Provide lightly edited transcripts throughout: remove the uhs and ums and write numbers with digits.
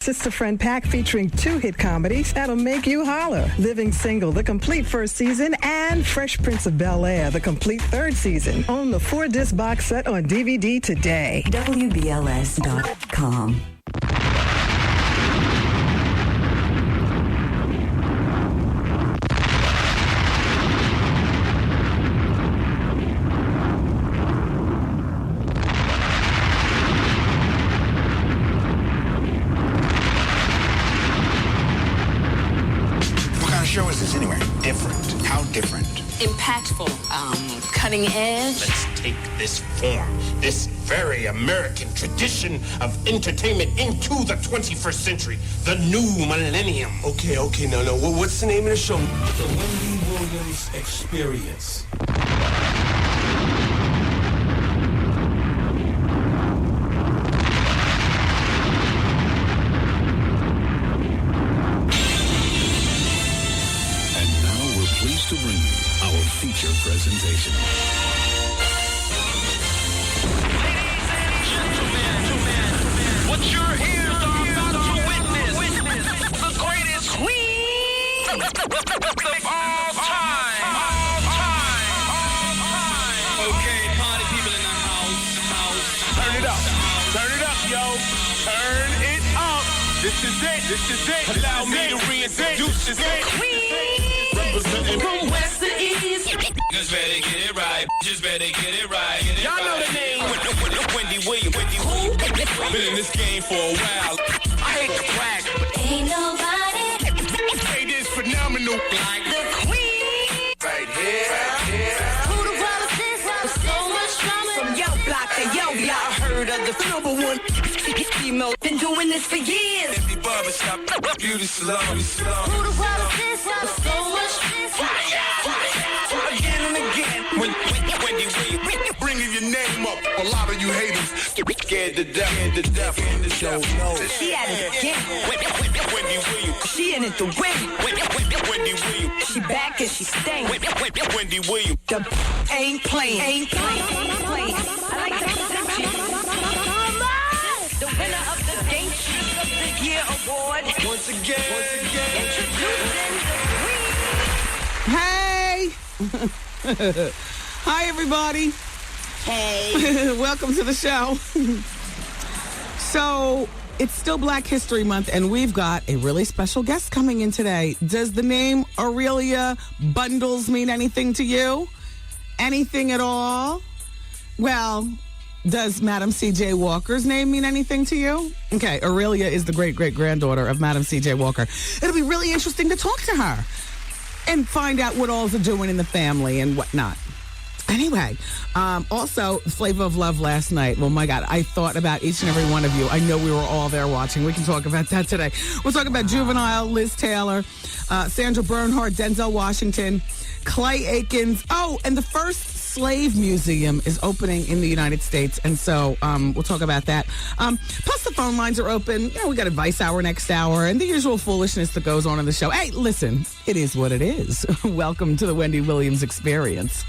Sister Friend Pack featuring 2 hit comedies that'll make you holler. Living Single, the complete first season, and Fresh Prince of Bel-Air, the complete 3rd season. Own the 4-disc box set on DVD today. WBLS.com. Show is this anyway? Different. How different? Impactful. Cutting edge. Let's take this form, this very American tradition of entertainment into the 21st century, the new millennium. Okay, no. What's the name of the show? The Wendy Williams Experience. To bring you our feature presentation. Ladies and gentlemen, what you're here are about to witness the greatest queen of all time. Okay, party people in the house. Turn it up, yo. Turn it up. This is it. Allow me to reintroduce this queen. From west to east. Just better get it right. Y'all know the name. Wendy Williams. Been in this game for a while. I hate to brag. Ain't nobody. It is phenomenal. Like the queen. Right here. Who the world is this? With so much drama. From yo block to yo block. Heard of the number one female. Been doing this for years. Empty barbershop. Beauty salon. Who the world is this? With so much Again and again. Wendy Williams. Bringing your name up. A lot of you haters scared to death. She at it again. Wendy Williams. She in it to win. Wendy Williams. She back and she staying. Wendy Williams. The ain't playing. I like to present you. The winner of the Game Shoot of the Year award. Once again. Introducing the queen. Hey! Hi, everybody. Hey. Welcome to the show. So, it's still Black History Month, and we've got a really special guest coming in today. Does the name Ailia Bundles mean anything to you? Anything at all? Well, does Madam C.J. Walker's name mean anything to you? Okay, Ailia is the great-great-granddaughter of Madam C.J. Walker. It'll be really interesting to talk to her and find out what all's are doing in the family and whatnot. Anyway, also, Flavor of Love last night. Oh, my God. I thought about each and every one of you. I know we were all there watching. We can talk about that today. We'll talk about Juvenile, Liz Taylor, Sandra Bernhardt, Denzel Washington, Klay Aiken. Oh, and the first slave museum is opening in the United States. And so we'll talk about that. Plus, the phone lines are open. You know, we got Advice Hour next hour and the usual foolishness that goes on in the show. Hey, listen, it is what it is. Welcome to the Wendy Williams Experience.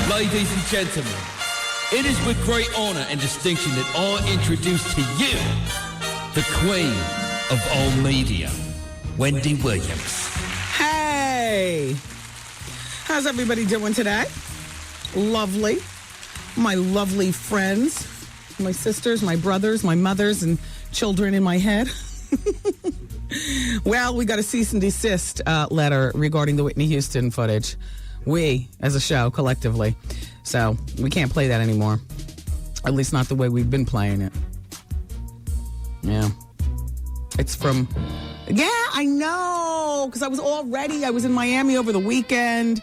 Ladies and gentlemen, it is with great honor and distinction that I introduce to you the queen of all media, Wendy Williams. Hey! How's everybody doing today? Lovely. My lovely friends, my sisters, my brothers, my mothers, and children in my head. Well, we got a cease and desist letter regarding the Whitney Houston footage. We, as a show, collectively. So, we can't play that anymore. At least not the way we've been playing it. Yeah. It's from... Yeah, I know! Because I was all ready. I was in Miami over the weekend.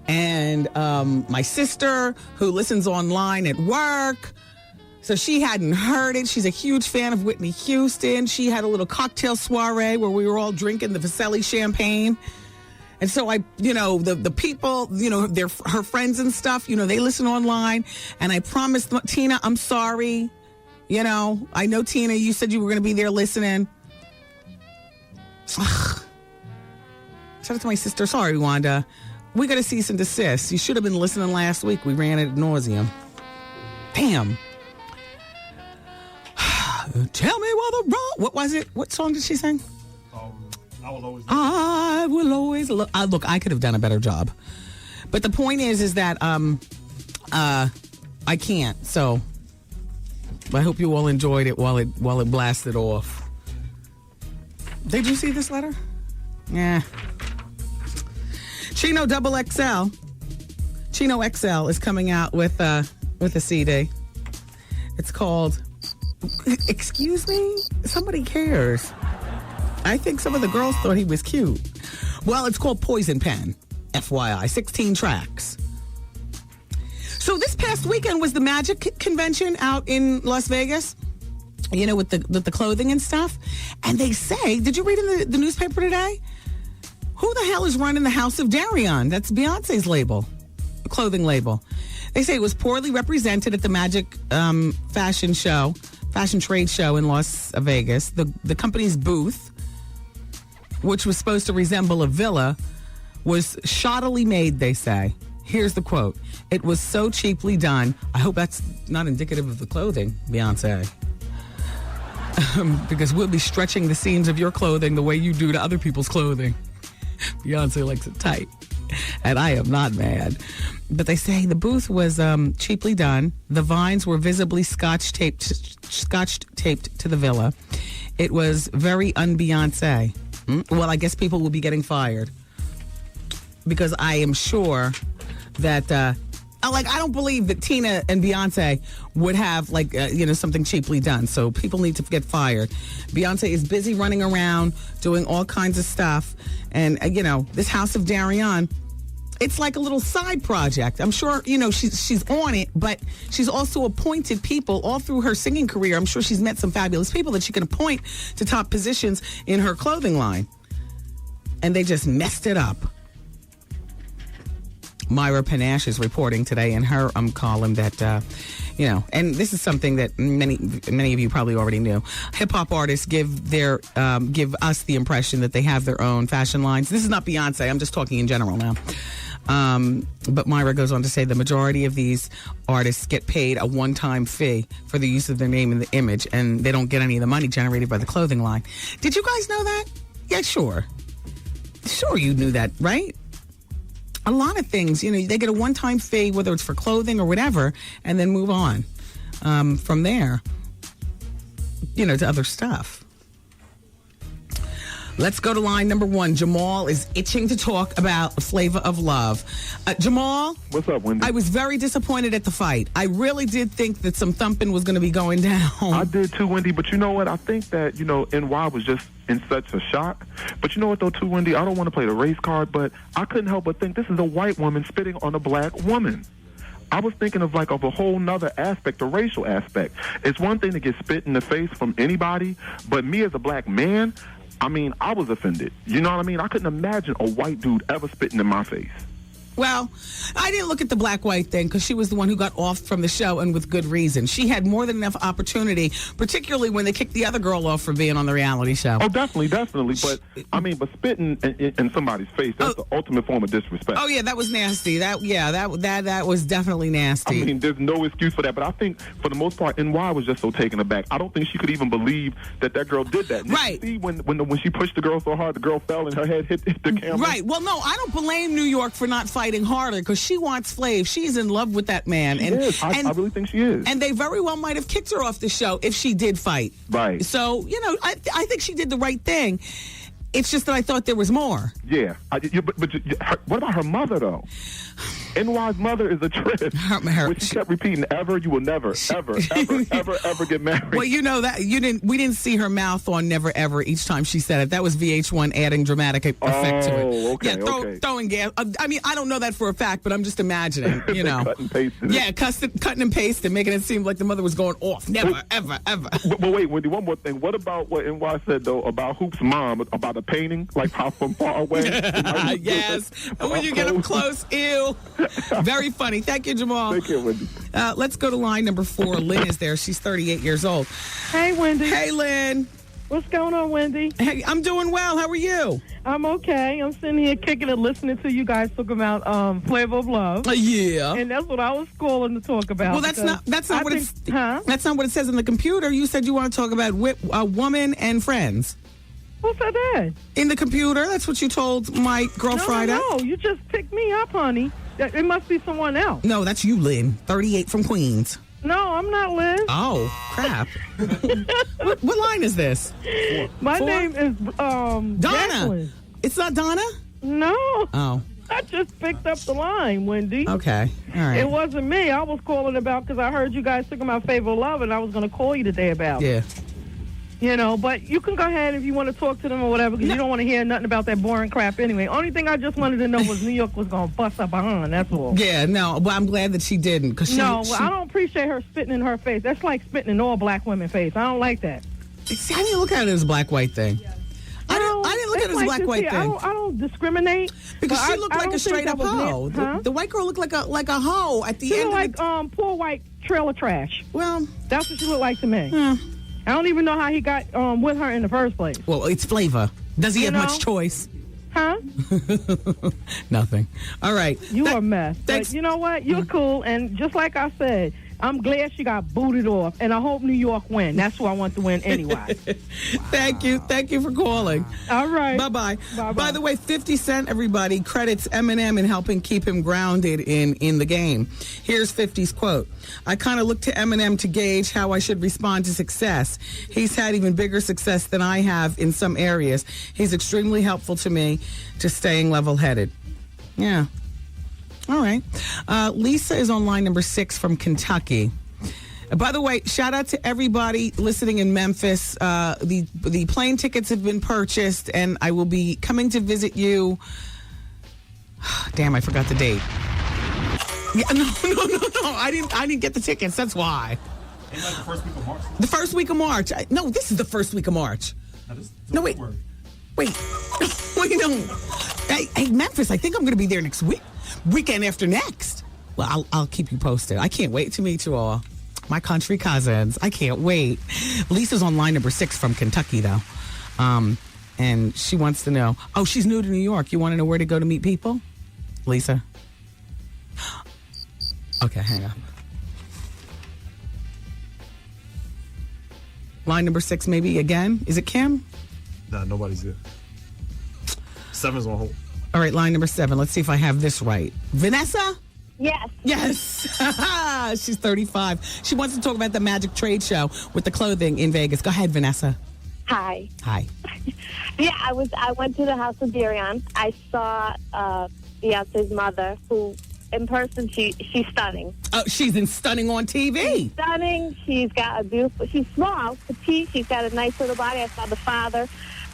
And my sister, who listens online at work... So she hadn't heard it. She's a huge fan of Whitney Houston. She had a little cocktail soiree where we were all drinking the Vaselli champagne. And so the people, her friends and stuff, they listen online. And I promised Tina, I'm sorry. I know, Tina, you said you were going to be there listening. Ugh. Shout out to my sister. Sorry, Wanda. We got to cease and desist. You should have been listening last week. We ran it ad nauseum. Damn. Tell me what the wrong. What was it? What song did she sing? I will always look. Look, I could have done a better job. But the point is that I can't. So I hope you all enjoyed it while it blasted off. Did you see this letter? Yeah. Chino XXL. Chino XL is coming out with a CD. It's called. Excuse me? Somebody cares. I think some of the girls thought he was cute. Well, it's called Poison Pen, FYI, 16 tracks. So this past weekend was the Magic Convention out in Las Vegas, with the clothing and stuff. And they say, did you read in the newspaper today? Who the hell is running the House of Darion? That's Beyonce's label, clothing label. They say it was poorly represented at the Magic fashion trade show in Las Vegas. The company's booth, which was supposed to resemble a villa, was shoddily made, they say. Here's the quote. It was so cheaply done. I hope that's not indicative of the clothing, Beyonce. Because we'll be stretching the seams of your clothing the way you do to other people's clothing. Beyonce likes it tight. And I am not mad. But they say the booth was cheaply done. The vines were visibly scotch taped to the villa. It was very un-Beyonce. Well, I guess people will be getting fired. Because I am sure that, I don't believe that Tina and Beyonce would have, something cheaply done. So people need to get fired. Beyonce is busy running around, doing all kinds of stuff. And, this House of Darion, it's like a little side project. I'm sure, she's on it, but she's also appointed people all through her singing career. I'm sure she's met some fabulous people that she can appoint to top positions in her clothing line. And they just messed it up. Myra Panache is reporting today in her column that, and this is something that many of you probably already knew. Hip-hop artists give us the impression that they have their own fashion lines. This is not Beyonce. I'm just talking in general now. But Myra goes on to say the majority of these artists get paid a one-time fee for the use of their name and the image, and they don't get any of the money generated by the clothing line. Did you guys know that? Yeah, sure. Sure you knew that, right? A lot of things, they get a one-time fee, whether it's for clothing or whatever, and then move on from there, to other stuff. Let's go to line number 1. Jamal is itching to talk about Flavor of Love. Jamal? What's up, Wendy? I was very disappointed at the fight. I really did think that some thumping was going to be going down. I did too, Wendy, but you know what? I think that, NY was just in such a shock. But you know what, though, too, Wendy? I don't want to play the race card, but I couldn't help but think this is a white woman spitting on a black woman. I was thinking of a whole nother aspect, a racial aspect. It's one thing to get spit in the face from anybody, but me as a black man, I was offended. You know what I mean? I couldn't imagine a white dude ever spitting in my face. Well, I didn't look at the black-white thing because she was the one who got off from the show, and with good reason. She had more than enough opportunity, particularly when they kicked the other girl off for being on the reality show. Oh, definitely. But, but spitting in somebody's face, that's the ultimate form of disrespect. Oh, yeah, that was nasty. That was definitely nasty. There's no excuse for that, but I think, for the most part, NY was just so taken aback. I don't think she could even believe that girl did that. Right. You see, when she pushed the girl so hard, the girl fell and her head hit the camera. Right. Well, no, I don't blame New York for not fighting harder because she wants Flav. She's in love with that man. She is. I really think she is. And they very well might have kicked her off the show if she did fight. Right. So, I think she did the right thing. It's just that I thought there was more. Yeah. But what about her mother, though? NY's mother is a trip. Which she kept repeating, ever, you will never, ever get married. Well, you know that we didn't see her mouth on never ever each time she said it. That was VH1 adding dramatic effect to it. Okay, throwing gas. I mean, I don't know that for a fact, but I'm just imagining, you know. Cut and pasting. Yeah, cutting and pasting, making it seem like the mother was going off. Never, ever. But wait, Wendy, one more thing. What about what NY said, though, about Hoop's mom, about a painting, like how from far away? Yes. And when you get up close, ew. Very funny. Thank you, Jamal. Thank you, Wendy. Let's go to line number 4. Lynn is there. She's 38 years old. Hey, Wendy. Hey, Lynn. What's going on, Wendy? Hey, I'm doing well. How are you? I'm okay. I'm sitting here kicking and listening to you guys talk about Flavor of Love. Yeah. And that's what I was calling to talk about. Well, that's not what it says in the computer. You said you want to talk about Woman and Friends. Who said that? In the computer. That's what you told my girl Friday. No, you just picked me up, honey. It must be someone else. No, that's you, Lynn. 38 from Queens. No, I'm not Liz. Oh, crap. what line is this? My 4? name is Donna. Jacqueline. It's not Donna? No. Oh. I just picked up the line, Wendy. Okay. All right. It wasn't me. I was calling about because I heard you guys talking about Flavor of Love, and I was going to call you today about it. Yeah. You know, but you can go ahead if you want to talk to them or whatever, because you don't want to hear nothing about that boring crap anyway. Only thing I just wanted to know was New York was going to bust up behind, that's all. Yeah, no, but I'm glad that she didn't. I don't appreciate her spitting in her face. That's like spitting in all black women's face. I don't like that. See, I didn't look at it as a black-white thing. I didn't look at it as a black-white thing. I don't discriminate. Because she looked like a straight-up hoe. The white girl looked like a hoe at the end. She looked like poor white trailer trash. Well, that's what she looked like to me. I don't even know how he got with her in the first place. Well, it's Flavor. Does he have much choice? Huh? Nothing. All right. You are a mess. But you know what? You're cool. And just like I said, I'm glad she got booted off. And I hope New York win. That's who I want to win anyway. Thank you. Thank you for calling. All right. Bye-bye. By the way, 50 Cent, everybody, credits Eminem in helping keep him grounded in the game. Here's 50's quote. I kind of look to Eminem to gauge how I should respond to success. He's had even bigger success than I have in some areas. He's extremely helpful to me to staying level-headed. Yeah. All right. Lisa is on line number 6 from Kentucky. By the way, shout out to everybody listening in Memphis. The plane tickets have been purchased, and I will be coming to visit you. Damn, I forgot the date. Yeah, no. I didn't get the tickets. That's why. Ain't like the first week of March. The first week of March. No, this is the first week of March. No, wait. Wait, no. Hey, Memphis, I think I'm going to be there next week. Weekend after next. Well, I'll keep you posted. I can't wait to meet you all. My country cousins. I can't wait. Lisa's on line number 6 from Kentucky, though. And she wants to know. Oh, she's new to New York. You want to know where to go to meet people? Lisa? Okay, hang on. Line number 6, maybe again. Is it Kim? Nah, nobody's there. 7's on hold. All right, line number 7. Let's see if I have this right. Vanessa? Yes. Yes. She's 35. She wants to talk about the Magic Trade Show with the clothing in Vegas. Go ahead, Vanessa. Hi. Hi. Yeah, I went to the house of Darion. I saw Beyonce's mother, who in person she's stunning. Oh, she's stunning on TV. She's stunning. She's got a beautiful. She's small, petite. She's got a nice little body. I saw the father,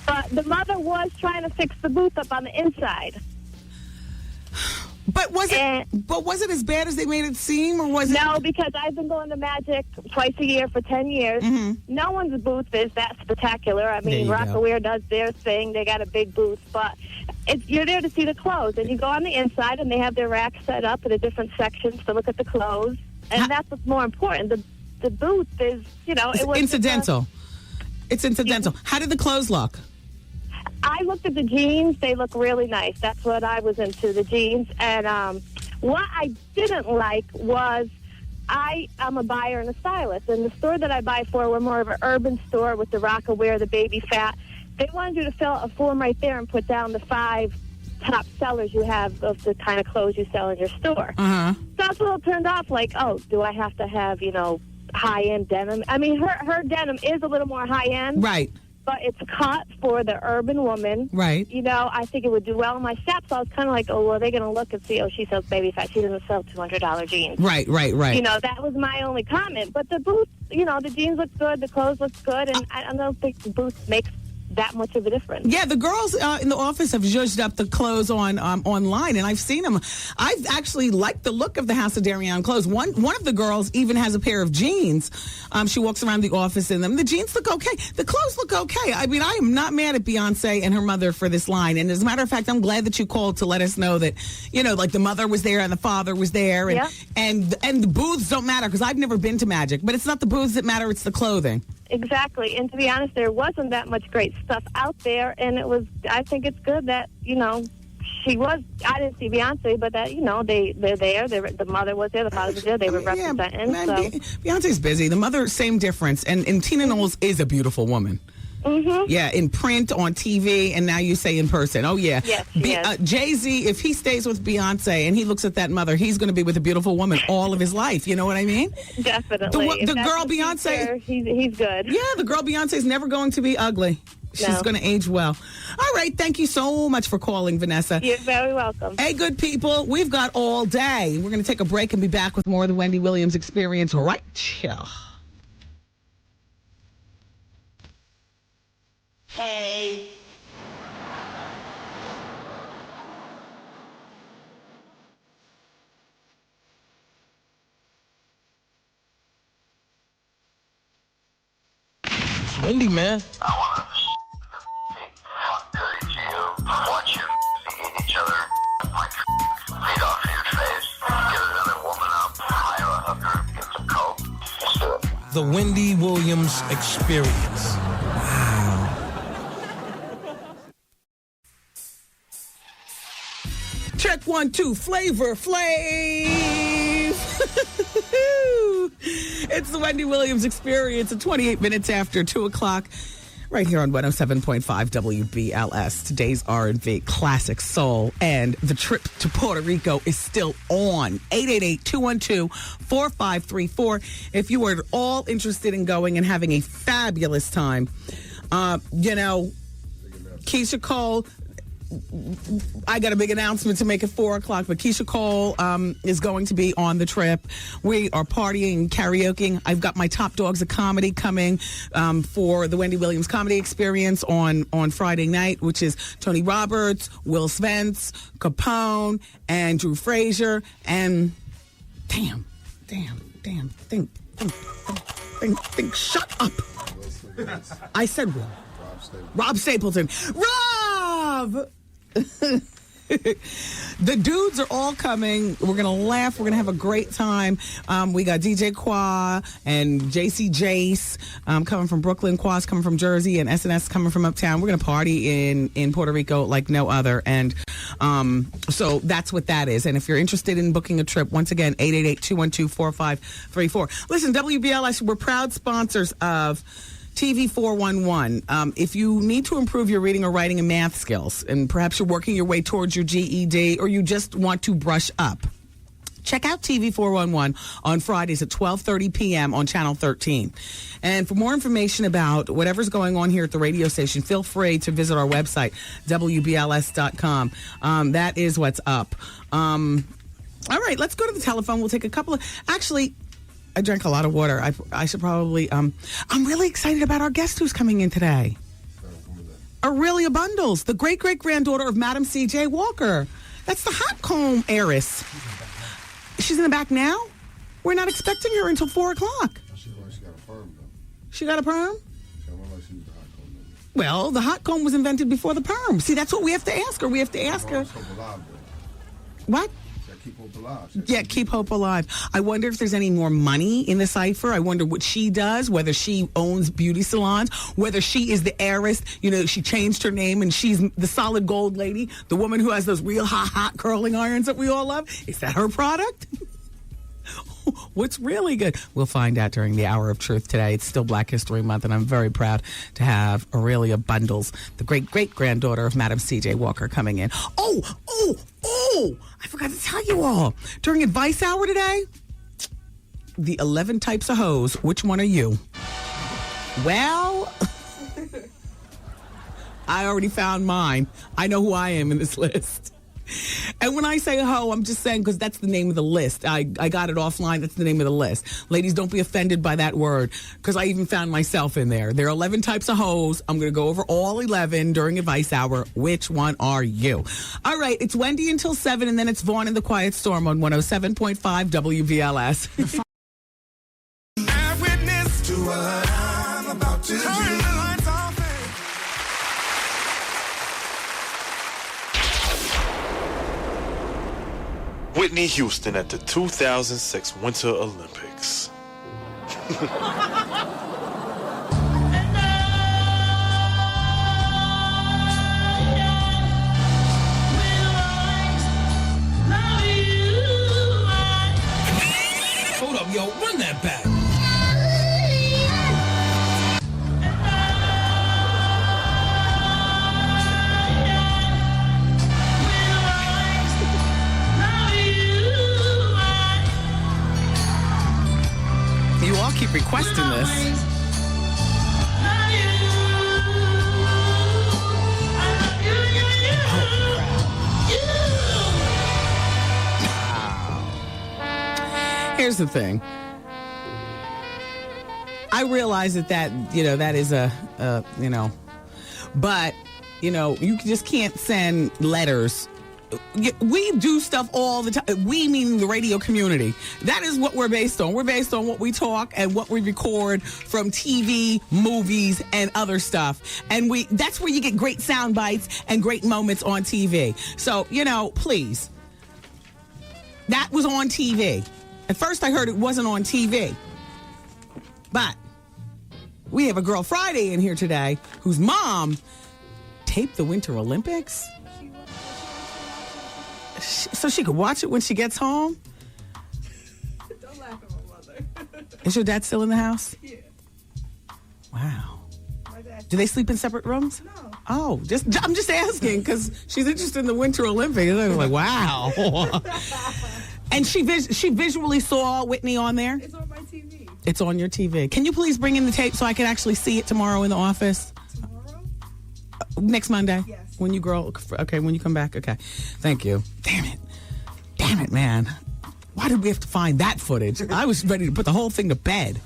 but the mother was trying to fix the booth up on the inside. But was it as bad as they made it seem, or was it? No, because I've been going to Magic twice a year for 10 years. Mm-hmm. No one's booth is that spectacular. I mean, Rockaware does their thing. They got a big booth, but you're there to see the clothes. And you go on the inside, and they have their racks set up in the different sections to look at the clothes. And that's what's more important. The booth is, it was incidental. It's incidental. How did the clothes look? I looked at the jeans. They look really nice. That's what I was into, the jeans. And what I didn't like was I'm a buyer and a stylist. And the store that I buy for, we're more of an urban store with the Rockaware, the baby fat. They wanted you to fill out a form right there and put down the 5 top sellers you have of the kind of clothes you sell in your store. Uh-huh. So I was a little turned off, like, oh, do I have to have, high-end denim? I mean, her denim is a little more high-end. Right. but it's cut for the urban woman. Right. You know, I think it would do well in my step, so I was kind of like, oh, well, are they going to look and see, oh, she sells baby fat. She doesn't sell $200 jeans. Right. You know, that was my only comment. But the booth, you know, the jeans look good, the clothes look good, and I don't think the booth makes that much of a difference. Yeah, the girls in the office have zhuzhed up the clothes on online, and I've seen them. I've actually liked the look of the House of Darion clothes. One of the girls even has a pair of jeans. She walks around the office in them. The jeans look okay. The clothes look okay. I mean, I am not mad at Beyonce and her mother for this line. And as a matter of fact, I'm glad that you called to let us know that, you know, like the mother was there and the father was there. And, and the booths don't matter, because I've never been to Magic. But it's not the booths that matter, it's the clothing. Exactly. And to be honest, there wasn't that much great stuff out there. And I think it's good that, you know, I didn't see Beyonce, but that, you know, they're there. The mother was there, the father was there. They were representing. Man, Beyonce's busy. The mother, same difference. And Tina Knowles is a beautiful woman. Mm-hmm. Yeah, in print, on TV, and now you say in person. Oh, yeah. Yes, Jay-Z, if he stays with Beyonce and he looks at that mother, he's going to be with a beautiful woman all of his life. You know what I mean? Definitely. The girl Beyonce. He's good. Yeah, the girl Beyonce's never going to be ugly. She's going to age well. All right, thank you so much for calling, Vanessa. You're very welcome. Hey, good people, we've got all day. We're going to take a break and be back with more of the Wendy Williams Experience right here. Hey. It's Wendy, man. I want to watch you eat each other, like feed off your face, get another woman up, hire a hooker, get some coke. Let's do it. The Wendy Williams Experience. Check 1, 2, Flavor Flav. It's the Wendy Williams Experience at 28 minutes after 2 o'clock. Right here on 107.5 WBLS. Today's R&B classic soul, and the trip to Puerto Rico is still on. 888-212-4534. If you are at all interested in going and having a fabulous time, you know, Keisha Cole, I got a big announcement to make at 4 o'clock, but Keisha Cole is going to be on the trip. We are partying, karaokeing. I've got my top dogs of comedy coming for the Wendy Williams Comedy Experience on Friday night, which is Tony Roberts, Will Spence, Capone, and Drew Frazier. And damn, think, shut up. I said Will. Rob Stapleton. Rob! The dudes are all coming. We're going to laugh. We're going to have a great time. We got DJ Qua and JC Jace coming from Brooklyn. Qua's coming from Jersey, and SNS coming from Uptown. We're going to party in Puerto Rico like no other. And so that's what that is. And if you're interested in booking a trip, once again, 888-212-4534. Listen, WBLS, we're proud sponsors of TV 411. If you need to improve your reading or writing and math skills, and perhaps you're working your way towards your GED, or you just want to brush up, check out TV 411 on Fridays at 12:30 p.m. on Channel 13. And for more information about whatever's going on here at the radio station, feel free to visit our website, WBLS.com. That is what's up. All right, let's go to the telephone. We'll take a couple of... Actually, I drank a lot of water. I should probably... I'm really excited about our guest who's coming in today. Ailia Bundles, the great-great-granddaughter of Madam C.J. Walker. That's the hot comb heiress. She's in the back now? We're not expecting her until 4 o'clock. She got a perm, though. She got a perm? She like she was the hot comb. Well, the hot comb was invented before the perm. See, that's what we have to ask her. We have to ask her. What? Keep hope alive. Yeah, keep hope alive. I wonder if there's any more money in the cipher. I wonder what she does, whether she owns beauty salons, whether she is the heiress. You know, she changed her name and she's the solid gold lady, the woman who has those real hot curling irons that we all love. Is that her product? What's really good? We'll find out during the Hour of Truth today. It's still Black History Month, and I'm very proud to have Ailia Bundles, the great-great-granddaughter of Madam C.J. Walker, coming in. Oh! I forgot to tell you all. During Advice Hour today, the 11 types of hoes. Which one are you? Well, I already found mine. I know who I am in this list. And when I say hoe, I'm just saying because that's the name of the list. I got it offline. That's the name of the list. Ladies, don't be offended by that word because I even found myself in there. There are 11 types of hoes. I'm going to go over all 11 during Advice Hour. Which one are you? All right, it's Wendy until 7, and then it's Vaughn in the Quiet Storm on 107.5 WVLS. Eyewitness to what I'm about to do. Turn the lights off. Whitney Houston at the 2006 Winter Olympics. Hold up, yo, run that back. You all keep requesting this. Here's the thing. I realize that is but, you just can't send letters. We do stuff all the time. We mean the radio community. That is what we're based on. We're based on what we talk and what we record from TV, movies, and other stuff. And that's where you get great sound bites and great moments on TV. So, please. That was on TV. At first I heard it wasn't on TV. But we have a Girl Friday in here today whose mom taped the Winter Olympics. So she could watch it when she gets home? Don't laugh at my mother. Is your dad still in the house? Yeah. Wow. My dad. Do they sleep in separate rooms? No. Oh, I'm just asking because she's interested in the Winter Olympics. I was like, wow. And she visually saw Whitney on there? It's on my TV. It's on your TV. Can you please bring in the tape so I can actually see it tomorrow in the office? Tomorrow? Next Monday? Yes. When you when you come back? Okay. Thank you. Damn it, man. Why did we have to find that footage? I was ready to put the whole thing to bed.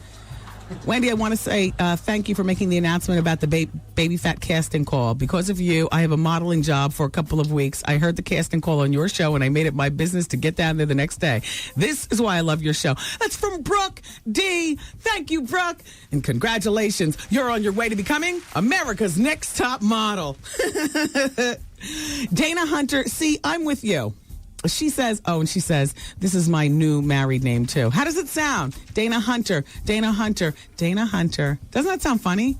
Wendy, I want to say thank you for making the announcement about the baby fat casting call. Because of you, I have a modeling job for a couple of weeks. I heard the casting call on your show, and I made it my business to get down there the next day. This is why I love your show. That's from Brooke D. Thank you, Brooke. And congratulations. You're on your way to becoming America's next top model. Dana Hunter, see, I'm with you. She says, this is my new married name, too. How does it sound? Dana Hunter, Dana Hunter, Dana Hunter. Doesn't that sound funny?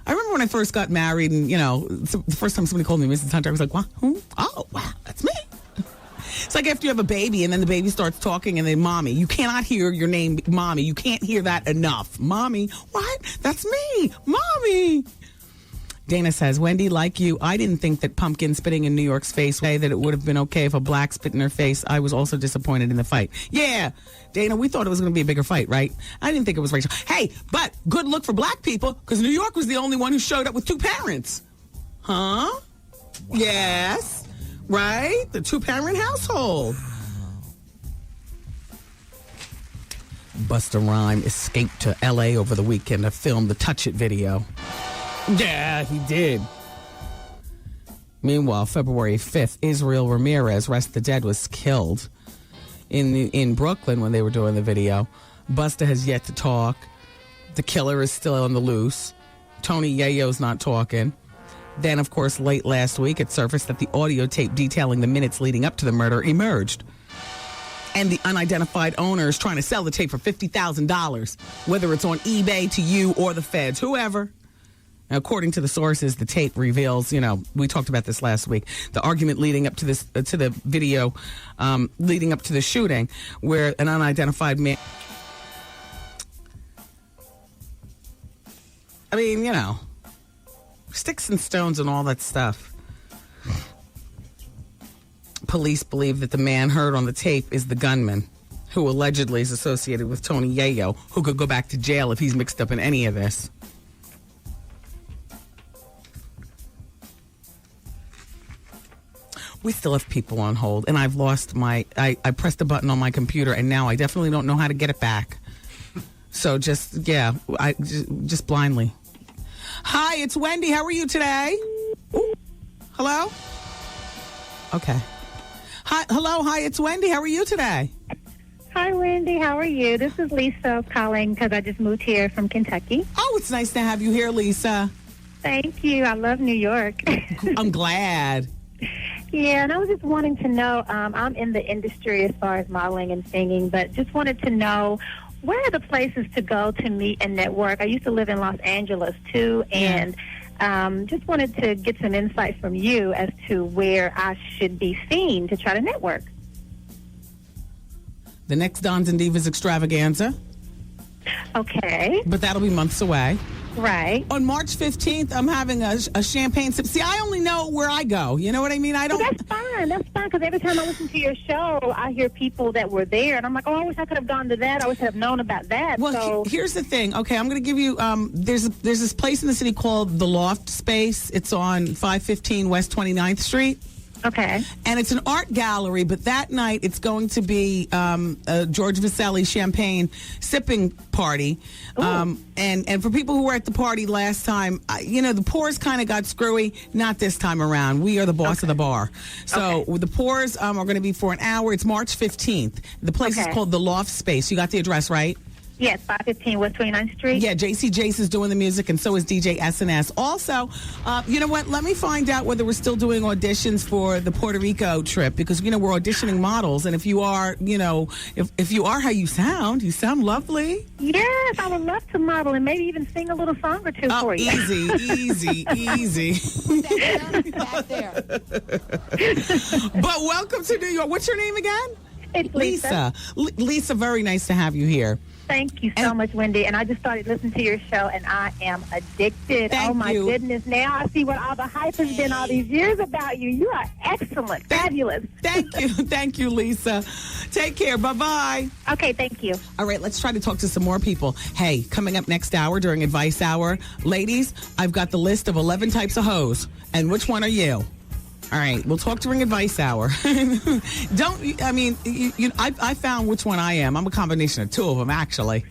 I remember when I first got married and, the first time somebody called me Mrs. Hunter, I was like, what? Who? Oh, wow, that's me. It's like after you have a baby and then the baby starts talking and then mommy. You cannot hear your name, mommy. You can't hear that enough. Mommy, what? That's me, mommy. Dana says, Wendy, like you, I didn't think that pumpkin spitting in New York's face would say that it would have been okay if a black spit in her face. I was also disappointed in the fight. Yeah, Dana, we thought it was going to be a bigger fight, right? I didn't think it was racial. Hey, but good look for black people because New York was the only one who showed up with two parents. Huh? Wow. Yes. Right? The two-parent household. Busta Rhymes escaped to L.A. over the weekend to film the Touch It video. Yeah, he did. Meanwhile, February 5th, Israel Ramirez, Rest the Dead, was killed in Brooklyn when they were doing the video. Busta has yet to talk. The killer is still on the loose. Tony Yayo's not talking. Then, of course, late last week, it surfaced that the audio tape detailing the minutes leading up to the murder emerged. And the unidentified owner is trying to sell the tape for $50,000, whether it's on eBay to you or the feds, whoever. According to the sources, the tape reveals, we talked about this last week, the argument leading up to this, to the video, leading up to the shooting, where an unidentified man. I mean, sticks and stones and all that stuff. Police believe that the man heard on the tape is the gunman, who allegedly is associated with Tony Yayo, who could go back to jail if he's mixed up in any of this. We still have people on hold, and I've lost I pressed a button on my computer, and now I definitely don't know how to get it back. So just blindly. Hi, it's Wendy. How are you today? Ooh. Hello? Okay. Hi, it's Wendy. How are you today? Hi, Wendy. How are you? This is Lisa calling because I just moved here from Kentucky. Oh, it's nice to have you here, Lisa. Thank you. I love New York. I'm glad. Yeah, and I was just wanting to know, I'm in the industry as far as modeling and singing, but just wanted to know, where are the places to go to meet and network? I used to live in Los Angeles, too, and just wanted to get some insight from you as to where I should be seen to try to network. The next Dons and Divas extravaganza. Okay. But that'll be months away. Right. On March 15th, I'm having a champagne sip. See, I only know where I go. You know what I mean? I don't. Well, that's fine. That's fine, because every time I listen to your show, I hear people that were there, and I'm like, oh, I wish I could have gone to that. I wish I have known about that. Well, so. Here's the thing. Okay, I'm going to give you, there's this place in the city called The Loft Space. It's on 515 West 29th Street. Okay. And it's an art gallery, but that night it's going to be a George Vasselli champagne sipping party. And for people who were at the party last time, the pours kind of got screwy. Not this time around. We are the boss of the bar. So the pours are going to be for an hour. It's March 15th. The place is called The Loft Space. You got the address, right? Yes, 515 West 29th Street. Yeah, JC Jace is doing the music, and so is DJ SNS. Also, you know what? Let me find out whether we're still doing auditions for the Puerto Rico trip, because, we're auditioning models, and if you are, if you are how you sound lovely. Yes, I would love to model and maybe even sing a little song or two for you. Easy. Back there. But welcome to New York. What's your name again? It's Lisa. Lisa, very nice to have you here. Thank you so much, Wendy. And I just started listening to your show, and I am addicted. Thank oh, my you. Goodness. Now I see what all the hype has been all these years about you. You are excellent. Fabulous. Thank you, Lisa. Take care. Bye-bye. Okay, thank you. All right, let's try to talk to some more people. Hey, coming up next hour during Advice Hour, ladies, I've got the list of 11 types of hoes. And which one are you? All right, we'll talk during Advice Hour. I found which one I am. I'm a combination of two of them, actually.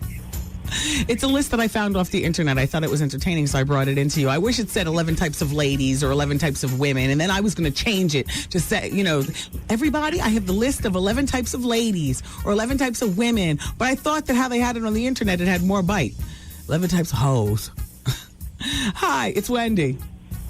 It's a list that I found off the internet. I thought it was entertaining, so I brought it into you. I wish it said 11 types of ladies or 11 types of women, and then I was going to change it to say, everybody, I have the list of 11 types of ladies or 11 types of women, but I thought that how they had it on the internet, it had more bite. 11 types of hoes. Hi, it's Wendy.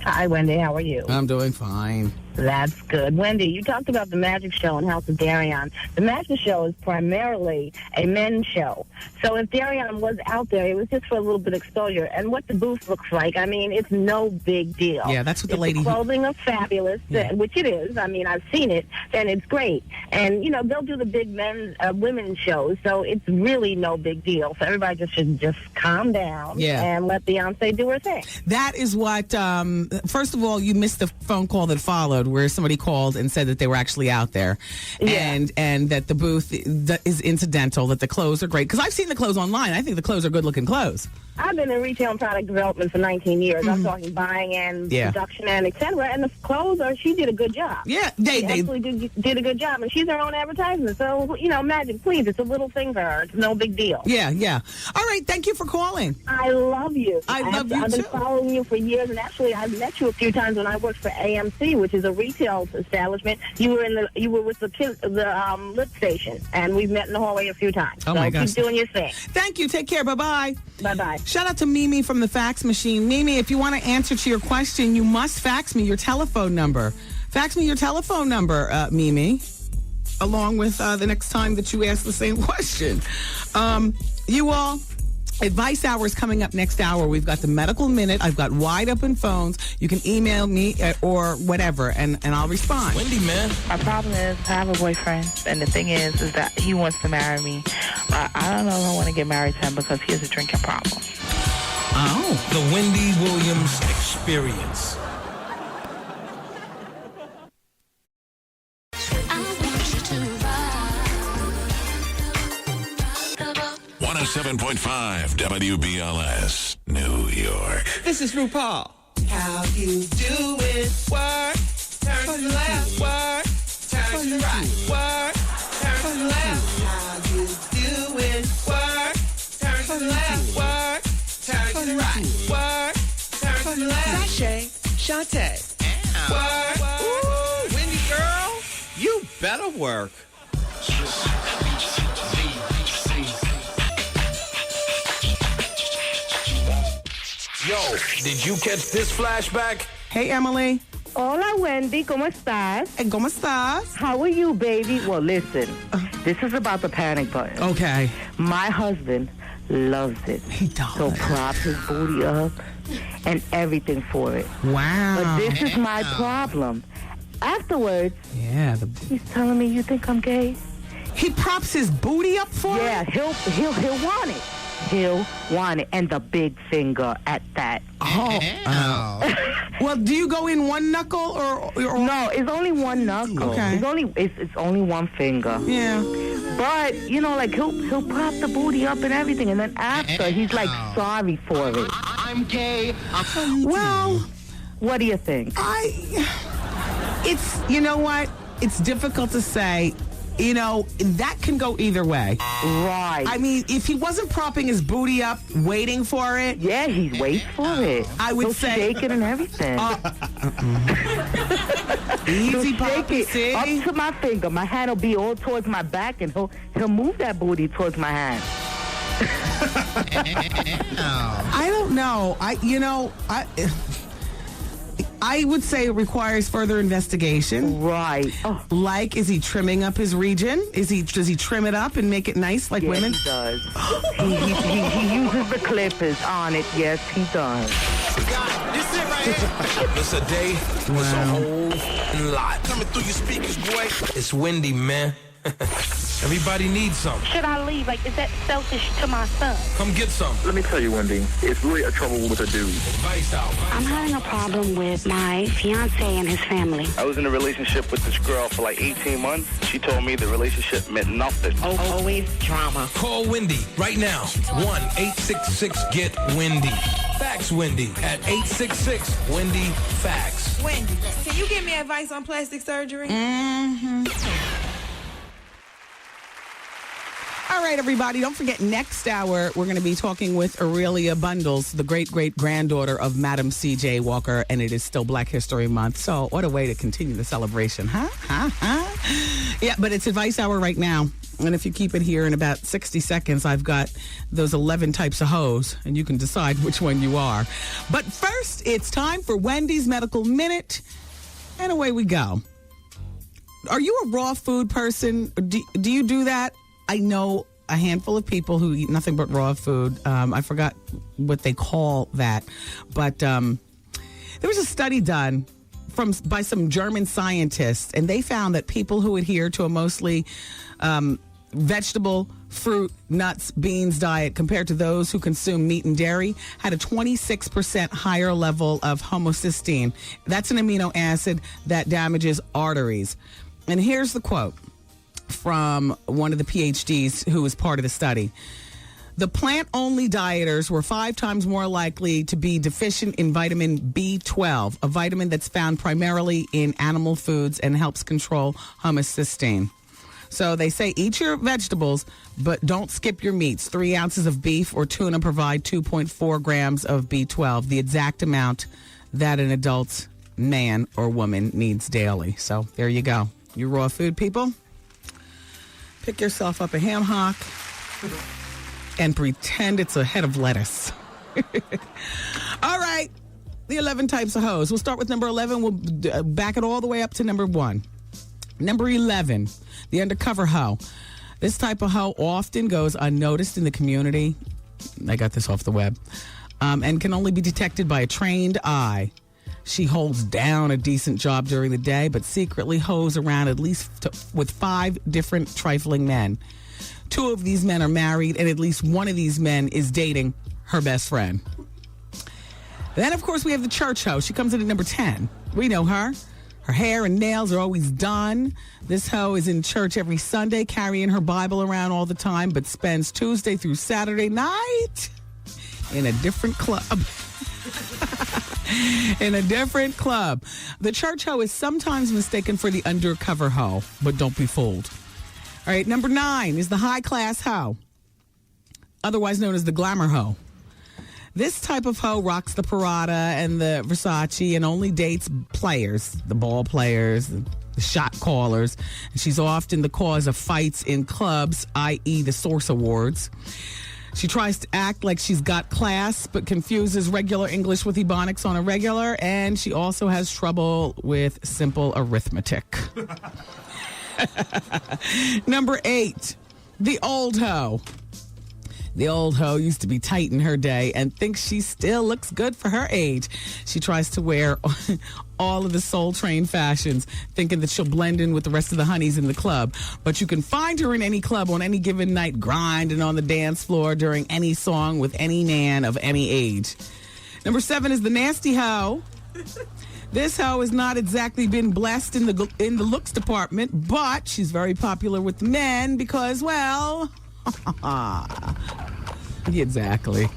Hi, Wendy. How are you? I'm doing fine. That's good. Wendy, you talked about the magic show in House of Darion. The magic show is primarily a men's show. So if Darion was out there, it was just for a little bit of exposure. And what the booth looks like, it's no big deal. Yeah, that's what the lady... The clothing is fabulous, which it is. I've seen it, and it's great. And, they'll do the big women's shows, so it's really no big deal. So everybody should just calm down and let Beyonce do her thing. That is what... first of all, you missed the phone call that followed, where somebody called and said that they were actually out there, and that the booth is incidental, that the clothes are great. Because I've seen the clothes online. I think the clothes are good-looking clothes. I've been in retail and product development for 19 years. I'm talking buying and production and et cetera. And the clothes she did a good job. Yeah, they absolutely did a good job. And she's her own advertisement. So, magic, please. It's a little thing for her. It's no big deal. Yeah. All right. Thank you for calling. I love you. I've been following you for years. And actually, I've met you a few times when I worked for AMC, which is a retail establishment. You were with the lit station. And we've met in the hallway a few times. Oh, my gosh. Keep doing your thing. Thank you. Take care. Bye-bye. Bye-bye. Shout out to Mimi from the fax machine. Mimi, if you want to answer to your question, you must fax me your telephone number. Fax me your telephone number, Mimi, along with the next time that you ask the same question. You all, Advice Hour is coming up next hour. We've got the Medical Minute. I've got wide open phones. You can email me or whatever, and I'll respond. Wendy, man. My problem is I have a boyfriend, and the thing is that he wants to marry me. But I don't know if I want to get married to him because he has a drinking problem. Oh. The Wendy Williams Experience. I want you to ride. 107.5 WBLS, New York. This is RuPaul. How you do it? Work, turn to the left, work, turn to the right, work, turn to the left. How you doing? Work, turn to the left, work, turn to the right, work, turn to the left. Sashay, Shantae. Work. Ooh, Wendy girl, you better work. Yo, did you catch this flashback? Hey, Emily. Hola, Wendy. ¿Cómo estás? Hey, ¿cómo estás? How are you, baby? Well, listen. This is about the panic button. Okay. My husband loves it. He does. So prop his booty up and everything for it. Wow. But this is my problem. Afterwards, Yeah. he's telling me, you think I'm gay? He props his booty up for Yeah, it? he'll want it. He'll want it. And the big finger at that. Well, do you go in one knuckle or No, it's only one knuckle. Okay. It's only one finger. Yeah. But, you know, like he'll prop the booty up and everything, and then after he's like sorry for it. I'm gay. Well, what do you think? It's, you know what? It's difficult to say. You know, that can go either way. Right. I mean, if he wasn't propping his booty up, waiting for it. Yeah, he's waiting for it. I would He'll say. shake it and everything. Easy, He'll shake Poppy, it see? up to my finger. My hand will be all towards my back, and he'll move that booty towards my hand. I don't know. I would say it requires further investigation. Right. Like, is he trimming up his region? Does he trim it up and make it nice like women? He does. he uses the clippers on it. Yes, he does. This it right here. It's a day. It's a whole lot. Coming through your speakers, boy. It's Wendy, man. Everybody needs some. Should I leave? Like, is that selfish to my son? Come get some. Let me tell you, Wendy, it's really a trouble with a dude. Advice out. I'm having a problem with my fiance and his family. I was in a relationship with this girl for like 18 months. She told me the relationship meant nothing. Always drama. Call Wendy right now. 1-866-GET-WENDY. Fax Wendy at 866-WENDY-FAX. Wendy, can you give me advice on plastic surgery? Mm-hmm. All right, everybody, don't forget, next hour, we're going to be talking with Ailia Bundles, the great-great-granddaughter of Madam C.J. Walker, and it is still Black History Month. So what a way to continue the celebration, huh? Yeah, but it's Advice Hour right now. And if you keep it here in about 60 seconds, I've got those 11 types of hoes, and you can decide which one you are. But first, it's time for Wendy's Medical Minute, and away we go. Are you a raw food person? Do you do that? I know a handful of people who eat nothing but raw food. I forgot what they call that. But there was a study done by some German scientists, and they found that people who adhere to a mostly vegetable, fruit, nuts, beans diet compared to those who consume meat and dairy had a 26% higher level of homocysteine. That's an amino acid that damages arteries. And here's the quote from one of the PhDs who was part of the study. The plant-only dieters were 5 times more likely to be deficient in vitamin B12, a vitamin that's found primarily in animal foods and helps control homocysteine. So they say eat your vegetables, but don't skip your meats. 3 ounces of beef or tuna provide 2.4 grams of B12, the exact amount that an adult man or woman needs daily. So there you go. You raw food people, pick yourself up a ham hock and pretend it's a head of lettuce. All right, the 11 types of hoes. We'll start with number 11. We'll back it all the way up to number 1. Number 11, the undercover hoe. This type of hoe often goes unnoticed in the community. I got this off the web. And can only be detected by a trained eye. She holds down a decent job during the day, but secretly hoes around at least with 5 different trifling men. 2 of these men are married, and at least one of these men is dating her best friend. Then, of course, we have the church hoe. She comes in at number 10. We know her. Her hair and nails are always done. This hoe is in church every Sunday, carrying her Bible around all the time, but spends Tuesday through Saturday night in a different club. In a different club. The church hoe is sometimes mistaken for the undercover hoe, but don't be fooled. All right, number 9 is the high-class hoe, otherwise known as the glamour hoe. This type of hoe rocks the Prada and the Versace and only dates players, the ball players, the shot callers. And she's often the cause of fights in clubs, i.e. the Source Awards. She tries to act like she's got class, but confuses regular English with Ebonics on a regular. And she also has trouble with simple arithmetic. Number 8, the old hoe. The old hoe used to be tight in her day and thinks she still looks good for her age. She tries to wear all of the Soul Train fashions, thinking that she'll blend in with the rest of the honeys in the club. But you can find her in any club on any given night, grinding on the dance floor during any song with any man of any age. Number 7 is the nasty hoe. This hoe has not exactly been blessed in the looks department, but she's very popular with the men because, well... Exactly.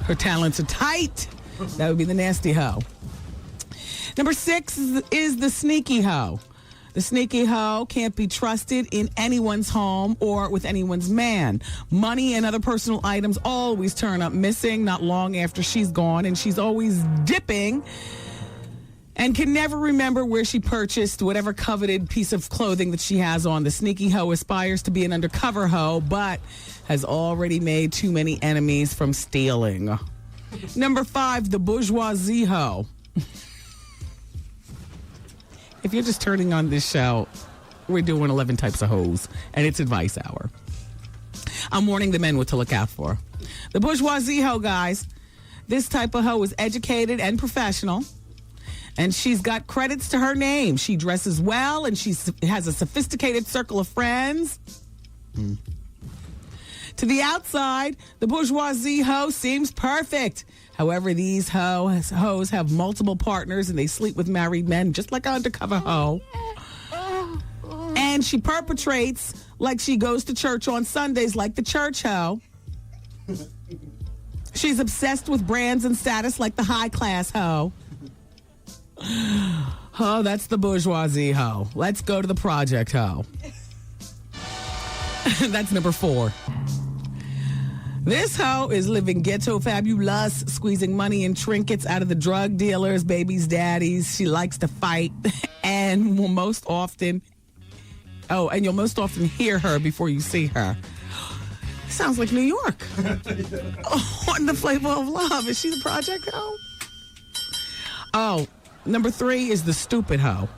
Her talents are tight. That would be the nasty hoe. Number 6 is the sneaky hoe. The sneaky hoe can't be trusted in anyone's home or with anyone's man. Money and other personal items always turn up missing not long after she's gone, and she's always dipping and can never remember where she purchased whatever coveted piece of clothing that she has on. The sneaky hoe aspires to be an undercover hoe, but has already made too many enemies from stealing. Number 5, the bourgeoisie hoe. If you're just turning on this show, we're doing 11 types of hoes, and it's advice hour. I'm warning the men what to look out for. The bourgeoisie hoe, guys. This type of hoe is educated and professional. And she's got credits to her name. She dresses well, and she has a sophisticated circle of friends. To the outside, the bourgeoisie hoe seems perfect. However, these hoes have multiple partners, and they sleep with married men, just like an undercover hoe. And she perpetrates like she goes to church on Sundays, like the church hoe. She's obsessed with brands and status, like the high-class hoe. Oh, that's the bourgeoisie hoe. Let's go to the project hoe. That's number 4. This hoe is living ghetto fabulous, squeezing money and trinkets out of the drug dealers, babies, daddies. She likes to fight and will most often... Oh, and you'll most often hear her before you see her. Sounds like New York. Oh, and the flavor of love. Is she the project hoe? Oh, number 3 is the stupid hoe.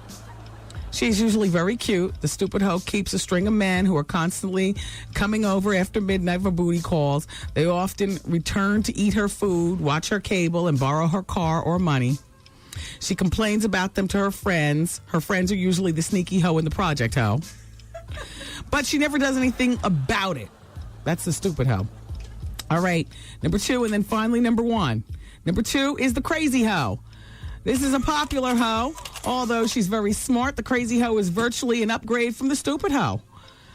She's usually very cute. The stupid hoe keeps a string of men who are constantly coming over after midnight for booty calls. They often return to eat her food, watch her cable, and borrow her car or money. She complains about them to her friends. Her friends are usually the sneaky hoe and the project hoe. But she never does anything about it. That's the stupid hoe. All right, number 2, and then finally number 1. Number 2 is the crazy hoe. This is a popular hoe. Although she's very smart, the crazy hoe is virtually an upgrade from the stupid hoe.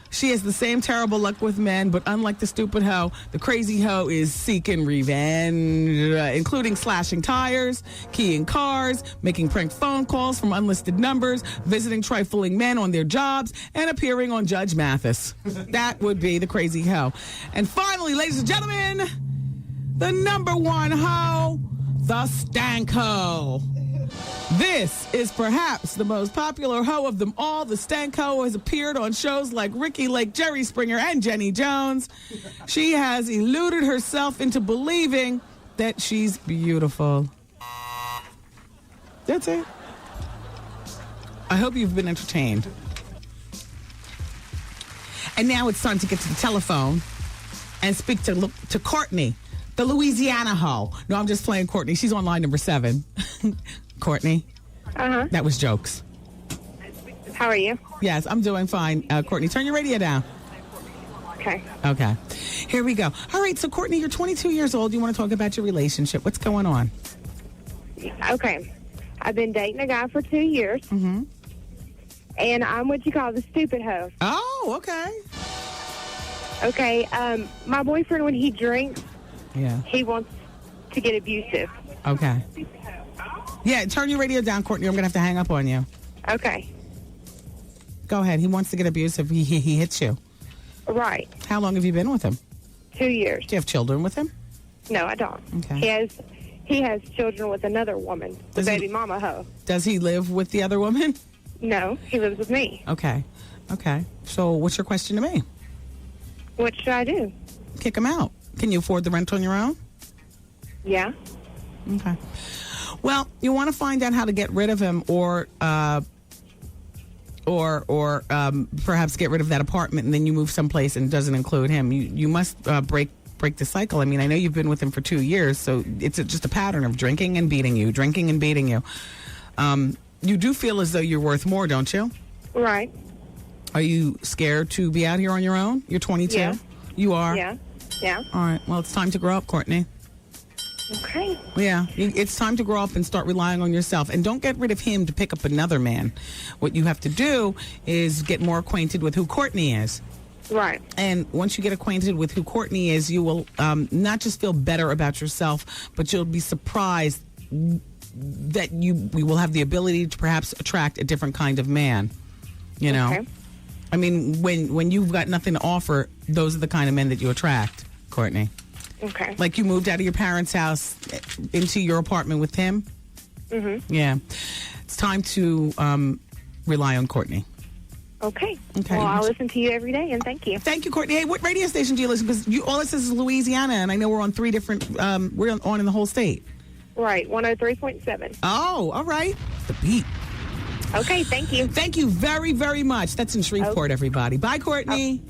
She has the same terrible luck with men, but unlike the stupid hoe, the crazy hoe is seeking revenge, including slashing tires, keying cars, making prank phone calls from unlisted numbers, visiting trifling men on their jobs, and appearing on Judge Mathis. That would be the crazy hoe. And finally, ladies and gentlemen, the number 1 hoe, the stank hoe. This is perhaps the most popular hoe of them all. The stank hoe has appeared on shows like Ricky Lake, Jerry Springer, and Jenny Jones. She has eluded herself into believing that she's beautiful. That's it. I hope you've been entertained. And now it's time to get to the telephone and speak to Courtney, the Louisiana hoe. No, I'm just playing Courtney. She's on line number 7. Courtney. Uh-huh. That was jokes. How are you? Yes, I'm doing fine. Courtney, turn your radio down. Okay. Okay. Here we go. All right, so Courtney, you're 22 years old. You want to talk about your relationship. What's going on? Okay. I've been dating a guy for 2 years. Mm-hmm. And I'm what you call the stupid hoe. Oh, okay. Okay. My boyfriend, when he drinks, yeah, he wants to get abusive. Okay. Yeah, turn your radio down, Courtney. I'm going to have to hang up on you. Okay. Go ahead. He wants to get abusive. He hits you. Right. How long have you been with him? 2 years. Do you have children with him? No, I don't. Okay. He has children with another woman, the baby mama hoe. Does he live with the other woman? No, he lives with me. Okay. So what's your question to me? What should I do? Kick him out. Can you afford the rent on your own? Yeah. Okay. Well, you want to find out how to get rid of him, or perhaps get rid of that apartment, and then you move someplace and it doesn't include him. You must break the cycle. I mean, I know you've been with him for 2 years, so it's just a pattern of drinking and beating you. You do feel as though you're worth more, don't you? Right. Are you scared to be out here on your own? You're 22. Yeah. You are. Yeah. All right. Well, it's time to grow up, Courtney. Okay. Yeah, it's time to grow up and start relying on yourself. And don't get rid of him to pick up another man. What you have to do is get more acquainted with who Courtney is. Right. And once you get acquainted with who Courtney is, you will not just feel better about yourself, but you'll be surprised that we will have the ability to perhaps attract a different kind of man. You know? Okay. I mean, when you've got nothing to offer, those are the kind of men that you attract, Courtney. Okay. Like you moved out of your parents' house into your apartment with him? Mm-hmm. Yeah. It's time to rely on Courtney. Okay. Well, I'll listen to you every day, and thank you. Thank you, Courtney. Hey, what radio station do you listen to? Because all it says is Louisiana, and I know we're on 3 different, we're on in the whole state. Right, 103.7. Oh, all right. The beat. Okay, thank you. Thank you very, very much. That's in Shreveport, everybody. Bye, Courtney.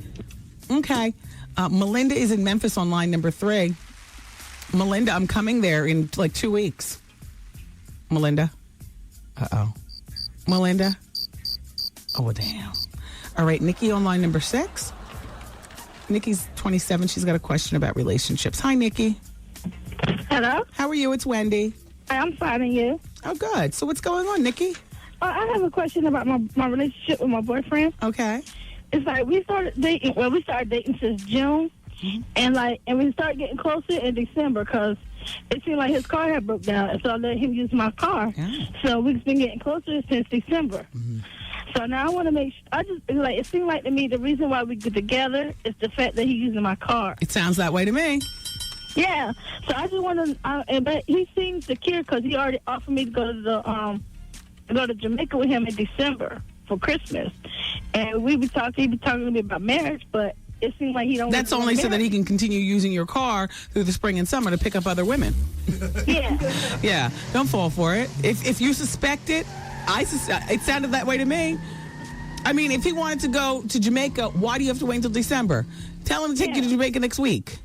Okay. Melinda is in Memphis on line number 3. Melinda, I'm coming there in like 2 weeks. Melinda. Uh-oh. Melinda. Oh, damn. All right, Nikki on line number 6. Nikki's 27. She's got a question about relationships. Hi, Nikki. Hello? How are you? It's Wendy. I'm fine, and you? Oh, good. So what's going on, Nikki? I have a question about my relationship with my boyfriend. Okay. It's like we started dating. Well, we started dating since June, and we started getting closer in December because it seemed like his car had broke down, and so I let him use my car. Yeah. So we've been getting closer since December. Mm-hmm. So now I want to make sure. It seemed like to me the reason why we get together is the fact that he's using my car. It sounds that way to me. Yeah. So I just want to. But he seems secure because he already offered me to go to Jamaica with him in December for Christmas, and he be talking to me about marriage, but it seems like he don't. That's only so that he can continue using your car through the spring and summer to pick up other women. Yeah. Yeah. Don't fall for it. If you suspect it, it sounded that way to me. I mean, if he wanted to go to Jamaica, why do you have to wait until December? Tell him to take you to Jamaica next week.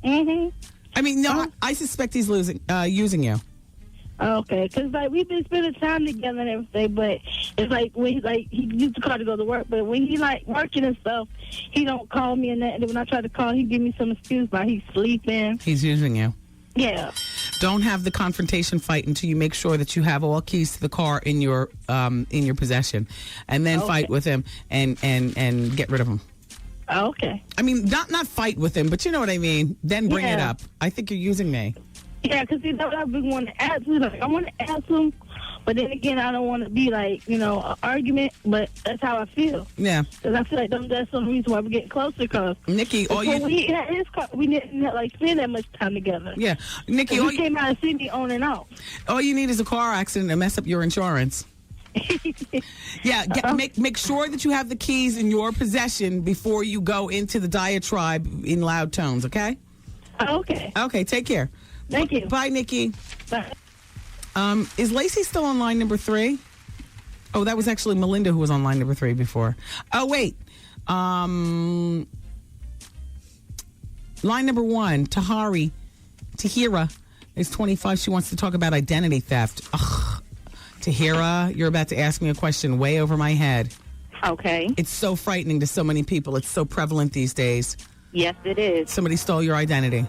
Mm-hmm. I mean, no, I suspect he's using you. Okay, because we've been spending time together and everything, but it's like when he used the car to go to work, but when he working and stuff, he don't call me and that. And when I try to call, he give me some excuse about he's sleeping. He's using you. Yeah. Don't have the confrontation fight until you make sure that you have all keys to the car in your possession, and then fight with him and get rid of him. Okay. I mean, not fight with him, but you know what I mean. Then bring it up. I think you're using me. Yeah, because that's what I've been wanting to ask him. I want to ask him, but then again, I don't want to be an argument, but that's how I feel. Yeah. Because I feel like that's some reason why we're getting closer, because Nikki, when he had his car, we didn't spend that much time together. Yeah. Nikki, he came out and see me on and off. All you need is a car accident to mess up your insurance. Yeah, make sure that you have the keys in your possession before you go into the diatribe in loud tones, okay? Okay. Okay, take care. Thank you. Bye, Nikki. Bye. Is Lacey still on line number 3? Oh, that was actually Melinda who was on line number 3 before. Oh, wait. Line number 1, Tahira is 25. She wants to talk about identity theft. Ugh. Tahira, you're about to ask me a question way over my head. Okay. It's so frightening to so many people. It's so prevalent these days. Yes, it is. Somebody stole your identity.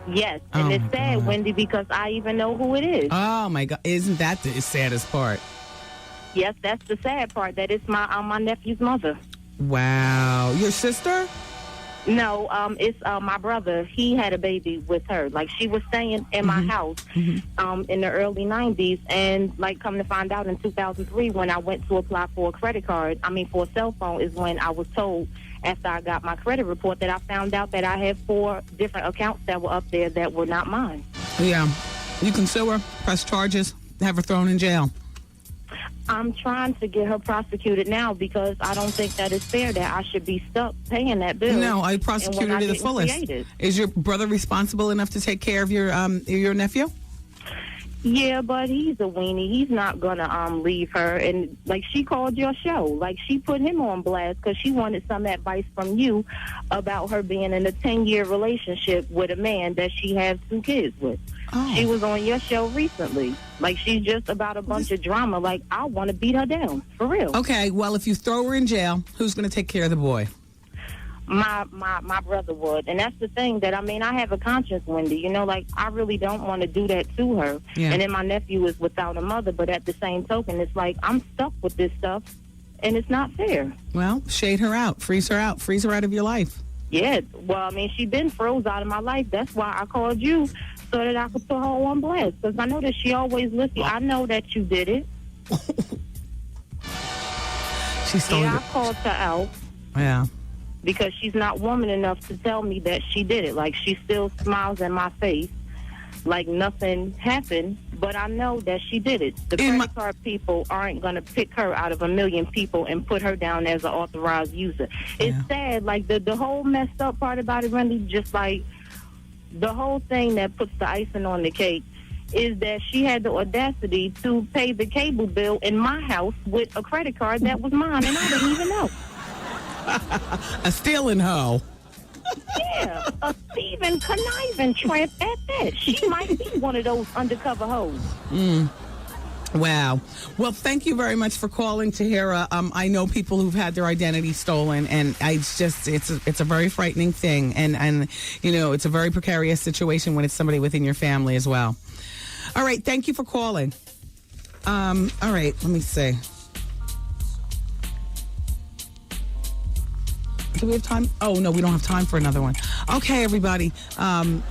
Yes, and it's sad, Wendy, because I even know who it is. Oh, my God. Isn't that the saddest part? Yes, that's the sad part. That is my nephew's mother. Wow. Your sister? No, it's my brother. He had a baby with her. Like, she was staying in my house in the early 90s. And, like, come to find out in 2003 when I went to apply for a for a cell phone is when I was told after I got my credit report that I found out that I had 4 different accounts that were up there that were not mine. Yeah. You can sue her, press charges, have her thrown in jail. I'm trying to get her prosecuted now because I don't think that it's fair that I should be stuck paying that bill. No, I prosecuted to the fullest. Is your brother responsible enough to take care of your nephew? Yeah, but he's a weenie. He's not gonna leave her. And like, she called your show. Like, she put him on blast because she wanted some advice from you about her being in a 10-year relationship with a man that she has 2 kids with. Oh. She was on your show recently. Like, she's just about a bunch of drama. Like, I want to beat her down, for real. Okay, well, if you throw her in jail, who's going to take care of the boy? My brother would. And that's the thing that, I have a conscience, Wendy. You know, like, I really don't want to do that to her. Yeah. And then my nephew is without a mother. But at the same token, it's like, I'm stuck with this stuff, and it's not fair. Well, shade her out. Freeze her out. Freeze her out of your life. Yeah, well, she been froze out of my life. That's why I called you, so that I could put her on blast. Because I know that she always listens. I know that you did it. I called her out. Yeah. Because she's not woman enough to tell me that she did it. Like, she still smiles in my face like nothing happened, but I know that she did it. The credit card people aren't going to pick her out of a million people and put her down as an authorized user. It's sad. Like, the whole messed up part about it, Wendy, just like the whole thing that puts the icing on the cake is that she had the audacity to pay the cable bill in my house with a credit card that was mine, and I didn't even know. A stealing hoe. Yeah, a thieving, conniving tramp at that. She might be one of those undercover hoes. Wow. Well, thank you very much for calling, Tahira. I know people who've had their identity stolen, and it's a very frightening thing, and it's a very precarious situation when it's somebody within your family as well. All right, thank you for calling. All right, let me see. Do we have time? Oh, no, we don't have time for another one. Okay, everybody,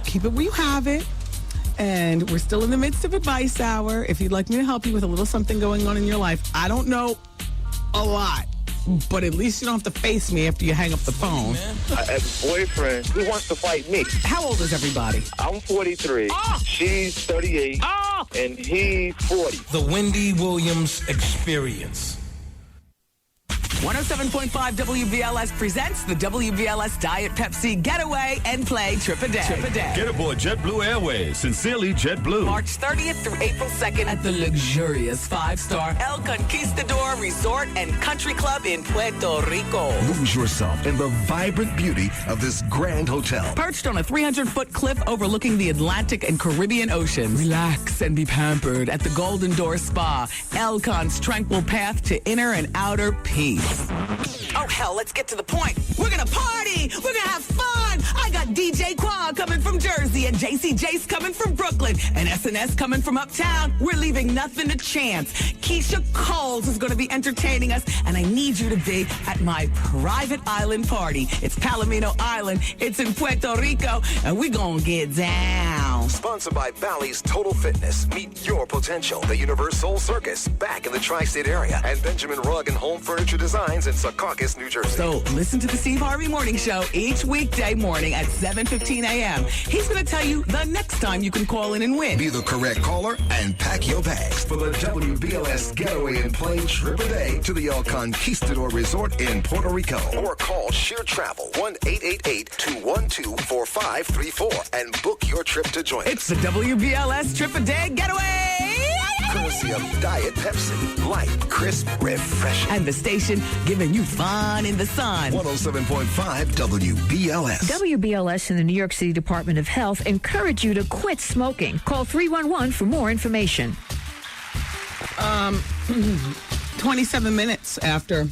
keep it where you have it. And we're still in the midst of Advice Hour. If you'd like me to help you with a little something going on in your life, I don't know a lot, but at least you don't have to face me after you hang up the phone. I have a boyfriend. He wants to fight me. How old is everybody? I'm 43. Oh! She's 38. Oh! And he's 40. The Wendy Williams Experience. 107.5 WBLS presents the WBLS Diet Pepsi Getaway and Play Trip a Day. Get aboard JetBlue Airways. Sincerely, JetBlue. March 30th through April 2nd at the luxurious 5-star El Conquistador Resort and Country Club in Puerto Rico. Lose yourself in the vibrant beauty of this grand hotel. Perched on a 300-foot cliff overlooking the Atlantic and Caribbean Oceans. Relax and be pampered at the Golden Door Spa, El Con's tranquil path to inner and outer peace. Oh, hell, let's get to the point. We're gonna party. We're gonna have fun. I got DJ Quad coming from Jersey and JC Jace coming from Brooklyn and SNS coming from uptown. We're leaving nothing to chance. Keisha Coles is gonna be entertaining us, and I need you to be at my private island party. It's Palomino Island. It's in Puerto Rico, and we're gonna get down. Sponsored by Bally's Total Fitness. Meet your potential. The Universal Circus, back in the tri-state area, and Benjamin Rugg and Home Furniture Designs in Secaucus, New Jersey. So listen to the Steve Harvey Morning Show each weekday morning at 7:15 a.m. He's going to tell you the next time you can call in and win. Be the correct caller and pack your bags for the WBLS Getaway and Plane Trip a Day to the El Conquistador Resort in Puerto Rico. Or call Sheer Travel 1-888-212-4534 and book your trip to join us. It's the WBLS Trip a Day Getaway. Courtesy of Diet Pepsi. Light, crisp, refreshing. And the station giving you fun in the sun. 107.5 WBLS. WBLS and the New York City Department of Health encourage you to quit smoking. Call 311 for more information. 27 minutes after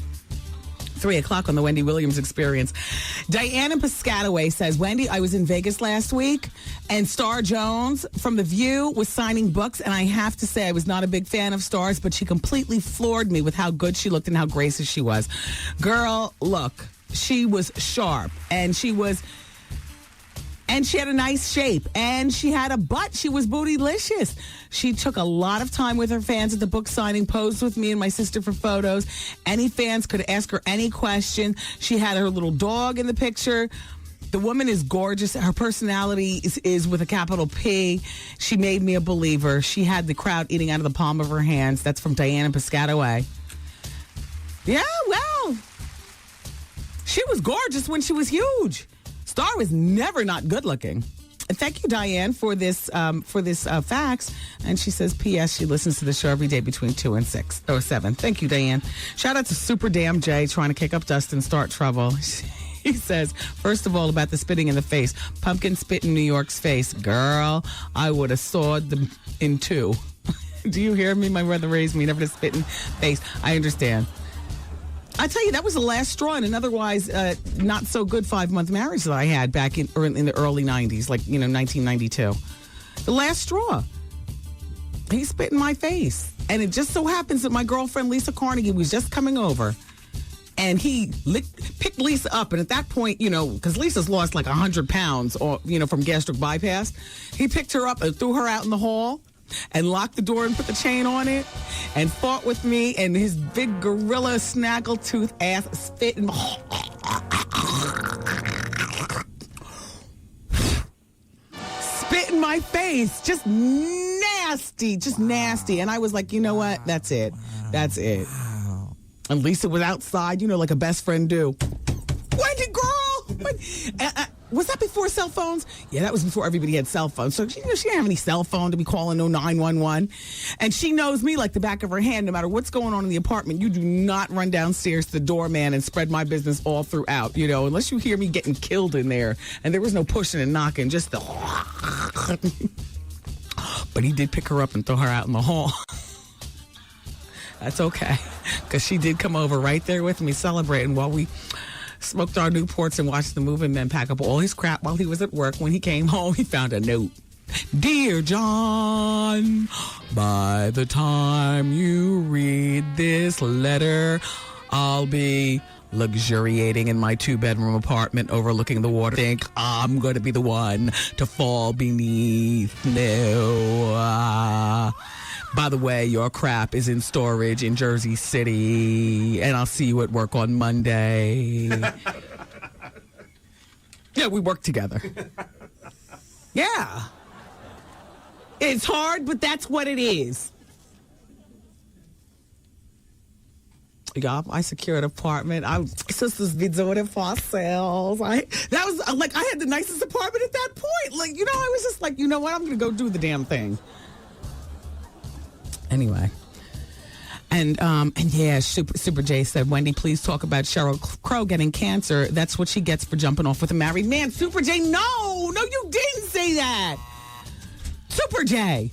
3 o'clock on the Wendy Williams Experience. Diana Piscataway says, Wendy, I was in Vegas last week, and Star Jones from The View was signing books, and I have to say I was not a big fan of Stars, but she completely floored me with how good she looked and how gracious she was. Girl, look, she was sharp, and she had a nice shape, and she had a butt. She was bootylicious. She took a lot of time with her fans at the book signing, posed with me and my sister for photos. Any fans could ask her any question. She had her little dog in the picture. The woman is gorgeous. Her personality is with a capital P. She made me a believer. She had the crowd eating out of the palm of her hands. That's from Diane in Piscataway. Yeah, well, she was gorgeous when she was huge. Star was never not good looking. And thank you, Diane, for this fax. And she says, P.S. she listens to the show every day between 2 and 6 or 7. Thank you, Diane. Shout out to Super Damn Jay trying to kick up dust and start trouble. He says, first of all, about the spitting in the face. Pumpkin spit in New York's face. Girl, I would have sawed them in two. Do you hear me? My brother raised me never to spit in face. I understand. I tell you, that was the last straw in an otherwise not so good 5-month marriage that I had back in the early 90s, like, 1992. The last straw. He spit in my face. And it just so happens that my girlfriend, Lisa Carnegie, was just coming over. And he picked Lisa up. And at that point, because Lisa's lost like 100 pounds, from gastric bypass, he picked her up and threw her out in the hall and locked the door and put the chain on it and fought with me, and his big gorilla snaggletooth ass spit in my face. Just nasty. And I was like, you know what? That's it. And Lisa was outside, like a best friend do. Wendy, girl! Was that before cell phones? Yeah, that was before everybody had cell phones. So she didn't have any cell phone to be calling no 911. And she knows me like the back of her hand. No matter what's going on in the apartment, you do not run downstairs to the doorman and spread my business all throughout, unless you hear me getting killed in there. And there was no pushing and knocking, just the... But he did pick her up and throw her out in the hall. That's okay, because she did come over right there with me celebrating while we smoked our Newports and watched the movie and then pack up all his crap while he was at work. When he came home, he found a note. Dear John, by the time you read this letter, I'll be luxuriating in my 2-bedroom apartment overlooking the water. Think I'm going to be the one to fall beneath. No. By the way, your crap is in storage in Jersey City, and I'll see you at work on Monday. Yeah, we work together. Yeah. It's hard, but that's what it is. Yeah, I secured an apartment. Sisters be doing it for ourselves. I had the nicest apartment at that point. I was just like, you know what? I'm going to go do the damn thing. Anyway, and yeah, Super J said, Wendy, please talk about Sheryl Crow getting cancer. That's what she gets for jumping off with a married man. Super J, no, you didn't say that. Super J,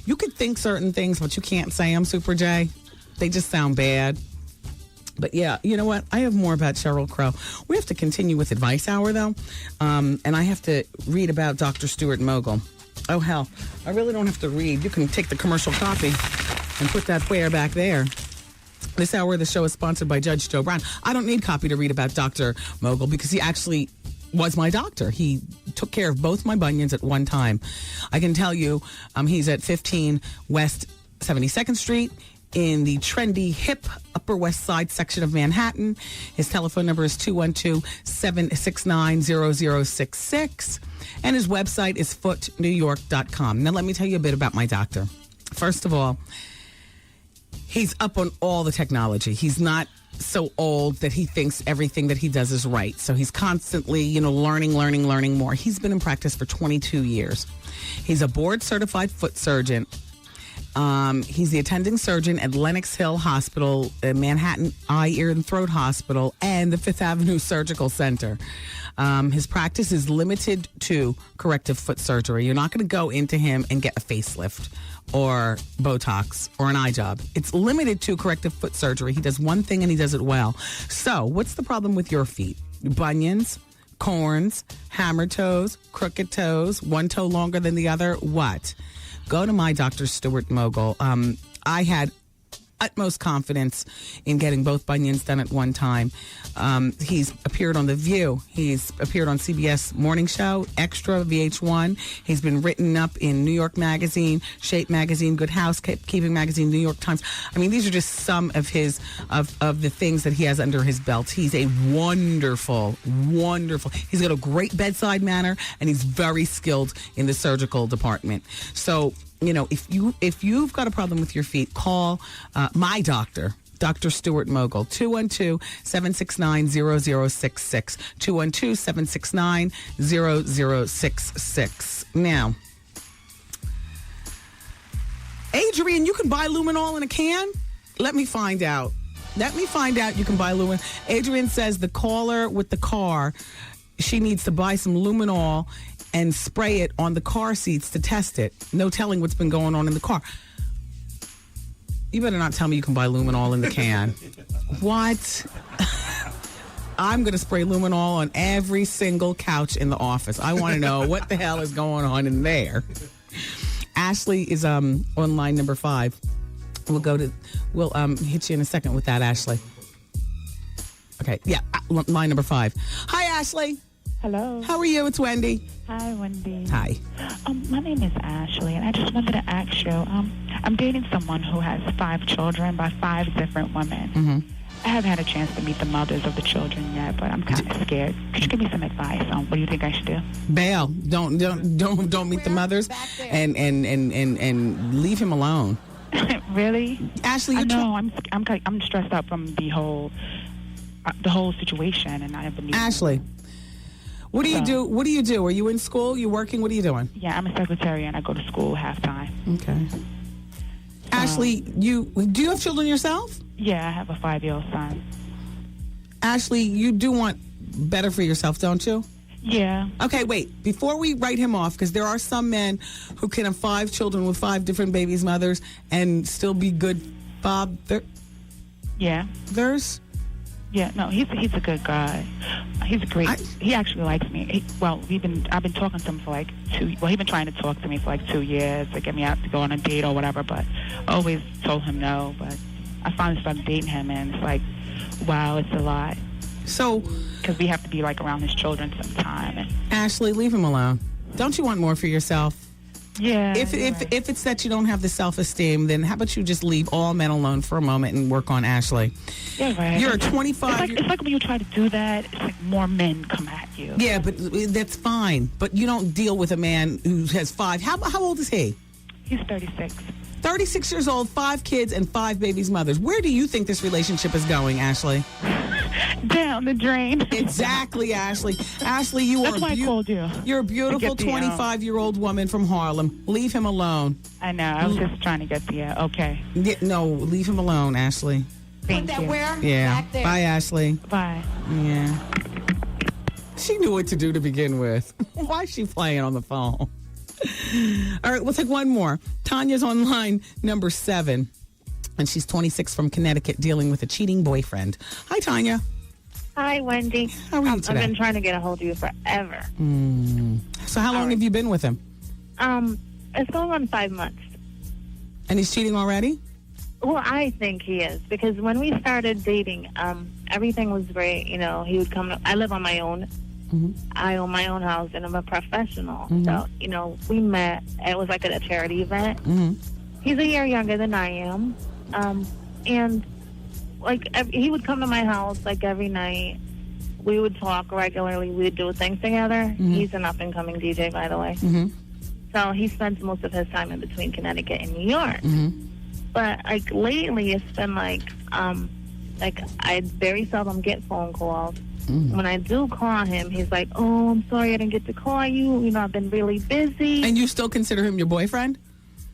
you could think certain things, but you can't say them, Super J. They just sound bad. But yeah, you know what? I have more about Sheryl Crow. We have to continue with Advice Hour, though, and I have to read about Dr. Stuart Mogul. Oh, hell. I really don't have to read. You can take the commercial copy and put that where back there. This hour of the show is sponsored by Judge Joe Brown. I don't need copy to read about Dr. Mogul because he actually was my doctor. He took care of both my bunions at one time. I can tell you he's at 15 West 72nd Street in the trendy, hip Upper West Side section of Manhattan. His telephone number is 212-769-0066. And his website is footnewyork.com. Now, let me tell you a bit about my doctor. First of all, he's up on all the technology. He's not so old that he thinks everything that he does is right. So he's constantly, learning more. He's been in practice for 22 years. He's a board-certified foot surgeon. He's the attending surgeon at Lenox Hill Hospital, Manhattan Eye, Ear, and Throat Hospital, and the Fifth Avenue Surgical Center. His practice is limited to corrective foot surgery. You're not going to go into him and get a facelift or Botox or an eye job. It's limited to corrective foot surgery. He does one thing and he does it well. So what's the problem with your feet? Bunions, corns, hammer toes, crooked toes, one toe longer than the other? What? Go to my Dr. Stuart Mogul. I had utmost confidence in getting both bunions done at one time. He's appeared on The View. He's appeared on CBS Morning Show, Extra, VH1. He's been written up in New York Magazine, Shape Magazine, Good Housekeeping Magazine, New York Times. I mean, these are just some of his of the things that he has under his belt. He's a wonderful. He's got a great bedside manner, and he's very skilled in the surgical department. So, you know, if you've got a problem with your feet, call my doctor, Dr. Stuart Mogul, 212-769-0066, 212-769-0066. Now, Adrian, you can buy luminol in a can? Let me find out. You can buy luminol. Adrian says the caller with the car, she needs to buy some luminol and spray it on the car seats to test it. No telling what's been going on in the car. You better not tell me you can buy luminol in the can. What? I'm going to spray luminol on every single couch in the office. I want to know what the hell is going on in there. Ashley is on line number 5. We'll hit you in a second with that, Ashley. Okay, yeah, line number 5. Hi, Ashley. Hello. How are you? It's Wendy. Hi, Wendy. Hi. My name is Ashley, and I just wanted to ask you, I'm dating someone who has 5 children by 5 different women. Mm-hmm. I haven't had a chance to meet the mothers of the children yet, but I'm kind of scared. Could you give me some advice on what do you think I should do? Bail. Don't meet the mothers and leave him alone. Really? Ashley, I know. I'm stressed out from the whole situation, and I have been. Ashley, what do you do? What do you do? Are you in school? You working? What are you doing? Yeah, I'm a secretary, and I go to school half-time. Okay. Ashley, do you have children yourself? Yeah, I have a 5-year-old son. Ashley, you do want better for yourself, don't you? Yeah. Okay, wait. Before we write him off, because there are some men who can have 5 children with 5 different babies' mothers and still be good fathers. Yeah. Yeah, no, he's a good guy. He's great. He actually likes me. I've been talking to him for like 2. Well, he's been trying to talk to me for like 2 years to get me out to go on a date or whatever. But I always told him no. But I finally started dating him, and it's like, wow, it's a lot. So, because we have to be like around his children sometime. And Ashley, leave him alone. Don't you want more for yourself? Yeah. If it's that you don't have the self-esteem, then how about you just leave all men alone for a moment and work on Ashley? Yeah, right. You're a 25. It's like when you try to do that, it's like more men come at you. Yeah, but that's fine. But you don't deal with a man who has 5. How old is he? He's 36. 36 years old, 5 kids, and 5 babies' mothers. Where do you think this relationship is going, Ashley? Down the drain. Exactly, Ashley. Ashley, you That's are why I called you. You're a beautiful to 25-year-old woman from Harlem. Leave him alone. I know. I was just trying to get the okay. Yeah, no, leave him alone, Ashley. Thank you. Yeah. Bye, Ashley. Bye. Yeah. She knew what to do to begin with. Why is she playing on the phone? All right, we'll take one more. Tanya's on line number 7, and she's 26 from Connecticut, dealing with a cheating boyfriend. Hi, Tanya. Hi, Wendy. How are you today? I've been trying to get a hold of you forever. So how long have you been with him? It's going on 5 months. And he's cheating already? Well, I think he is, because when we started dating, everything was great. You know, he would come. I live on my own. Mm-hmm. I own my own house, and I'm a professional. Mm-hmm. So, you know, we met. It was like at a charity event. Mm-hmm. He's a year younger than I am. And, like, he would come to my house, like, every night. We would talk regularly. We would do things together. Mm-hmm. He's an up-and-coming DJ, by the way. Mm-hmm. So he spends most of his time in between Connecticut and New York. Mm-hmm. But, like, lately it's been, like, I very seldom get phone calls. Mm-hmm. When I do call him, he's like, oh, I'm sorry I didn't get to call you. You know, I've been really busy. And you still consider him your boyfriend?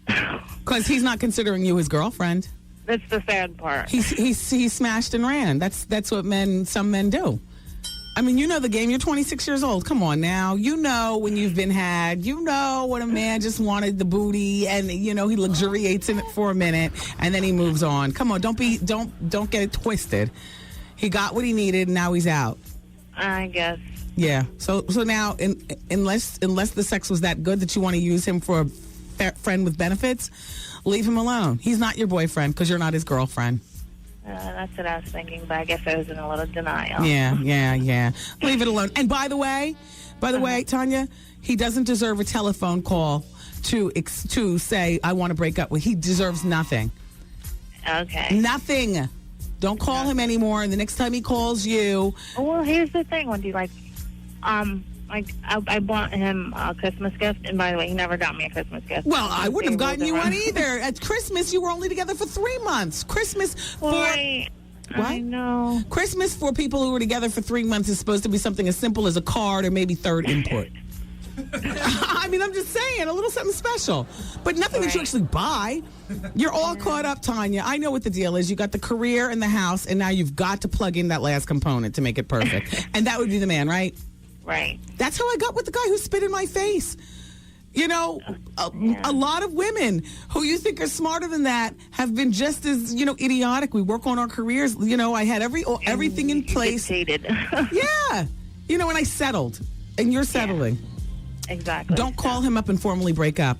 Because he's not considering you his girlfriend. That's the sad part. He smashed and ran. That's what some men do. I mean, you know the game. You're 26 years old. Come on now. You know when you've been had. You know when a man just wanted the booty and, you know, he luxuriates in it for a minute and then he moves on. Come on, don't get it twisted. He got what he needed and now he's out. I guess. Yeah. So now, unless the sex was that good that you want to use him for friend with benefits, leave him alone. He's not your boyfriend because you're not his girlfriend. That's what I was thinking, but I guess I was in a little denial. Yeah. Leave it alone. And by the way, Tanya, he doesn't deserve a telephone call to say, I want to break up with. He deserves nothing. Okay. Nothing. Don't call him anymore. And the next time he calls you. Well, here's the thing, Wendy. I bought him a Christmas gift, and by the way, he never got me a Christmas gift. Well, I wouldn't have gotten you one either. At Christmas, you were only together for 3 months. Christmas for... What? I know. Christmas for people who were together for 3 months is supposed to be something as simple as a card or maybe third input. I mean, I'm just saying, a little something special. But nothing that you actually buy. You're all caught up, Tanya. I know what the deal is. You got the career and the house, and now you've got to plug in that last component to make it perfect. And that would be the man, right? Right. That's how I got with the guy who spit in my face. You know, a lot of women who you think are smarter than that have been just as, idiotic. We work on our careers. I had everything in place. Yeah. And I settled. And you're settling. Exactly. Don't call him up and formally break up.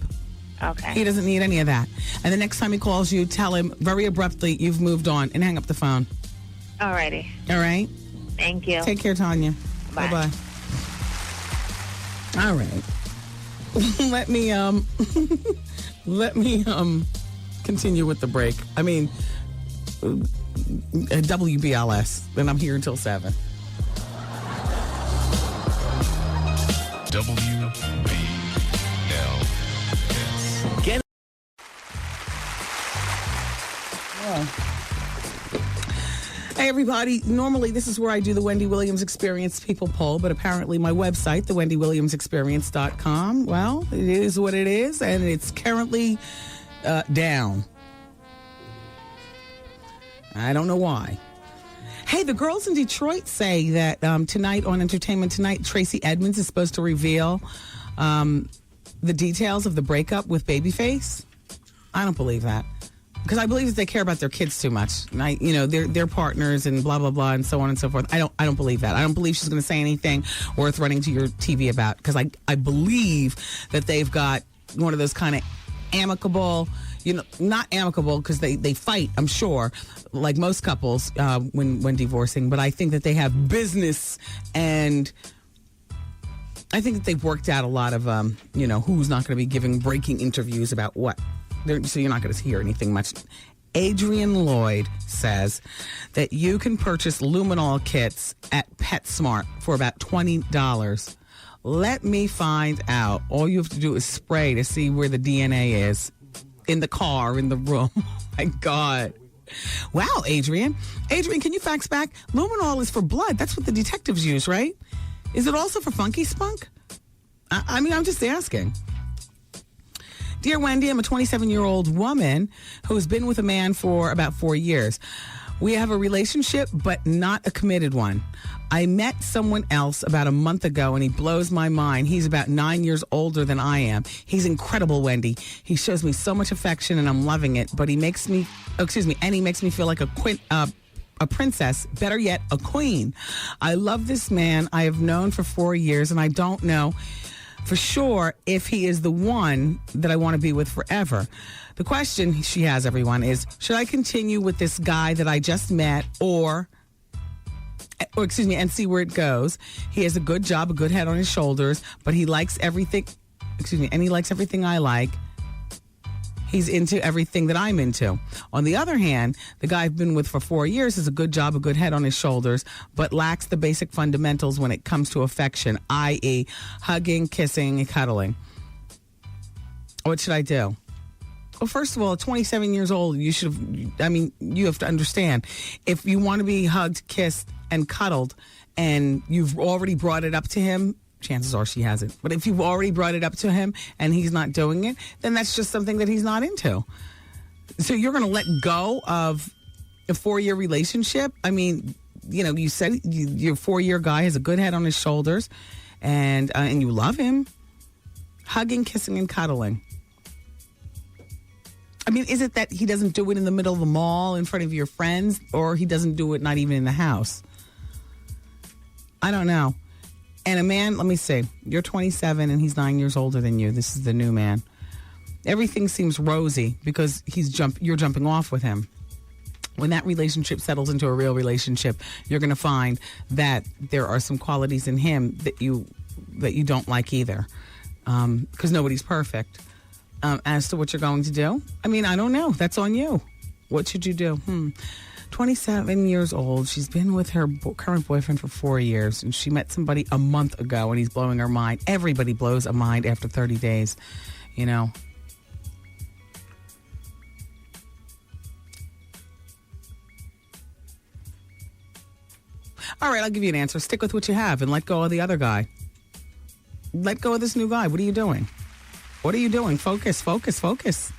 Okay. He doesn't need any of that. And the next time he calls you, tell him very abruptly you've moved on and hang up the phone. All righty. All right? Thank you. Take care, Tanya. Bye. Bye-bye. All right. Let me continue with the break. I mean, WBLS, and I'm here until 7. WBLS. Get yeah. Hey, everybody. Normally, this is where I do the Wendy Williams Experience People Poll, but apparently my website, thewendywilliamsexperience.com, well, it is what it is, and it's currently down. I don't know why. Hey, the girls in Detroit say that tonight on Entertainment Tonight, Tracy Edmonds is supposed to reveal the details of the breakup with Babyface. I don't believe that. Because I believe that they care about their kids too much. They're partners and blah, blah, blah, and so on and so forth. I don't believe that. I don't believe she's going to say anything worth running to your TV about. Because I believe that they've got one of those kind of amicable, not amicable because they fight, I'm sure, like most couples when divorcing. But I think that they have business, and I think that they've worked out a lot of, who's not going to be giving breaking interviews about what. So you're not going to hear anything much. Adrian Lloyd says that you can purchase luminol kits at PetSmart for about $20. Let me find out. All you have to do is spray to see where the DNA is in the car, in the room. Oh, my God. Wow, Adrian. Adrian, can you fax back? Luminol is for blood. That's what the detectives use, right? Is it also for funky spunk? I mean, I'm just asking. Dear Wendy, I'm a 27-year-old woman who's been with a man for about 4 years. We have a relationship, but not a committed one. I met someone else about a month ago, and he blows my mind. He's about 9 years older than I am. He's incredible, Wendy. He shows me so much affection, and I'm loving it. But he makes me feel like a princess, better yet, a queen. I love this man I have known for 4 years, and I don't know for sure if he is the one that I want to be with forever. The question she has, everyone, is should I continue with this guy that I just met and see where it goes? He has a good job, a good head on his shoulders, but he likes everything, and he likes everything I like. He's into everything that I'm into. On the other hand, the guy I've been with for 4 years has a good job, a good head on his shoulders, but lacks the basic fundamentals when it comes to affection, i.e. hugging, kissing, and cuddling. What should I do? Well, first of all, at 27 years old, you have to understand, if you want to be hugged, kissed, and cuddled, and you've already brought it up to him, chances are she hasn't. But if you've already brought it up to him and he's not doing it, then that's just something that he's not into. So you're going to let go of a 4-year relationship? I mean, you said your 4-year guy has a good head on his shoulders and you love him. Hugging, kissing, and cuddling. I mean, is it that he doesn't do it in the middle of the mall in front of your friends, or he doesn't do it not even in the house? I don't know. And a man, let me see, you're 27 and he's 9 years older than you. This is the new man. everything seems rosy because you're jumping off with him. When that relationship settles into a real relationship, you're going to find that there are some qualities in him that you don't like either, because nobody's perfect. As to what you're going to do, I mean, I don't know. That's on you. What should you do? 27 years old. She's been with her current boyfriend for 4 years, and she met somebody a month ago, and he's blowing her mind. Everybody blows a mind after 30 days, you know. All right, I'll give you an answer. Stick with what you have and let go of the other guy. Let go of this new guy. What are you doing? What are you doing? Focus, focus, focus.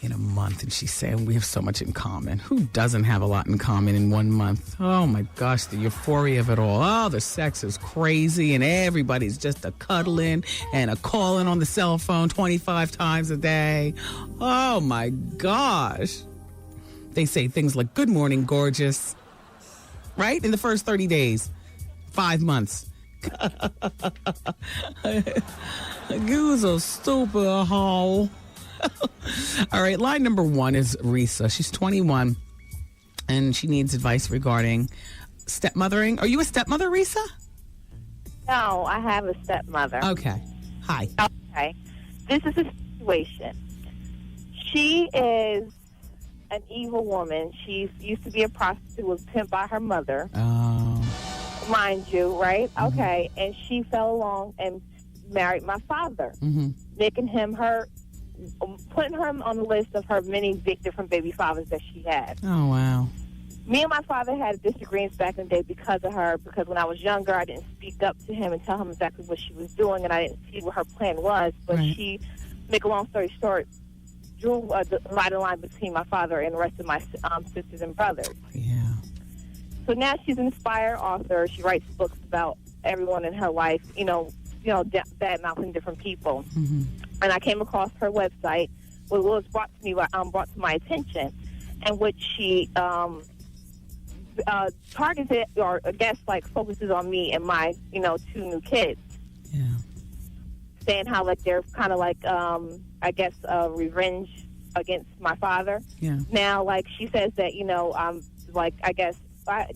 In a month, and she's saying we have so much in common. Who doesn't have a lot in common in 1 month? Oh my gosh, the euphoria of it all. Oh, the sex is crazy, and everybody's just a cuddling and a calling on the cell phone 25 times a day. Oh my gosh. They say things like, good morning, gorgeous. Right? In the first 30 days. 5 months. You so stupid, hoe. All right, line number 1 is Risa. She's 21, and she needs advice regarding stepmothering. Are you a stepmother, Risa? No, I have a stepmother. Okay. Hi. Okay. This is a situation. She is an evil woman. She used to be a prostitute, was pimped by her mother. Oh. Mind you, right? Mm-hmm. Okay. And she fell along and married my father, making him putting her on the list of her many different baby fathers that she had. Oh, wow. Me and my father had disagreements back in the day because of her, because when I was younger, I didn't speak up to him and tell him exactly what she was doing, and I didn't see what her plan was. But she, make a long story short, drew a dividing line between my father and the rest of my sisters and brothers. Yeah. So now she's an inspired author. She writes books about everyone in her life, bad-mouthing different people. Mm-hmm. And I came across her website, what was brought to my attention, and which she targeted, or I guess focuses on me and my 2 new kids. Yeah. Saying how they're kind of revenge against my father. Yeah. Now she says that I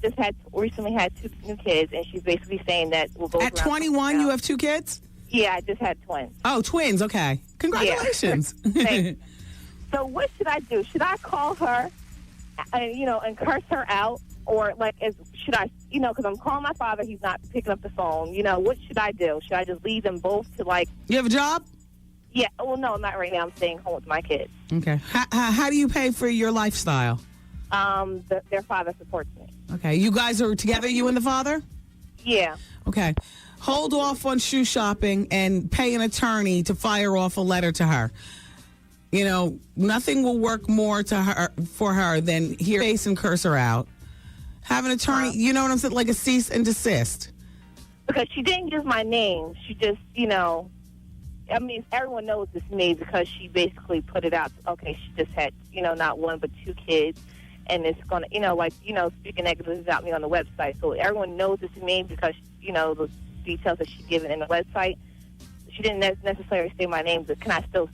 just recently had 2 new kids, and she's basically saying that we'll go. At 21, you have 2 kids? Yeah, I just had twins. Oh, twins. Okay. Congratulations. Yeah. So what should I do? Should I call her, and curse her out? Or, should I, because I'm calling my father, he's not picking up the phone. What should I do? Should I just leave them both to, You have a job? Yeah. Well, no, not right now. I'm staying home with my kids. Okay. How do you pay for your lifestyle? Their father supports me. Okay. You guys are together, you and the father? Yeah. Okay. Hold off on shoe shopping and pay an attorney to fire off a letter to her. Nothing will work more for her than hear face and curse her out. Have an attorney, you know what I'm saying, like a cease and desist. Because she didn't use my name. She just, everyone knows it's me because she basically put it out. Okay, she just had, not 1 but 2 kids. And it's going to, speaking negatively about me on the website. So everyone knows it's me because, the details that she's given in the website. She didn't necessarily say my name, but can I still,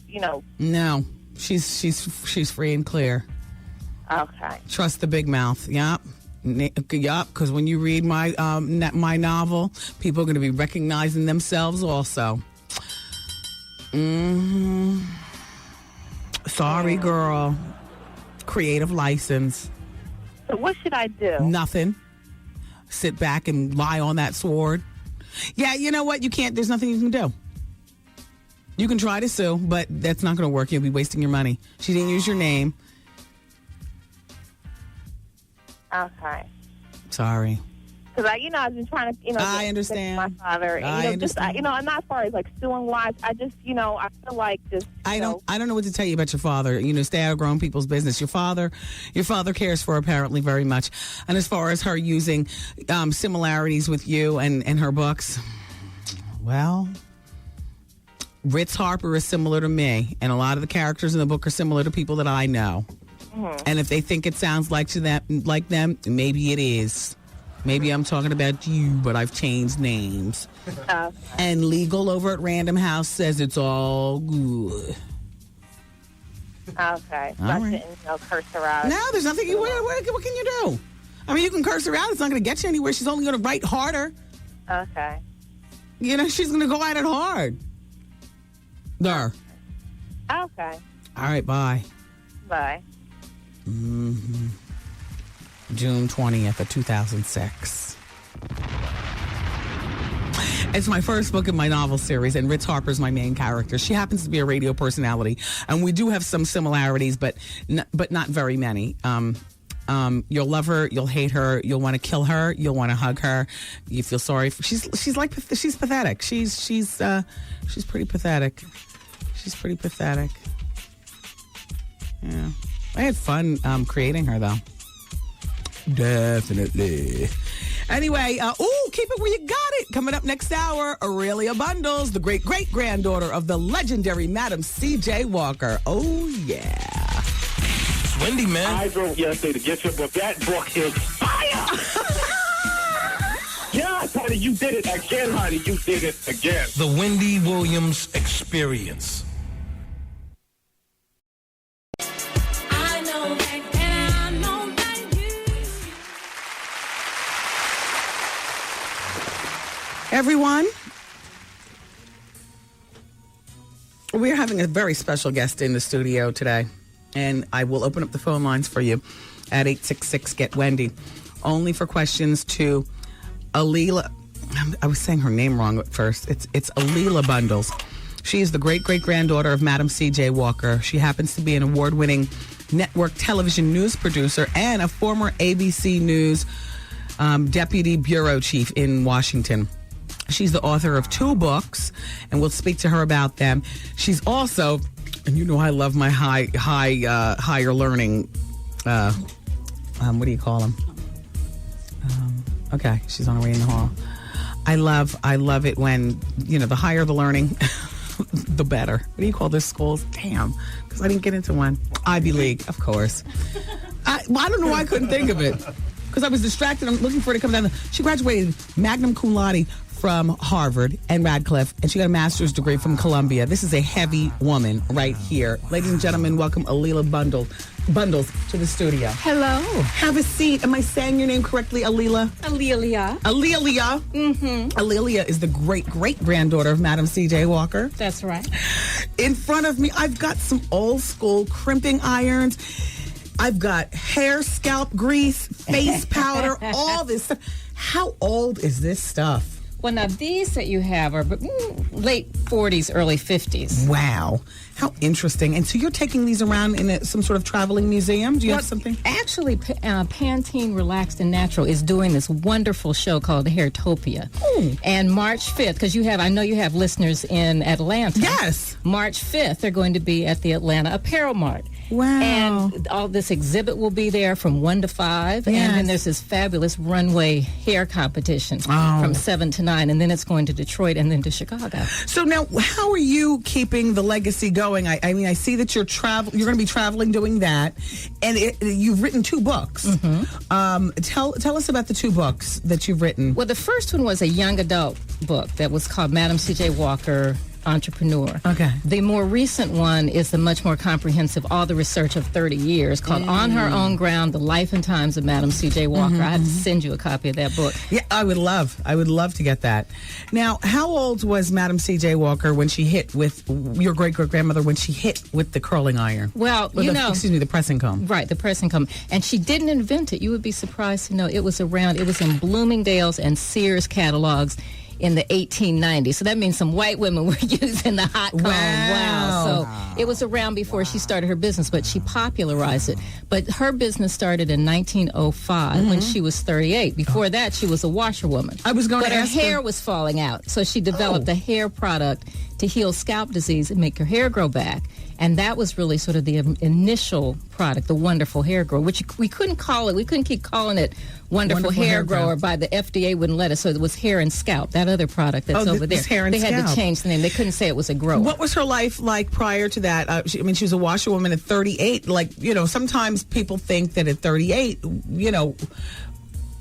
No, she's free and clear. Okay. Trust the big mouth. Yep. Because when you read my novel, people are going to be recognizing themselves also. Sorry, girl. Creative license. So what should I do? Nothing. Sit back and lie on that sword. Yeah, you know what? You can't. There's nothing you can do. You can try to sue, but that's not going to work. You'll be wasting your money. She didn't use your name. Okay. Sorry. Because I've been trying to, I understand. My father, and, I understand. and not as far as suing wise. I just, I feel like just. I don't know what to tell you about your father. Stay out of grown people's business. Your father cares for her apparently very much. And as far as her using similarities with you and her books, well, Ritz Harper is similar to me, and a lot of the characters in the book are similar to people that I know. Mm-hmm. And if they think it sounds like them, maybe it is. Maybe I'm talking about you, but I've changed names. And legal over at Random House says it's all good. Okay. So All I right. shouldn't curse her out. No, there's nothing. What can you do? I mean, you can curse her out. It's not going to get you anywhere. She's only going to write harder. Okay. She's going to go at it hard. There. Okay. All right, bye. Bye. Mm-hmm. June 20th of 2006. It's my first book in my novel series, and Ritz Harper's my main character. She happens to be a radio personality, and we do have some similarities, but not very many. You'll love her, you'll hate her, you'll want to kill her, you'll want to hug her. You feel sorry for she's pathetic. She's pretty pathetic. She's pretty pathetic. Yeah, I had fun creating her though. Definitely. Anyway, keep it where you got it. Coming up next hour, Ailia Bundles, the great-great-granddaughter of the legendary Madam C.J. Walker. Oh, yeah. It's Wendy, man. I wrote yesterday to get your book. That book is fire! Yes, honey, you did it again, honey. You did it again. The Wendy Williams Experience. Everyone, we're having a very special guest in the studio today, and I will open up the phone lines for you at 866-GET-WENDY, only for questions to Ailia. I was saying her name wrong at first. It's Ailia Bundles. She is the great-great-granddaughter of Madam C.J. Walker. She happens to be an award-winning network television news producer and a former ABC News deputy bureau chief in Washington. She's the author of 2 books, and we'll speak to her about them. She's also, and you know I love my higher learning, what do you call them? Okay, she's on her way in the hall. I love it when, the higher the learning, the better. What do you call this schools? Damn, because I didn't get into one. Ivy League, of course. I don't know why I couldn't think of it, because I was distracted. I'm looking for her to come down. She graduated magna cum laude from Harvard and Radcliffe, and she got a master's degree from Columbia. This is a heavy woman right here. Ladies and gentlemen, welcome Ailia Bundles to the studio. Hello. Have a seat. Am I saying your name correctly, Ailia? Ailia. Ailia. Mm-hmm. Ailia is the great-great-granddaughter of Madam C.J. Walker. That's right. In front of me, I've got some old-school crimping irons. I've got hair, scalp grease, face powder, all this stuff. How old is this stuff? Well, now, these that you have are late 40s, early 50s. Wow. How interesting. And so you're taking these around in some sort of traveling museum? Do you have something? Actually, Pantene Relaxed and Natural is doing this wonderful show called Hairtopia. Ooh. And March 5th, because I know you have listeners in Atlanta. Yes. March 5th, they're going to be at the Atlanta Apparel Mart. Wow. And all this exhibit will be there from 1 to 5. Yes. And then there's this fabulous runway hair competition from 7 to 9. And then it's going to Detroit and then to Chicago. So now, how are you keeping the legacy going? I mean, I see that you're going to be traveling doing that. And you've written 2 books. Mm-hmm. Tell us about the 2 books that you've written. Well, the first one was a young adult book that was called Madam C.J. Walker, Entrepreneur. Okay. The more recent one is the much more comprehensive, all the research of 30 years, called On Her Own Ground, The Life and Times of Madam C.J. Walker. I have to send you a copy of that book. Yeah, I would love to get that. Now, how old was Madam C.J. Walker when she hit with your great-great-grandmother, when she hit with the curling iron? Well, the pressing comb. Right, the pressing comb. And she didn't invent it. You would be surprised to know it was around. It was in Bloomingdale's and Sears catalogs in the 1890s. So that means some white women were using the hot comb. Wow. So it was around before she started her business, but she popularized it. But her business started in 1905 when she was 38. Before that, she was a washerwoman. I was going to ask her hair was falling out. So she developed a hair product to heal scalp disease and make her hair grow back. And that was really sort of the initial product, the Wonderful Hair Grower, which we couldn't call it. We couldn't keep calling it Wonderful Hair Grower by the FDA wouldn't let us. So it was Hair and Scalp, that other product that's over there. Hair and they had to change the name. They couldn't say it was a grower. What was her life like prior to that? She was a washerwoman at 38. Sometimes people think that at 38,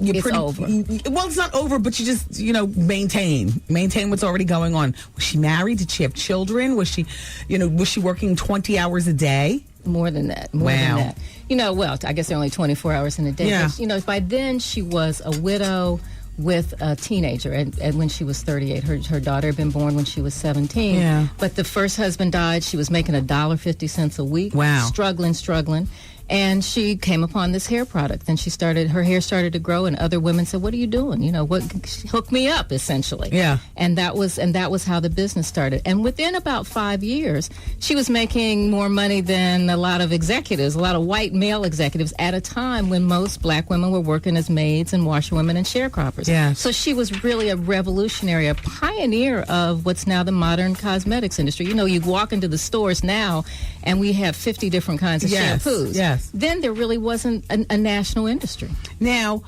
it's over. Well, it's not over, but you just, maintain what's already going on. Was she married? Did she have children? Was she working 20 hours a day? More than that. More than that. Well, I guess there are only 24 hours in a day. Yeah. But, by then she was a widow with a teenager, and when she was 38. Her daughter had been born when she was 17. Yeah. But the first husband died. She was making $1.50 a week. Wow. Struggling. And she came upon this hair product. Then her hair started to grow, and other women said, "What are you doing? Hook me up," essentially. Yeah. And that was how the business started. And within about 5 years, she was making more money than a lot of executives, a lot of white male executives, at a time when most black women were working as maids and washerwomen and sharecroppers. Yeah. So she was really a revolutionary, a pioneer of what's now the modern cosmetics industry. You walk into the stores now, and we have 50 different kinds of shampoos. Yes. Then there really wasn't a national industry. Now,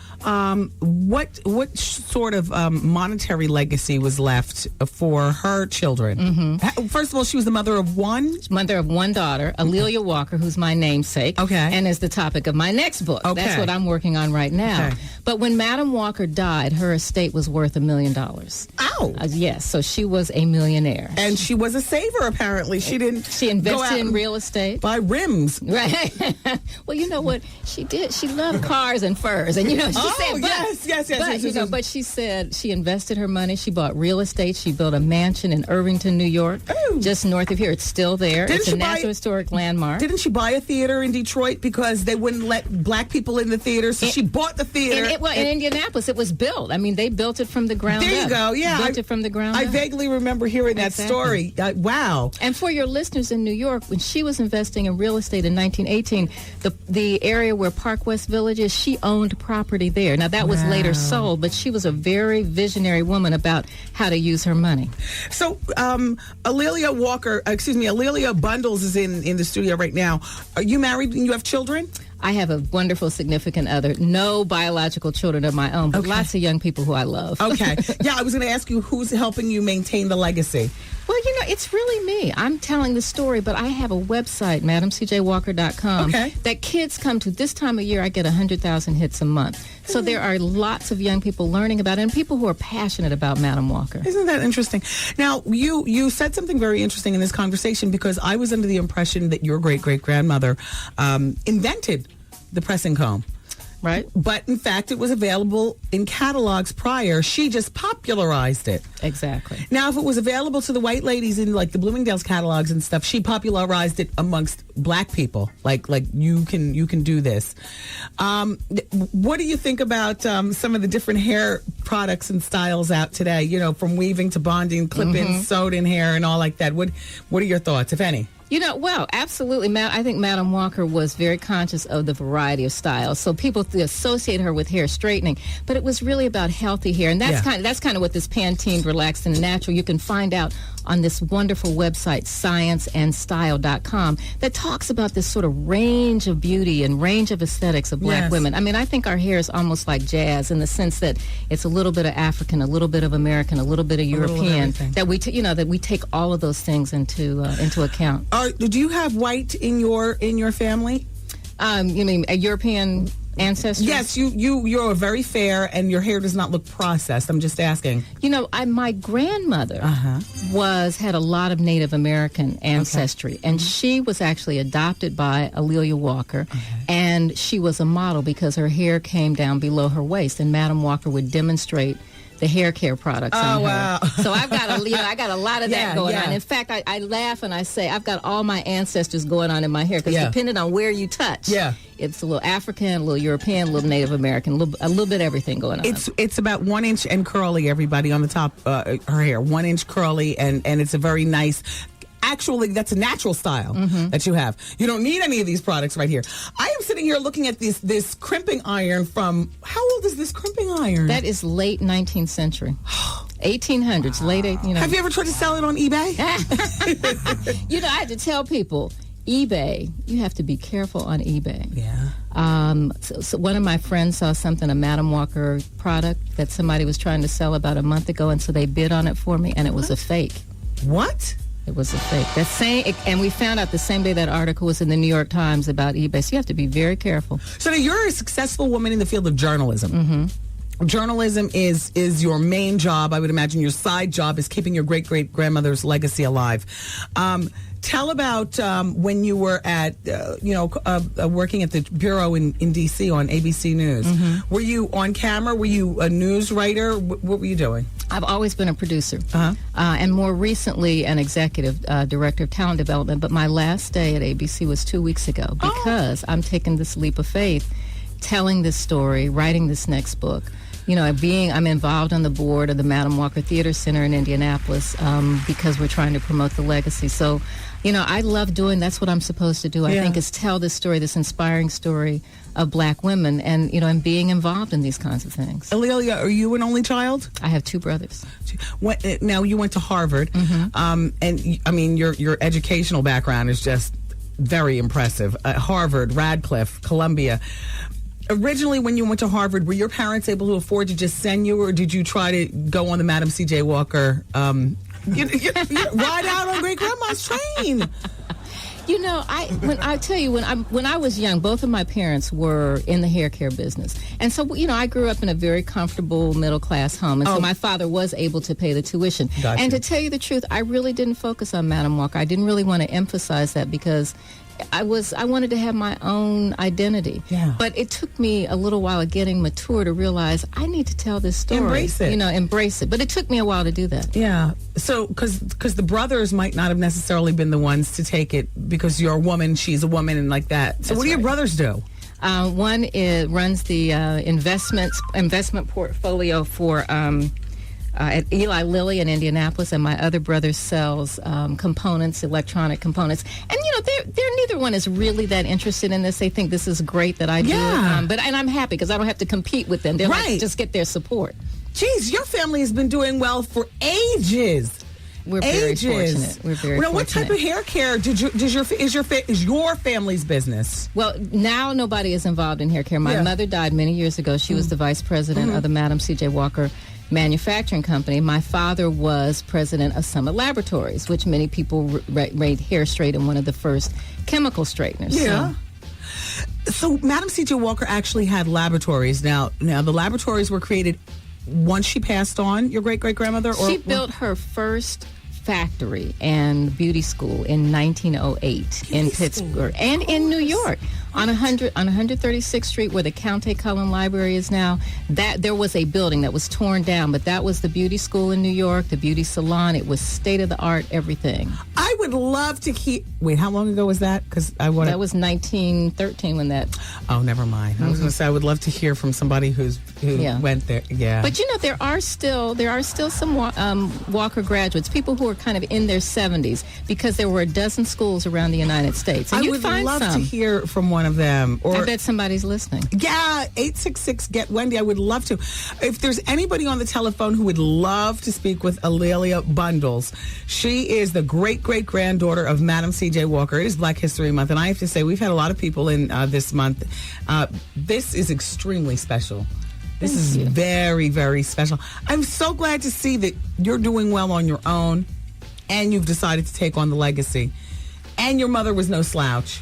what sort of monetary legacy was left for her children? Mm-hmm. First of all, she was the mother of one? Mother of one daughter, Ailia Walker, who's my namesake. Okay. And is the topic of my next book. Okay. That's what I'm working on right now. Okay. But when Madam Walker died, her estate was worth $1 million. Ow! Yes, so she was a millionaire. And she was a saver, apparently. She invested in real estate. Buy rims. Right. Well, you know what she did? She loved cars and furs, and she said, but she said she invested her money. She bought real estate. She built a mansion in Irvington, New York, just north of here. It's still there. It's a National Historic Landmark. Didn't she buy a theater in Detroit because they wouldn't let black people in the theater? So she bought the theater. In Indianapolis, it was built. I mean, they built it from the ground up. There you go. Yeah, built it from the ground up. I vaguely remember hearing that story. Wow. And for your listeners in New York, when she was investing in real estate in 1918, the area where Park West Village is, she owned property there. Now, that was later sold, but she was a very visionary woman about how to use her money. So, Ailia Bundles is in the studio right now. Are you married and you have children? I have a wonderful significant other. No biological children of my own, but lots of young people who I love. Okay. Yeah, I was going to ask you who's helping you maintain the legacy. Well, it's really me. I'm telling the story, but I have a website, MadamCJWalker.com, that kids come to. This time of year, I get 100,000 hits a month. So there are lots of young people learning about it, and people who are passionate about Madam Walker. Isn't that interesting? Now, you said something very interesting in this conversation, because I was under the impression that your great-great-grandmother invented the pressing comb. Right. But in fact, it was available in catalogs prior. She just popularized it. Exactly. Now, if it was available to the white ladies in like the Bloomingdale's catalogs and stuff, she popularized it amongst black people. Like you can do this. What do you think about some of the different hair products and styles out today? From weaving to bonding, clip-in, sewed-in hair, and all like that. What are your thoughts, if any? Well, absolutely. I think Madam Walker was very conscious of the variety of styles. So people associate her with hair straightening, but it was really about healthy hair, and that's kind of what this Pantene Relaxed and Natural. You can find out on this wonderful website, scienceandstyle.com, that talks about this sort of range of beauty and range of aesthetics of black women. I mean, I think our hair is almost like jazz in the sense that it's a little bit of African, a little bit of American, a little bit of European. That we take all of those things into account. Do you have white in your family? You mean a European ancestry? Yes, you're very fair, and your hair does not look processed. I'm just asking. My grandmother had a lot of Native American ancestry, and she was actually adopted by Ailia Walker, and she was a model because her hair came down below her waist, and Madam Walker would demonstrate the hair care products on her. Wow. So I've got a lot of that going on. In fact, I laugh and I say I've got all my ancestors going on in my hair, because depending on where you touch, it's a little African, a little European, a little Native American, a little bit of everything going on. It's about 1 inch and curly, everybody, on the top, her hair, 1 inch curly, and it's a very nice. Actually, that's a natural style that you have. You don't need any of these products right here. I am sitting here looking at this crimping iron from, how old is this crimping iron? That is late 19th century. 1800s, late. Have you ever tried to sell it on eBay? I had to tell people, eBay, you have to be careful on eBay. Yeah. So one of my friends saw something, a Madam Walker product that somebody was trying to sell about a month ago, and so they bid on it for me, and it was a fake. What? It was a fake. And we found out the same day that article was in the New York Times about eBay. So you have to be very careful. So now you're a successful woman in the field of journalism. journalism is your main job. I would imagine your side job is keeping your great-great-grandmother's legacy alive. Tell about when you were at, working at the bureau in D.C. on ABC News. Were you on camera? Were you a news writer? What were you doing? I've always been a producer, and more recently an executive director of talent development. But my last day at ABC was 2 weeks ago because I'm taking this leap of faith, telling this story, writing this next book. I'm involved on the board of the Madam Walker Theater Center in Indianapolis because we're trying to promote the legacy. So, I love doing, that's what I'm supposed to do. I think is tell this story, this inspiring story of Black women and being involved in these kinds of things. Ailia, are you an only child? I have two brothers. Now, you went to Harvard, and your educational background is just very impressive. Harvard, Radcliffe, Columbia. Originally, when you went to Harvard, were your parents able to afford to just send you, or did you try to go on the Madam C.J. Walker, ride out on great grandma's train? When I was young, both of my parents were in the hair care business. And so, I grew up in a very comfortable middle-class home. And so my father was able to pay the tuition. Gotcha. And to tell you the truth, I really didn't focus on Madam Walker. I didn't really want to emphasize that because I wanted to have my own identity. Yeah. But it took me a little while of getting mature to realize I need to tell this story. Embrace it. Embrace it. But it took me a while to do that. Yeah. So, because the brothers might not have necessarily been the ones to take it because you're a woman, she's a woman, and like that. So That's what do your right. brothers do? One runs the investment portfolio for at Eli Lilly in Indianapolis, and my other brother sells components, electronic components. And they're neither one is really that interested in this. They think this is great that I do it. And I'm happy because I don't have to compete with them. They're like, just get their support. Geez, your family has been doing well for ages. We're very fortunate. We're very fortunate. What type of hair care is your family's business? Well, now nobody is involved in hair care. My mother died many years ago. She was the vice president of the Madam C.J. Walker Manufacturing Company. My father was president of Summit Laboratories, which many people rate hair straight and one of the first chemical straighteners. Yeah. So Madam C.J. Walker actually had laboratories. Now the laboratories were created once she passed on, your great-great-grandmother? She built her first factory and beauty school in 1908 in Pittsburgh and in New York on 136th Street where the Countee Cullen Library is now. That there was a building that was torn down, but that was the beauty school in New York, the beauty salon. It was state of the art, everything. I would love to hear. Wait, how long ago was that? Because that was 1913 when that. Oh, never mind. I was going to say I would love to hear from somebody who went there. Yeah, but there are still some Walker graduates, people who are kind of in their 70s, because there were a dozen schools around the United States. And I would love to hear from one of them. Or I bet somebody's listening. Yeah, 866-GET-WENDY. I would love to. If there's anybody on the telephone who would love to speak with Ailia Bundles, she is the great-great-granddaughter of Madam C.J. Walker. It is Black History Month, and I have to say we've had a lot of people in this month. This is extremely special. This is very, very special. I'm so glad to see that you're doing well on your own, and you've decided to take on the legacy. And your mother was no slouch.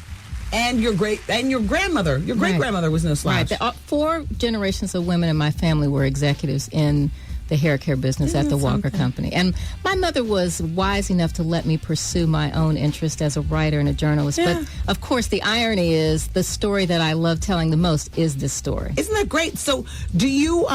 And your grandmother, your great-grandmother was no slouch. Right. 4 generations of women in my family were executives in the hair care business at the Walker Company. And my mother was wise enough to let me pursue my own interest as a writer and a journalist. Yeah. But, of course, the irony is the story that I love telling the most is this story. Isn't that great? So do you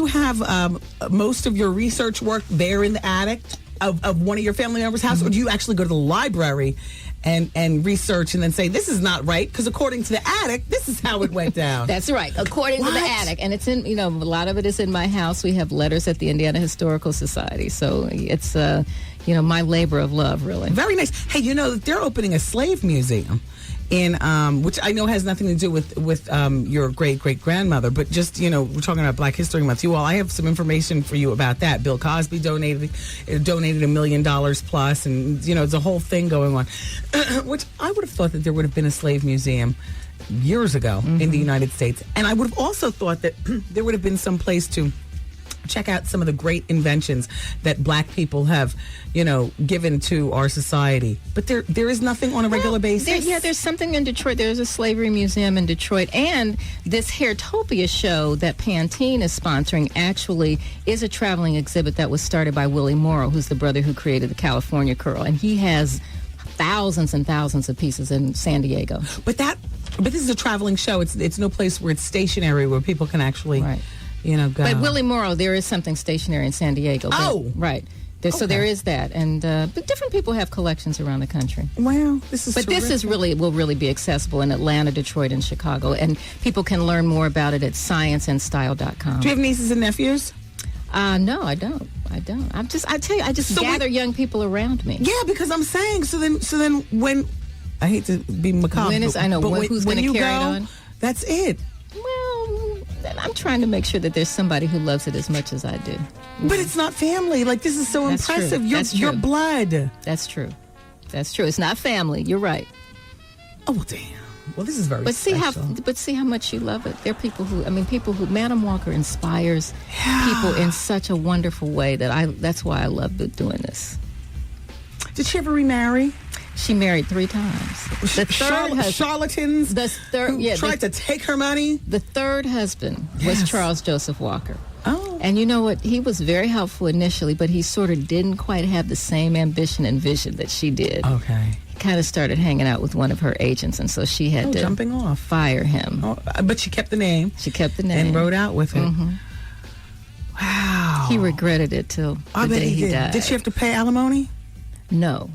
have most of your research work there in the attic of one of your family members' house, or do you actually go to the library and research and then say, this is not right, because according to the attic, this is how it went down? That's right, according to the attic. And it's in, a lot of it is in my house. We have letters at the Indiana Historical Society. So it's, my labor of love, really. Very nice. Hey, they're opening a slave museum in which I know has nothing to do with your great-great-grandmother, but just, we're talking about Black History Month. I have some information for you about that. Bill Cosby donated $1 million plus, and, it's a whole thing going on, which I would have thought that there would have been a slave museum years ago in the United States. And I would have also thought that there would have been some place to check out some of the great inventions that black people have, given to our society. But there is nothing on a regular basis. There's something in Detroit. There's a slavery museum in Detroit. And this Hairtopia show that Pantene is sponsoring actually is a traveling exhibit that was started by Willie Morrow, who's the brother who created the California curl. And he has thousands and thousands of pieces in San Diego. But this is a traveling show. It's no place where it's stationary, where people can actually, go. But Willie Morrow, there is something stationary in San Diego. Right. So there is that, and but different people have collections around the country. Wow, this is. But terrific. this will really be accessible in Atlanta, Detroit, and Chicago, and people can learn more about it at scienceandstyle.com. Do you have nieces and nephews? No, I don't. I just gather young people around me. Yeah, because I'm saying so then when I hate to be macabre, who's going to carry it on? That's it. Well, I'm trying to make sure that there's somebody who loves it as much as I do. But it's not family. Like, this is so impressive. Your blood. That's true. It's not family. You're right. Oh, well, damn. Well, this is very special. See how much you love it. There are people who Madam Walker inspires people in such a wonderful way that's why I love doing this. Did she ever remarry? She married 3 times. The third charlatans tried to take her money. The third husband was Charles Joseph Walker. Oh. And you know what? He was very helpful initially, but he sort of didn't quite have the same ambition and vision that she did. Okay. He kind of started hanging out with one of her agents, and so she had to jumping off. Fire him. Oh, but she kept the name. And rode out with it. Mm-hmm. Wow. He regretted it till the day he died. Did she have to pay alimony? No.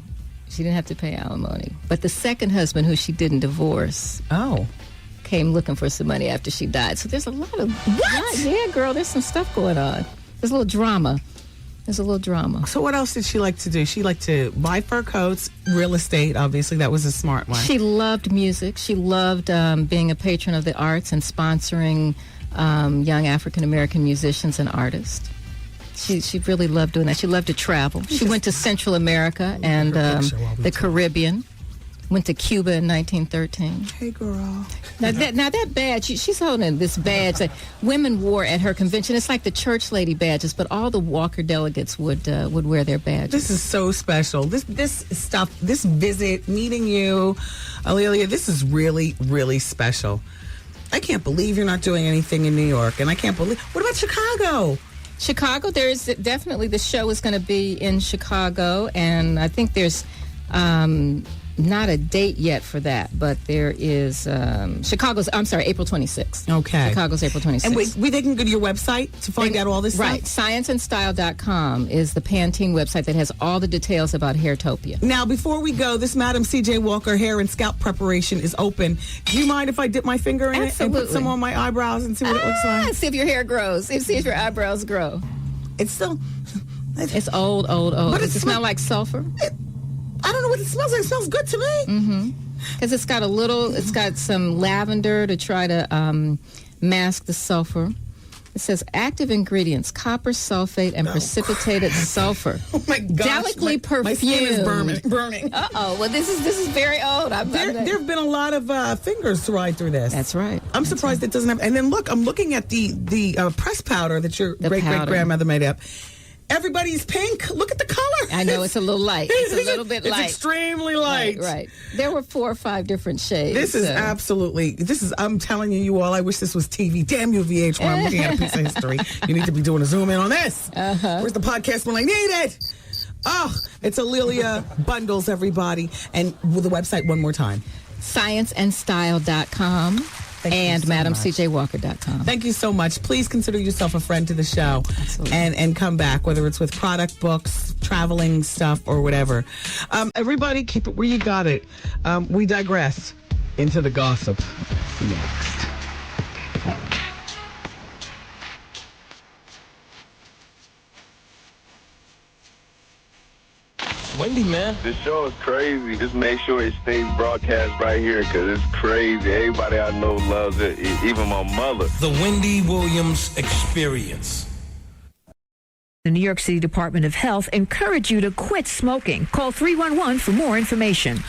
She didn't have to pay alimony. But the second husband, who she didn't divorce, came looking for some money after she died. So there's a lot of... What? Yeah, girl, there's some stuff going on. There's a little drama. So what else did she like to do? She liked to buy fur coats, real estate, obviously. That was a smart one. She loved music. She loved being a patron of the arts and sponsoring young African-American musicians and artists. She really loved doing that. She loved to travel. She went to Central America and the Caribbean. Went to Cuba in 1913. Hey, girl. Now that badge, she's holding this badge that women wore at her convention. It's like the church lady badges, but all the Walker delegates would wear their badges. This is so special. This stuff, this visit, meeting you, Ailia, this is really, really special. I can't believe you're not doing anything in New York, and I can't believe... What about Chicago? Chicago, there's definitely, the show is going to be in Chicago, and I think there's not a date yet for that, but there is April 26th. Okay. Chicago's April 26th. And they can go to your website to find out all this stuff? Right. Scienceandstyle.com is the Pantene website that has all the details about Hairtopia. Now, before we go, this Madam C.J. Walker hair and scalp preparation is open. Do you mind if I dip my finger in it and put some on my eyebrows and see what it looks like? See if your hair grows. See if your eyebrows grow. It's still... It's old. But does it smell like sulfur? I don't know what it smells like. It smells good to me. Mm-hmm. Because it's got some lavender to try to mask the sulfur. It says active ingredients: copper sulfate and precipitated sulfur. Oh my gosh! Delicately perfumed. My skin is burning. Uh-oh. Well, this is very old. There have been a lot of fingers to ride through this. That's right. I'm surprised it doesn't have. And then look, I'm looking at the press powder that your great grandmother made up. Everybody's pink. Look at the color. I know, it's a little light. It's a little bit light. It's extremely light. Right. There were 4 or 5 different shades. This is I'm telling you all, I wish this was TV. Damn you, VH1. I'm looking at a piece of history. You need to be doing a zoom in on this. Uh-huh. Where's the podcast when I need it? Oh, it's Ailia Bundles, everybody. And with the website one more time. Scienceandstyle.com. And MadamCJWalker.com. Thank you so much. Please consider yourself a friend to the show. Absolutely. And come back, whether it's with product, books, traveling stuff, or whatever. Everybody, keep it where you got it. We digress into the gossip next. Wendy, man. This show is crazy. Just make sure it stays broadcast right here because it's crazy. Everybody I know loves it, even my mother. The Wendy Williams Experience. The New York City Department of Health encourage you to quit smoking. Call 311 for more information.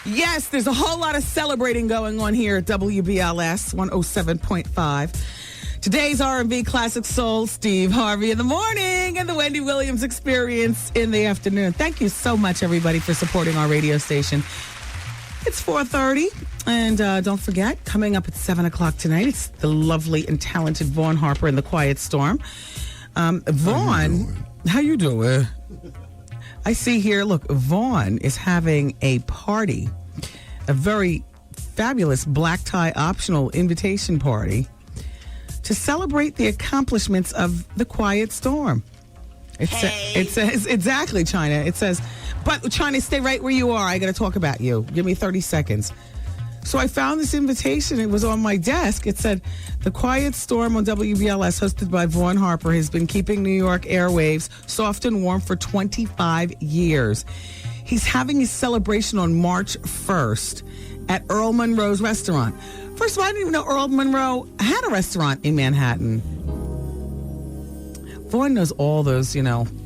Yes, there's a whole lot of celebrating going on here at WBLS 107.5. Today's R&B Classic Soul, Steve Harvey in the morning and the Wendy Williams Experience in the afternoon. Thank you so much, everybody, for supporting our radio station. It's 4:30, and don't forget, coming up at 7 o'clock tonight, it's the lovely and talented Vaughn Harper in the Quiet Storm. Vaughn, how you doing? I see here, look, Vaughn is having a party, a very fabulous black tie optional invitation party to celebrate the accomplishments of the Quiet Storm. It says, exactly, China. It says, but China, stay right where you are. I got to talk about you. Give me 30 seconds. So I found this invitation. It was on my desk. It said, the Quiet Storm on WBLS, hosted by Vaughn Harper, has been keeping New York airwaves soft and warm for 25 years. He's having his celebration on March 1st at Earl Monroe's restaurant. First of all, I didn't even know Earl Monroe had a restaurant in Manhattan. Vaughn knows all those,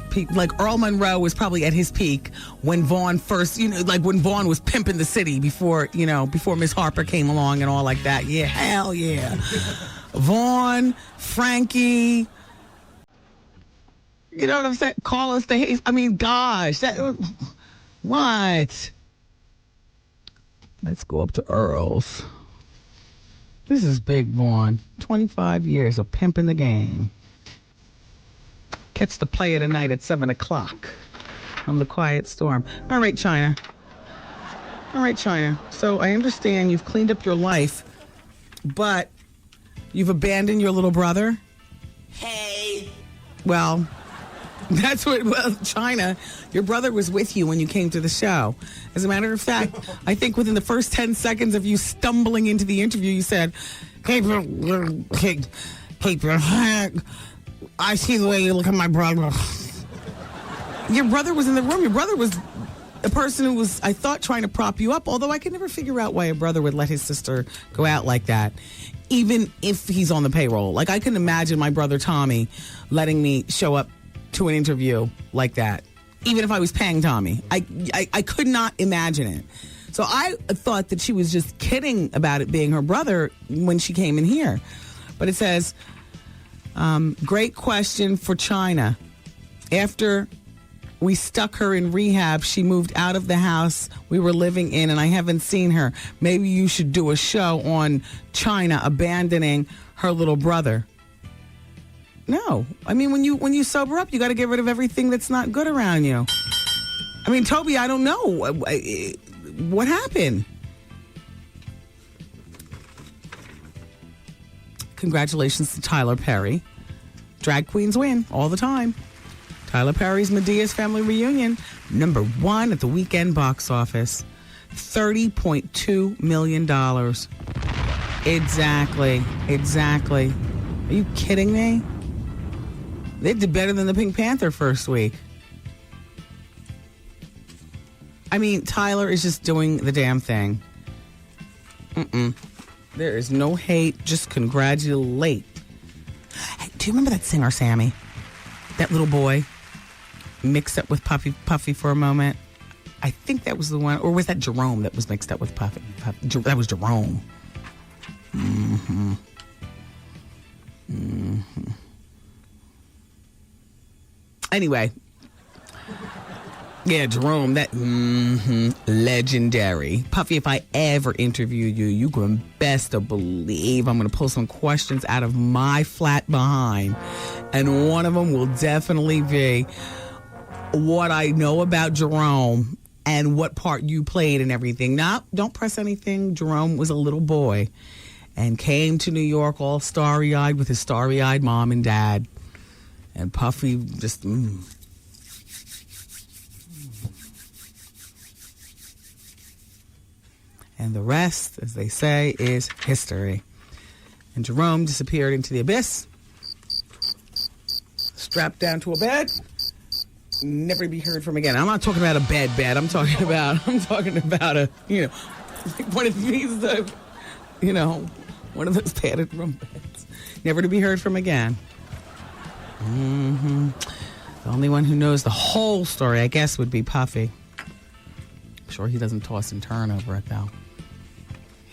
people. Like Earl Monroe was probably at his peak when Vaughn first, like when Vaughn was pimping the city before Miss Harper came along and all like that. Yeah, hell yeah. Vaughn, Frankie, you know what I'm saying? Call us the Hayes. I mean, gosh, what? Let's go up to Earl's. This is big, Vaughn. 25 years of pimping the game. Catch the player tonight at 7 o'clock on the Quiet Storm. All right, China. So I understand you've cleaned up your life, but you've abandoned your little brother? Hey. Well, China, your brother was with you when you came to the show. As a matter of fact, I think within the first 10 seconds of you stumbling into the interview, you said, keep your head. I see the way you look at my brother. Your brother was in the room. Your brother was a person who was, I thought, trying to prop you up, although I could never figure out why a brother would let his sister go out like that, even if he's on the payroll. Like, I couldn't imagine my brother Tommy letting me show up to an interview like that, even if I was paying Tommy. I could not imagine it. So I thought that she was just kidding about it being her brother when she came in here. But it says, great question for China. After we stuck her in rehab, she moved out of the house we were living in, and I haven't seen her. Maybe you should do a show on China abandoning her little brother. No. I mean, when you sober up, you got to get rid of everything that's not good around you. I mean, Toby, I don't know. What happened? Congratulations to Tyler Perry. Drag queens win all the time. Tyler Perry's Medea's Family Reunion, #1 at the weekend box office. $30.2 million. Exactly. Are you kidding me? They did better than the Pink Panther first week. I mean, Tyler is just doing the damn thing. There is no hate, just congratulate. Hey, do you remember that singer, Sammy? That little boy mixed up with Puffy for a moment? I think that was the one, or was that Jerome that was mixed up with Puffy? That was Jerome. Anyway. Yeah, Jerome, that legendary. Puffy, if I ever interview you, you can best to believe I'm going to pull some questions out of my flat behind. And one of them will definitely be what I know about Jerome and what part you played and everything. Now, don't press anything. Jerome was a little boy and came to New York all starry-eyed with his starry-eyed mom and dad. And Puffy just... And the rest, as they say, is history. And Jerome disappeared into the abyss, strapped down to a bed, never to be heard from again. I'm not talking about a bed. I'm talking about a, one of these, one of those padded room beds. Never to be heard from again. The only one who knows the whole story, I guess, would be Puffy. I'm sure he doesn't toss and turn over it, though.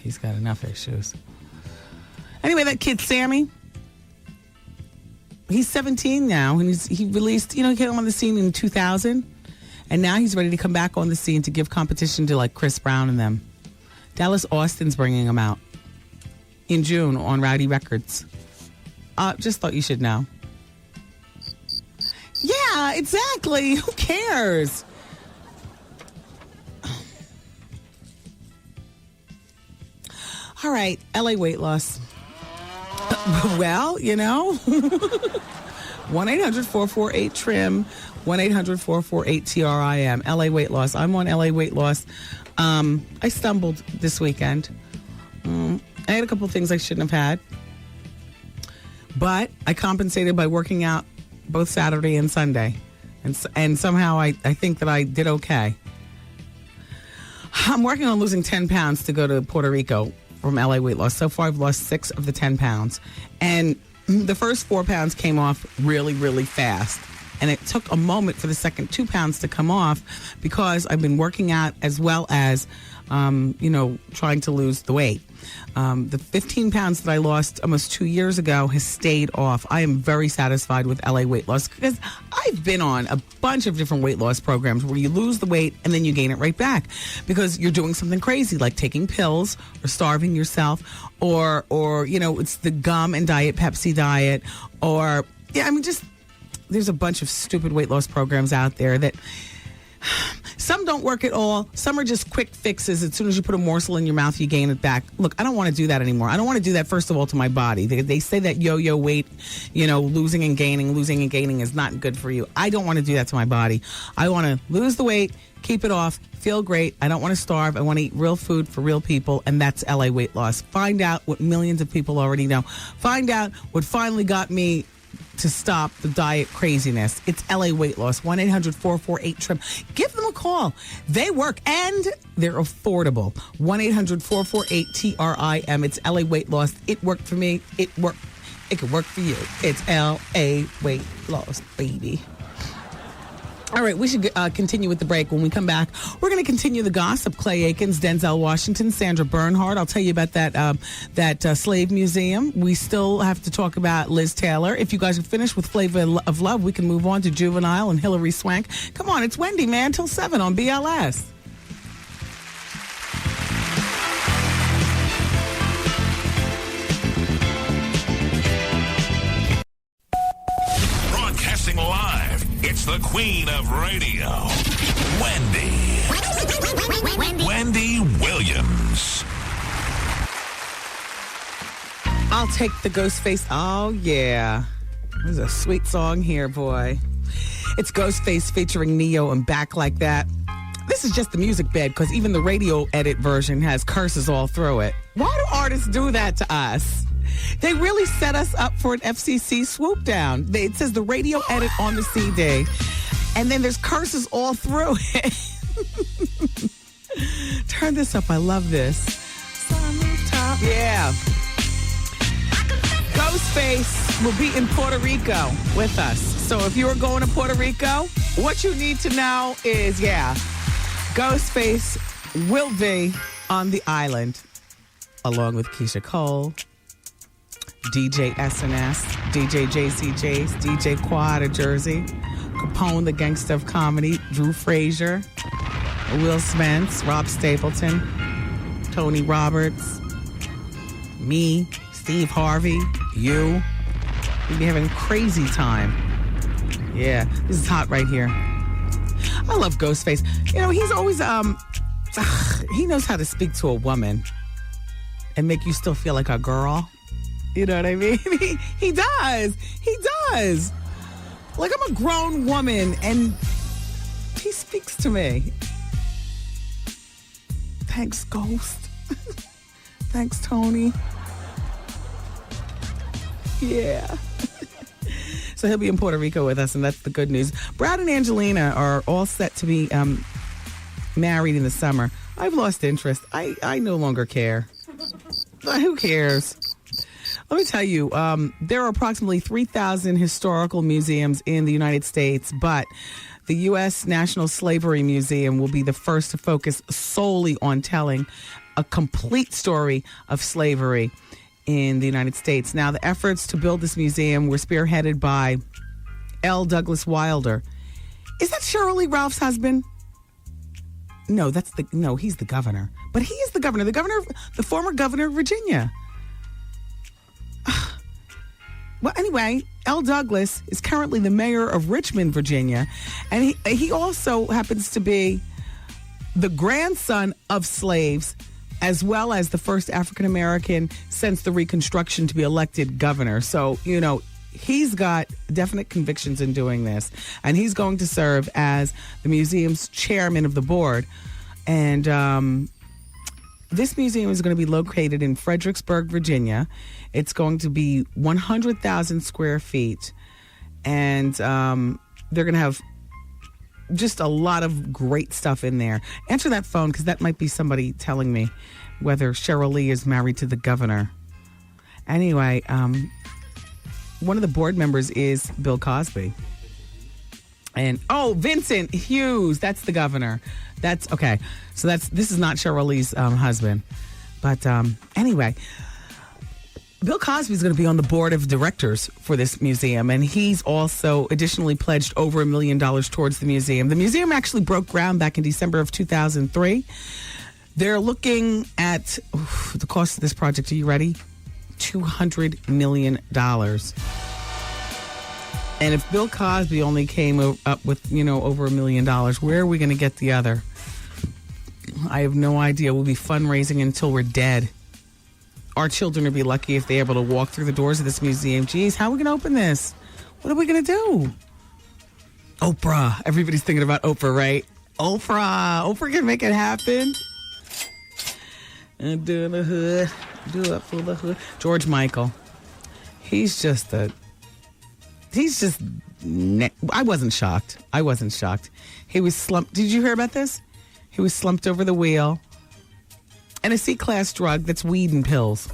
He's got enough issues. Anyway, that kid, Sammy, He's 17 now, and he released, he came on the scene in 2000, and now he's ready to come back on the scene to give competition to like Chris Brown and them. Dallas Austin's bringing him out in June on Rowdy Records. Just thought you should know. Yeah, exactly. Who cares? All right, LA weight loss. Well, 1-800-448-TRIM, 1-800-448-TRIM. LA weight loss. I'm on LA weight loss. I stumbled this weekend. I had a couple things I shouldn't have had. But I compensated by working out both Saturday and Sunday. And somehow I think that I did okay. I'm working on losing 10 pounds to go to Puerto Rico from LA weight loss. So far, I've lost 6 of the 10 pounds. And the first 4 pounds came off really, really fast. And it took a moment for the second 2 pounds to come off because I've been working out as well as, trying to lose the weight. The 15 pounds that I lost almost 2 years ago has stayed off. I am very satisfied with LA weight loss because I've been on a bunch of different weight loss programs where you lose the weight and then you gain it right back because you're doing something crazy like taking pills or starving yourself or it's the gum and diet Pepsi diet or, there's a bunch of stupid weight loss programs out there that some don't work at all. Some are just quick fixes. As soon as you put a morsel in your mouth, you gain it back. Look, I don't want to do that anymore. I don't want to do that, first of all, to my body. They say that yo-yo weight, losing and gaining is not good for you. I don't want to do that to my body. I want to lose the weight, keep it off, feel great. I don't want to starve. I want to eat real food for real people, and that's LA weight loss. Find out what millions of people already know. Find out what finally got me to stop the diet craziness. It's LA weight loss. 1-800-448-TRIM. Give them a call. They work and they're affordable. 1-800-448-TRIM. It's LA weight loss. It worked for me. It could work for you. It's LA weight loss, baby. All right, we should continue with the break. When we come back, we're going to continue the gossip. Klay Aiken's, Denzel Washington, Sandra Bernhard. I'll tell you about that slave museum. We still have to talk about Liz Taylor. If you guys are finished with Flavor of Love, we can move on to Juvenile and Hilary Swank. Come on, it's Wendy, man, till 7 on BLS. Broadcasting live. It's the queen of radio, Wendy Williams. I'll take the Ghostface. Oh, yeah. There's a sweet song here, boy. It's Ghostface featuring Neo and Back Like That. This is just the music bed because even the radio edit version has curses all through it. Why do artists do that to us? They really set us up for an FCC swoop down. It says the radio edit on the CD, and then there's curses all through it. Turn this up. I love this. Yeah. Ghostface will be in Puerto Rico with us. So if you are going to Puerto Rico, what you need to know is, Ghostface will be on the island along with Keisha Cole, DJ SNS, DJ JC Jace, DJ Quad of Jersey, Capone, the gangster of comedy, Drew Frazier, Will Spence, Rob Stapleton, Tony Roberts, me, Steve Harvey, you. We'll be having a crazy time. Yeah, this is hot right here. I love Ghostface. He's always, he knows how to speak to a woman and make you still feel like a girl. You know what I mean? He does. He does. Like, I'm a grown woman, and he speaks to me. Thanks, Ghost. Thanks, Tony. Yeah. So he'll be in Puerto Rico with us, and that's the good news. Brad and Angelina are all set to be married in the summer. I've lost interest. I no longer care. Who cares? Let me tell you, there are approximately 3,000 historical museums in the United States, but the U.S. National Slavery Museum will be the first to focus solely on telling a complete story of slavery in the United States. Now, the efforts to build this museum were spearheaded by L. Douglas Wilder. Is that Cheryl Lee Ralph's husband? No, he's the governor. But he is the governor, the former governor of Virginia. Well, anyway, L. Douglas is currently the mayor of Richmond, Virginia, and he also happens to be the grandson of slaves, as well as the first African-American since the Reconstruction to be elected governor. So, he's got definite convictions in doing this, and he's going to serve as the museum's chairman of the board. And this museum is going to be located in Fredericksburg, Virginia. It's going to be 100,000 square feet, and they're going to have just a lot of great stuff in there. Answer that phone, because that might be somebody telling me whether Cheryl Lee is married to the governor. Anyway, one of the board members is Bill Cosby. And, Vincent Hughes, that's the governor. That's, okay. So this is not Cheryl Lee's husband. But anyway, Bill Cosby is going to be on the board of directors for this museum, and he's also additionally pledged over $1 million towards the museum. The museum actually broke ground back in December of 2003. They're looking at the cost of this project. Are you ready? $200 million. And if Bill Cosby only came up with, over $1 million, where are we going to get the other? I have no idea. We'll be fundraising until we're dead. Our children will be lucky if they're able to walk through the doors of this museum. Geez, how are we going to open this? What are we going to do? Oprah. Everybody's thinking about Oprah, right? Oprah can make it happen. And do the hood. Do it for the hood. George Michael. He's just I wasn't shocked. He was slumped. Did you hear about this? He was slumped over the wheel. And a C-class drug that's weed and pills.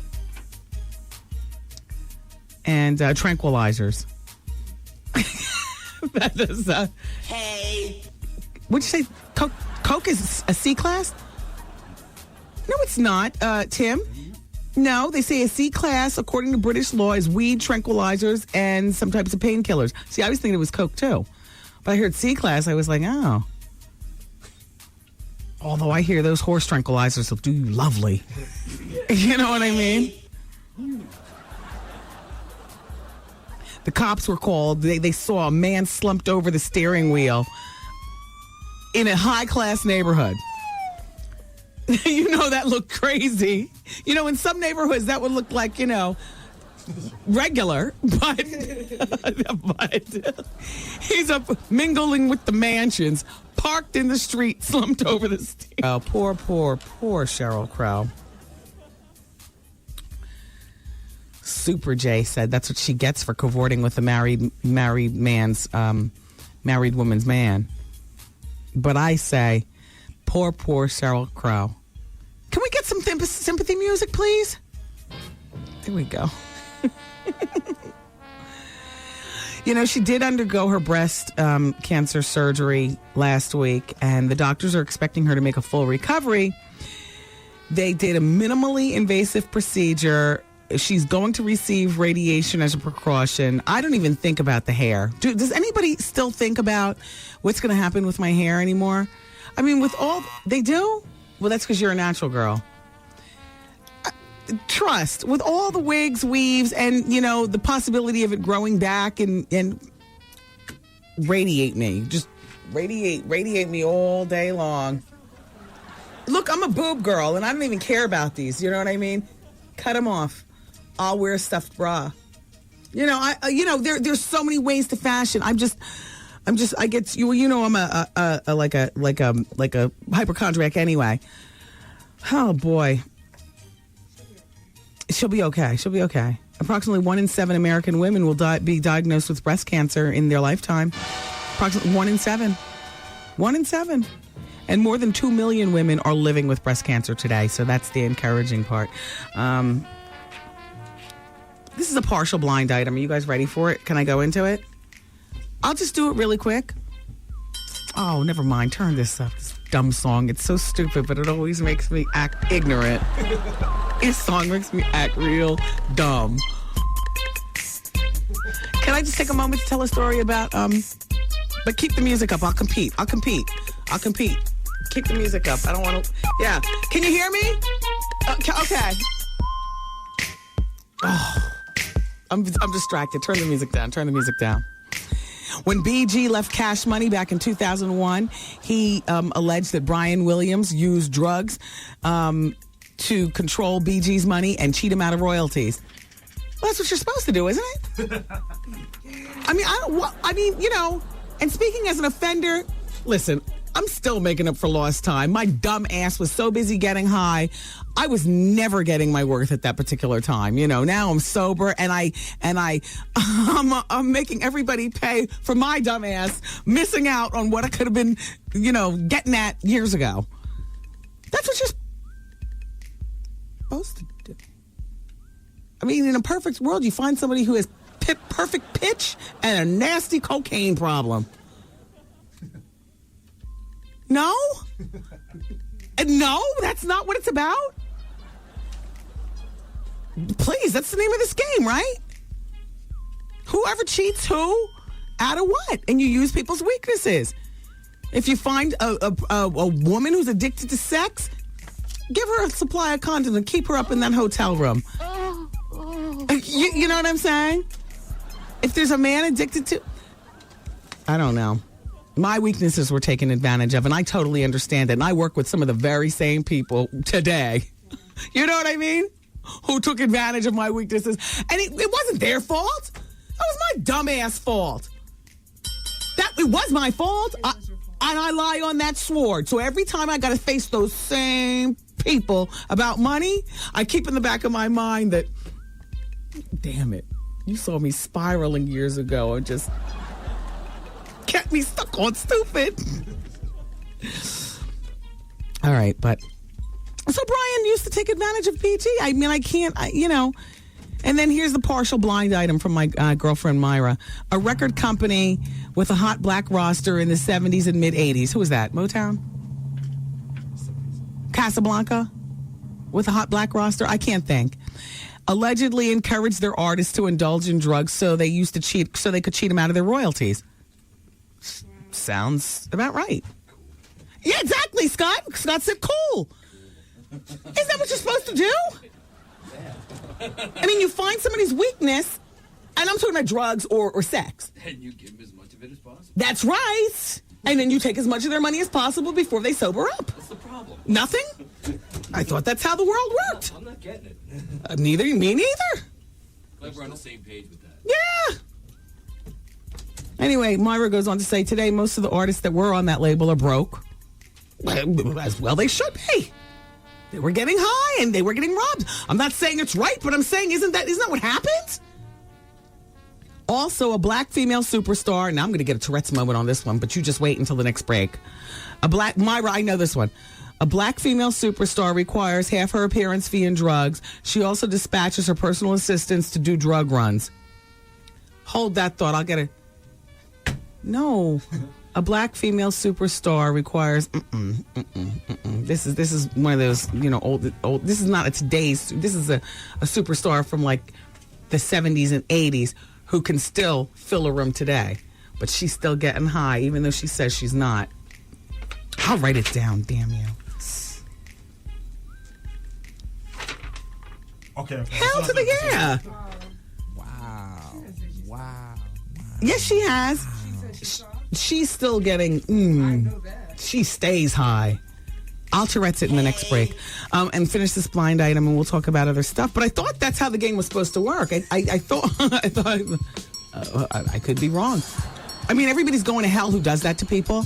And tranquilizers. That is, hey. What'd you say? Coke is a C-class? No, it's not, Tim. No, they say a C-class, according to British law, is weed, tranquilizers, and some types of painkillers. See, I was thinking it was Coke, too. But I heard C-class, I was like, oh. Although I hear those horse tranquilizers will do you lovely. You know what I mean? The cops were called. They saw a man slumped over the steering wheel in a high-class neighborhood. That looked crazy. In some neighborhoods, that would look like, regular. But he's up mingling with the mansions, parked in the street, slumped over the stairs. Oh, poor Sheryl Crow. Super J said that's what she gets for cavorting with a married woman's man. But I say, poor Sheryl Crow. Can we get some sympathy music, please? There we go. She did undergo her breast cancer surgery last week, and the doctors are expecting her to make a full recovery. They did a minimally invasive procedure. She's going to receive radiation as a precaution. I don't even think about the hair. Does anybody still think about what's going to happen with my hair anymore? I mean, they do? Well, that's because you're a natural girl. Trust, with all the wigs, weaves, and, the possibility of it growing back and radiate me. Just radiate me all day long. Look, I'm a boob girl, and I don't even care about these. You know what I mean? Cut them off. I'll wear a stuffed bra. There's so many ways to fashion. I get you. I'm a hypochondriac anyway. Oh boy. She'll be okay. Approximately 1 in 7 American women will be diagnosed with breast cancer in their lifetime. Approximately 1 in 7. 1 in 7. And more than 2 million women are living with breast cancer today. So that's the encouraging part. This is a partial blind item. Are you guys ready for it? Can I go into it? I'll just do it really quick. Oh, never mind. Turn this up. This dumb song. It's so stupid, but it always makes me act ignorant. His song makes me act real dumb. Can I just take a moment to tell a story about, but keep the music up. I'll compete. Keep the music up. I don't want to, yeah. Can you hear me? Okay. Oh, I'm distracted. Turn the music down. When BG left Cash Money back in 2001, he alleged that Brian Williams used drugs to control BG's money and cheat him out of royalties. Well, that's what you're supposed to do, isn't it? And speaking as an offender, listen, I'm still making up for lost time. My dumb ass was so busy getting high, I was never getting my worth at that particular time. Now I'm sober and I'm making everybody pay for my dumb ass missing out on what I could have been, getting at years ago. That's what you're supposed to do. In a perfect world, you find somebody who has perfect pitch and a nasty cocaine problem. No? No, that's not what it's about. Please, that's the name of this game, right? Whoever cheats who, out of what? And you use people's weaknesses. If you find a woman who's addicted to sex, give her a supply of condoms and keep her up in that hotel room. You know what I'm saying? If there's a man addicted to... I don't know. My weaknesses were taken advantage of, and I totally understand it. And I work with some of the very same people today. You know what I mean? Who took advantage of my weaknesses. And it wasn't their fault. That was my dumbass fault. It was my fault. And I lie on that sword. So every time I got to face those same people about money, I keep in the back of my mind that, damn it, you saw me spiraling years ago and just kept me stuck on stupid. All right, but so Brian used to take advantage of BG. I can't, And then here's the partial blind item from my girlfriend Myra. A record company with a hot black roster in the 70s and mid 80s. Who was that? Motown? Casablanca? With a hot black roster? I can't think. Allegedly encouraged their artists to indulge in drugs so they could cheat them out of their royalties. Sounds about right. Yeah, exactly, Scott. Scott said cool. Isn't that what you're supposed to do? You find somebody's weakness, and I'm talking about drugs or sex. And you give them as much of it as possible. That's right. And then you take as much of their money as possible before they sober up. What's the problem? Nothing? I thought that's how the world worked. I'm not getting it. Me neither. Glad we're on the same page with that. Yeah. Anyway, Myra goes on to say, today, most of the artists that were on that label are broke. As well they should be. They were getting high and they were getting robbed. I'm not saying it's right, but I'm saying isn't that what happens? Also, a black female superstar, now I'm going to get a Tourette's moment on this one, but you just wait until the next break. Myra, I know this one. A black female superstar requires half her appearance fee in drugs. She also dispatches her personal assistants to do drug runs. Hold that thought. I'll get it. No. A black female superstar requires This is one of those, old. This is not a today's. This is a superstar from like the 70s and 80s who can still fill a room today, but she's still getting high even though she says she's not. I'll write it down, damn you. Okay. Hell to the yeah. Wow. Yes, she has. She's still getting. She stays high. I'll Tourette's it in the next break, and finish this blind item, and we'll talk about other stuff. But I thought that's how the game was supposed to work. I thought I could be wrong. Everybody's going to hell who does that to people,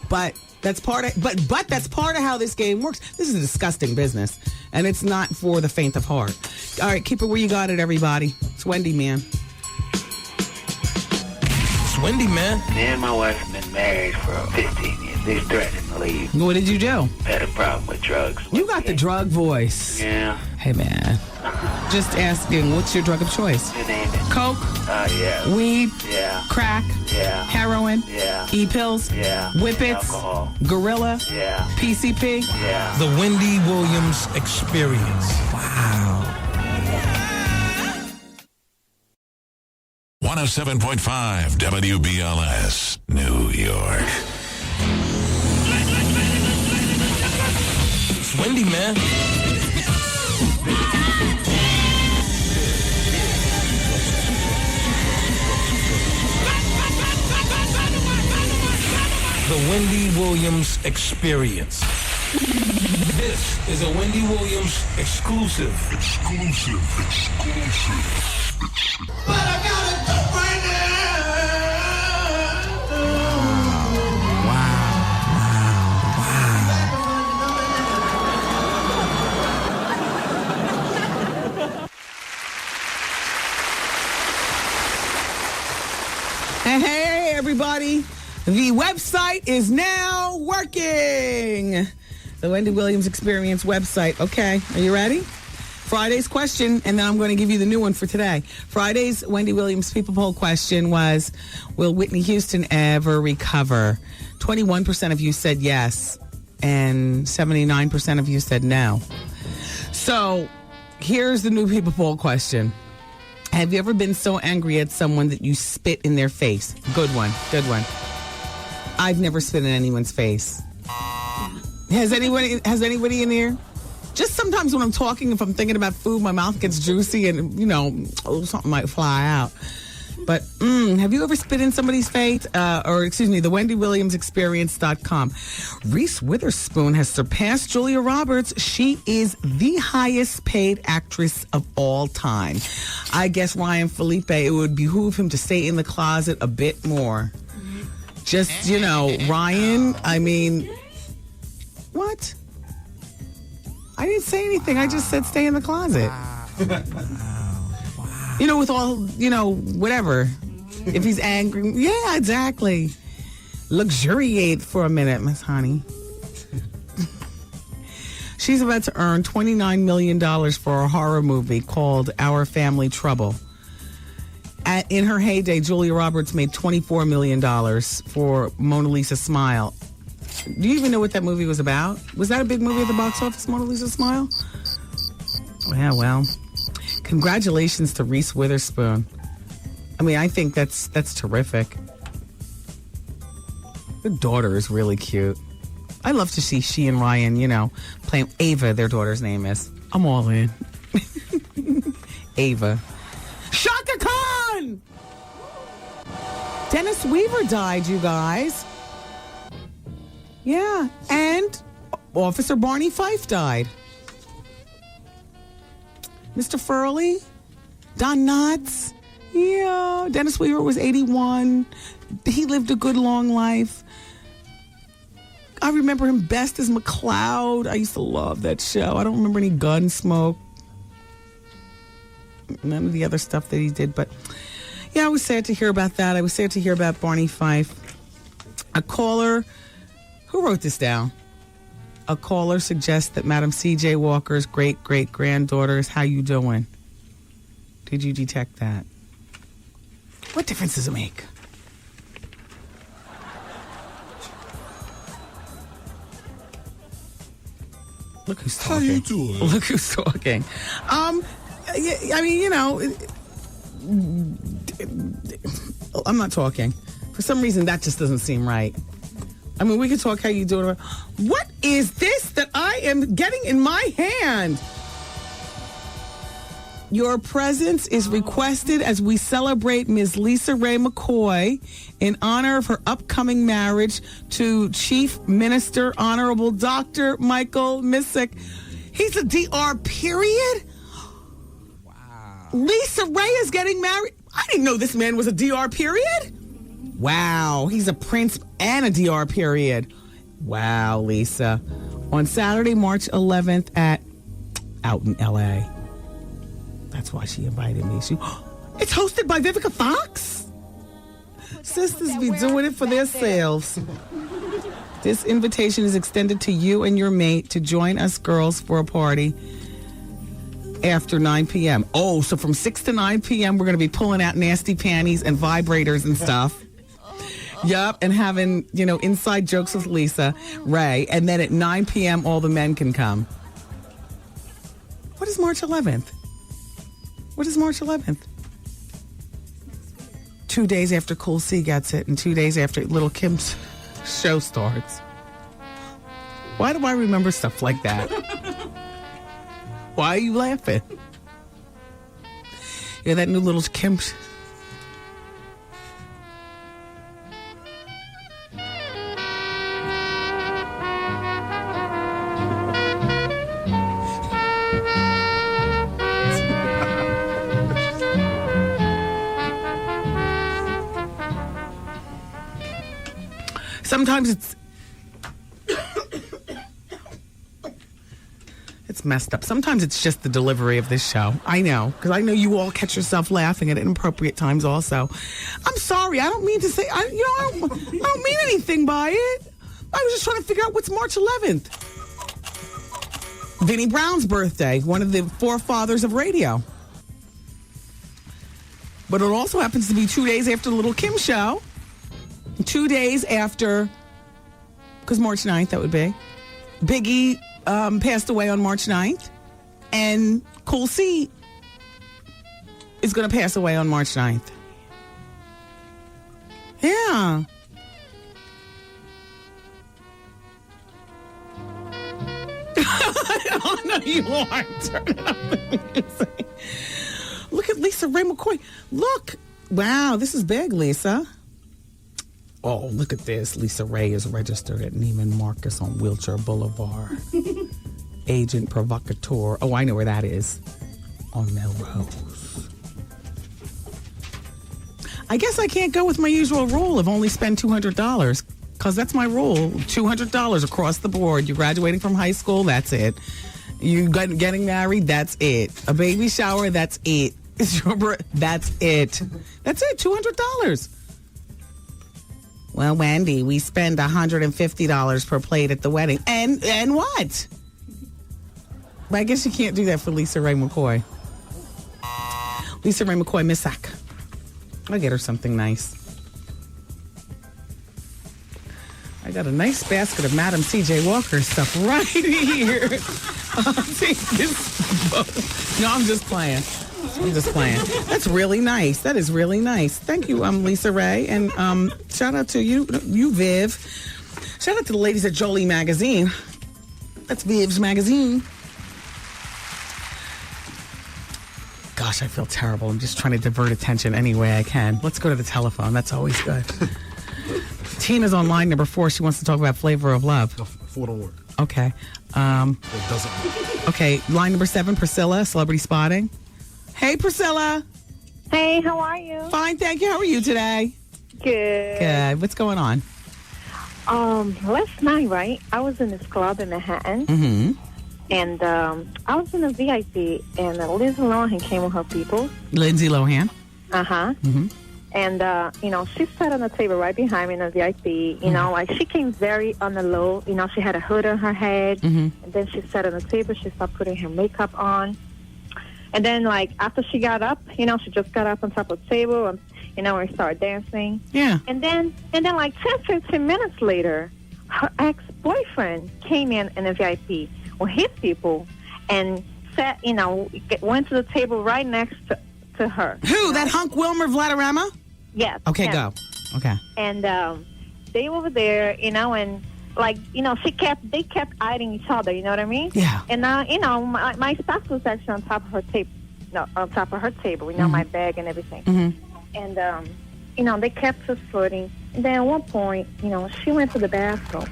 but that's part of. But that's part of how this game works. This is a disgusting business, and it's not for the faint of heart. All right, keep it where you got it, everybody. It's Wendy, man. Wendy, man. Me and my wife have been married for 15 years. They threatened to leave. What did you do? Had a problem with drugs. You got the drug voice. Yeah. Hey, man. Just asking, what's your drug of choice? You name it. Coke? Yeah. Weed. Yeah. Crack. Yeah. Heroin. Yeah. E-pills. Yeah. Whippets. Alcohol. Gorilla. Yeah. PCP. Yeah. The Wendy Williams Experience. Wow. 107.5 WBLS, New York. It's Wendy, man. The Wendy Williams Experience. This is a Wendy Williams exclusive. But I got a girlfriend Hey, everybody. The website is now working. The Wendy Williams Experience website. Okay, are you ready? Friday's question, and then I'm going to give you the new one for today. Friday's Wendy Williams People Poll question was, will Whitney Houston ever recover? 21% of you said yes, and 79% of you said no. So here's the new People Poll question. Have you ever been so angry at someone that you spit in their face? Good one. Good one. I've never spit in anyone's face. Has anybody in here? Just sometimes when I'm talking, if I'm thinking about food, my mouth gets juicy and, something might fly out. But have you ever spit in somebody's face? The WendyWilliamsExperience.com. Reese Witherspoon has surpassed Julia Roberts. She is the highest paid actress of all time. I guess Ryan Felipe, it would behoove him to stay in the closet a bit more. Just, Ryan, I mean, what? I didn't say anything. I just said stay in the closet. Wow. With all, whatever. If he's angry. Yeah, exactly. Luxuriate for a minute, Miss Honey. She's about to earn $29 million for a horror movie called Our Family Trouble. In her heyday, Julia Roberts made $24 million for Mona Lisa Smile. Do you even know what that movie was about? Was that a big movie at the box office, Mona Lisa Smile? Yeah, well, congratulations to Reese Witherspoon. I mean, I think that's terrific. The daughter is really cute. I love to see she and Ryan, playing Ava, their daughter's name is. I'm all in. Ava. Shaka Khan! Dennis Weaver died, you guys. Yeah, and Officer Barney Fife died. Mr. Furley, Don Knotts. Yeah, Dennis Weaver was 81. He lived a good, long life. I remember him best as McCloud. I used to love that show. I don't remember any gun smoke. None of the other stuff that he did, but yeah, I was sad to hear about that. I was sad to hear about Barney Fife. A caller, who wrote this down? A caller suggests that Madam C.J. Walker's great-great-granddaughter is how you doing? Did you detect that? What difference does it make? Look who's talking. How you doing? Look who's talking. I mean, I'm not talking. For some reason, that just doesn't seem right. I mean, we could talk how you doing. What is this that I am getting in my hand? Your presence is requested as we celebrate Ms. Lisa Ray McCoy in honor of her upcoming marriage to Chief Minister Honorable Dr. Michael Missick. He's a DR, period? Wow. Lisa Ray is getting married? I didn't know this man was a DR, period. Wow, he's a prince and a DR, period. Wow, Lisa. On Saturday, March 11th out in L.A. That's why she invited me. It's hosted by Vivica Fox? Sisters be doing it for themselves. This invitation is extended to you and your mate to join us girls for a party. after 9 p.m. Oh, so from 6 to 9 p.m., we're going to be pulling out nasty panties and vibrators and stuff. Yup, and having, inside jokes with Lisa Ray. And then at 9 p.m., all the men can come. What is March 11th? What is March 11th? 2 days after Cool C gets it and 2 days after Little Kim's show starts. Why do I remember stuff like that? Why are you laughing? Yeah, that new Little Kim... Sometimes it's messed up. Sometimes it's just the delivery of this show. I know, because I know you all catch yourself laughing at inappropriate times also. I'm sorry. I don't mean to say, I don't mean anything by it. I was just trying to figure out what's March 11th. Vinnie Brown's birthday, one of the forefathers of radio. But it also happens to be 2 days after the Little Kim show. 2 days after, because March 9th, that would be. Biggie passed away on March 9th. And Cool C is going to pass away on March 9th. Yeah. Oh, no, you aren't. Turn it up the music. Look at Lisa Ray McCoy. Look. Wow, this is big, Lisa. Oh, look at this. Lisa Ray is registered at Neiman Marcus on Wilshire Boulevard. Agent Provocateur. Oh, I know where that is. On Melrose. I guess I can't go with my usual rule of only spend $200. Because that's my rule. $200 across the board. You're graduating from high school, that's it. You getting married, that's it. A baby shower, that's it. That's it. That's it, $200. Well, Wendy, we spend $150 per plate at the wedding. And what? But I guess you can't do that for Lisa Ray McCoy. Lisa Ray McCoy, Missack. I'll get her something nice. I got a nice basket of Madam C.J. Walker stuff right here. I'll take this. No, I'm just playing. That's really nice. That is really nice. Thank you, Lisa Ray. And shout out to you, Viv. Shout out to the ladies at Jolie Magazine. That's Viv's magazine. Gosh, I feel terrible. I'm just trying to divert attention any way I can. Let's go to the telephone. That's always good. Tina's on line number 4. She wants to talk about Flavor of Love. 4 don't work. Okay. It doesn't work. Okay, line number 7, Priscilla, Celebrity Spotting. Hey, Priscilla. Hey, how are you? Fine, thank you. How are you today? Good. Good. What's going on? Last night, right, I was in this club in Manhattan. Mm-hmm. And I was in a VIP, and Lindsay Lohan came with her people. Lindsay Lohan? Uh-huh. Mm-hmm. And, she sat on the table right behind me in the VIP. You know, like, she came very on the low. You know, she had a hood on her head. Mm-hmm. And then she sat on the table. She started putting her makeup on. And then, like, after she got up, you know, she just got up on top of the table and, you know, and started dancing. Yeah. And then like 10, 15 minutes later, her ex-boyfriend came in the VIP with his people and sat, you know, went to the table right next to her. Who? That hunk Wilmer Vladarama? Yes. Okay, yes. go. Okay. And they were there, you know, and like, you know, they kept eyeing each other, you know what I mean? Yeah. And you know, my stuff was actually on top of her table. No, on top of her table, you know, my bag and everything. Mm-hmm. And you know, they kept us flirting. And then at one point, you know, she went to the bathroom.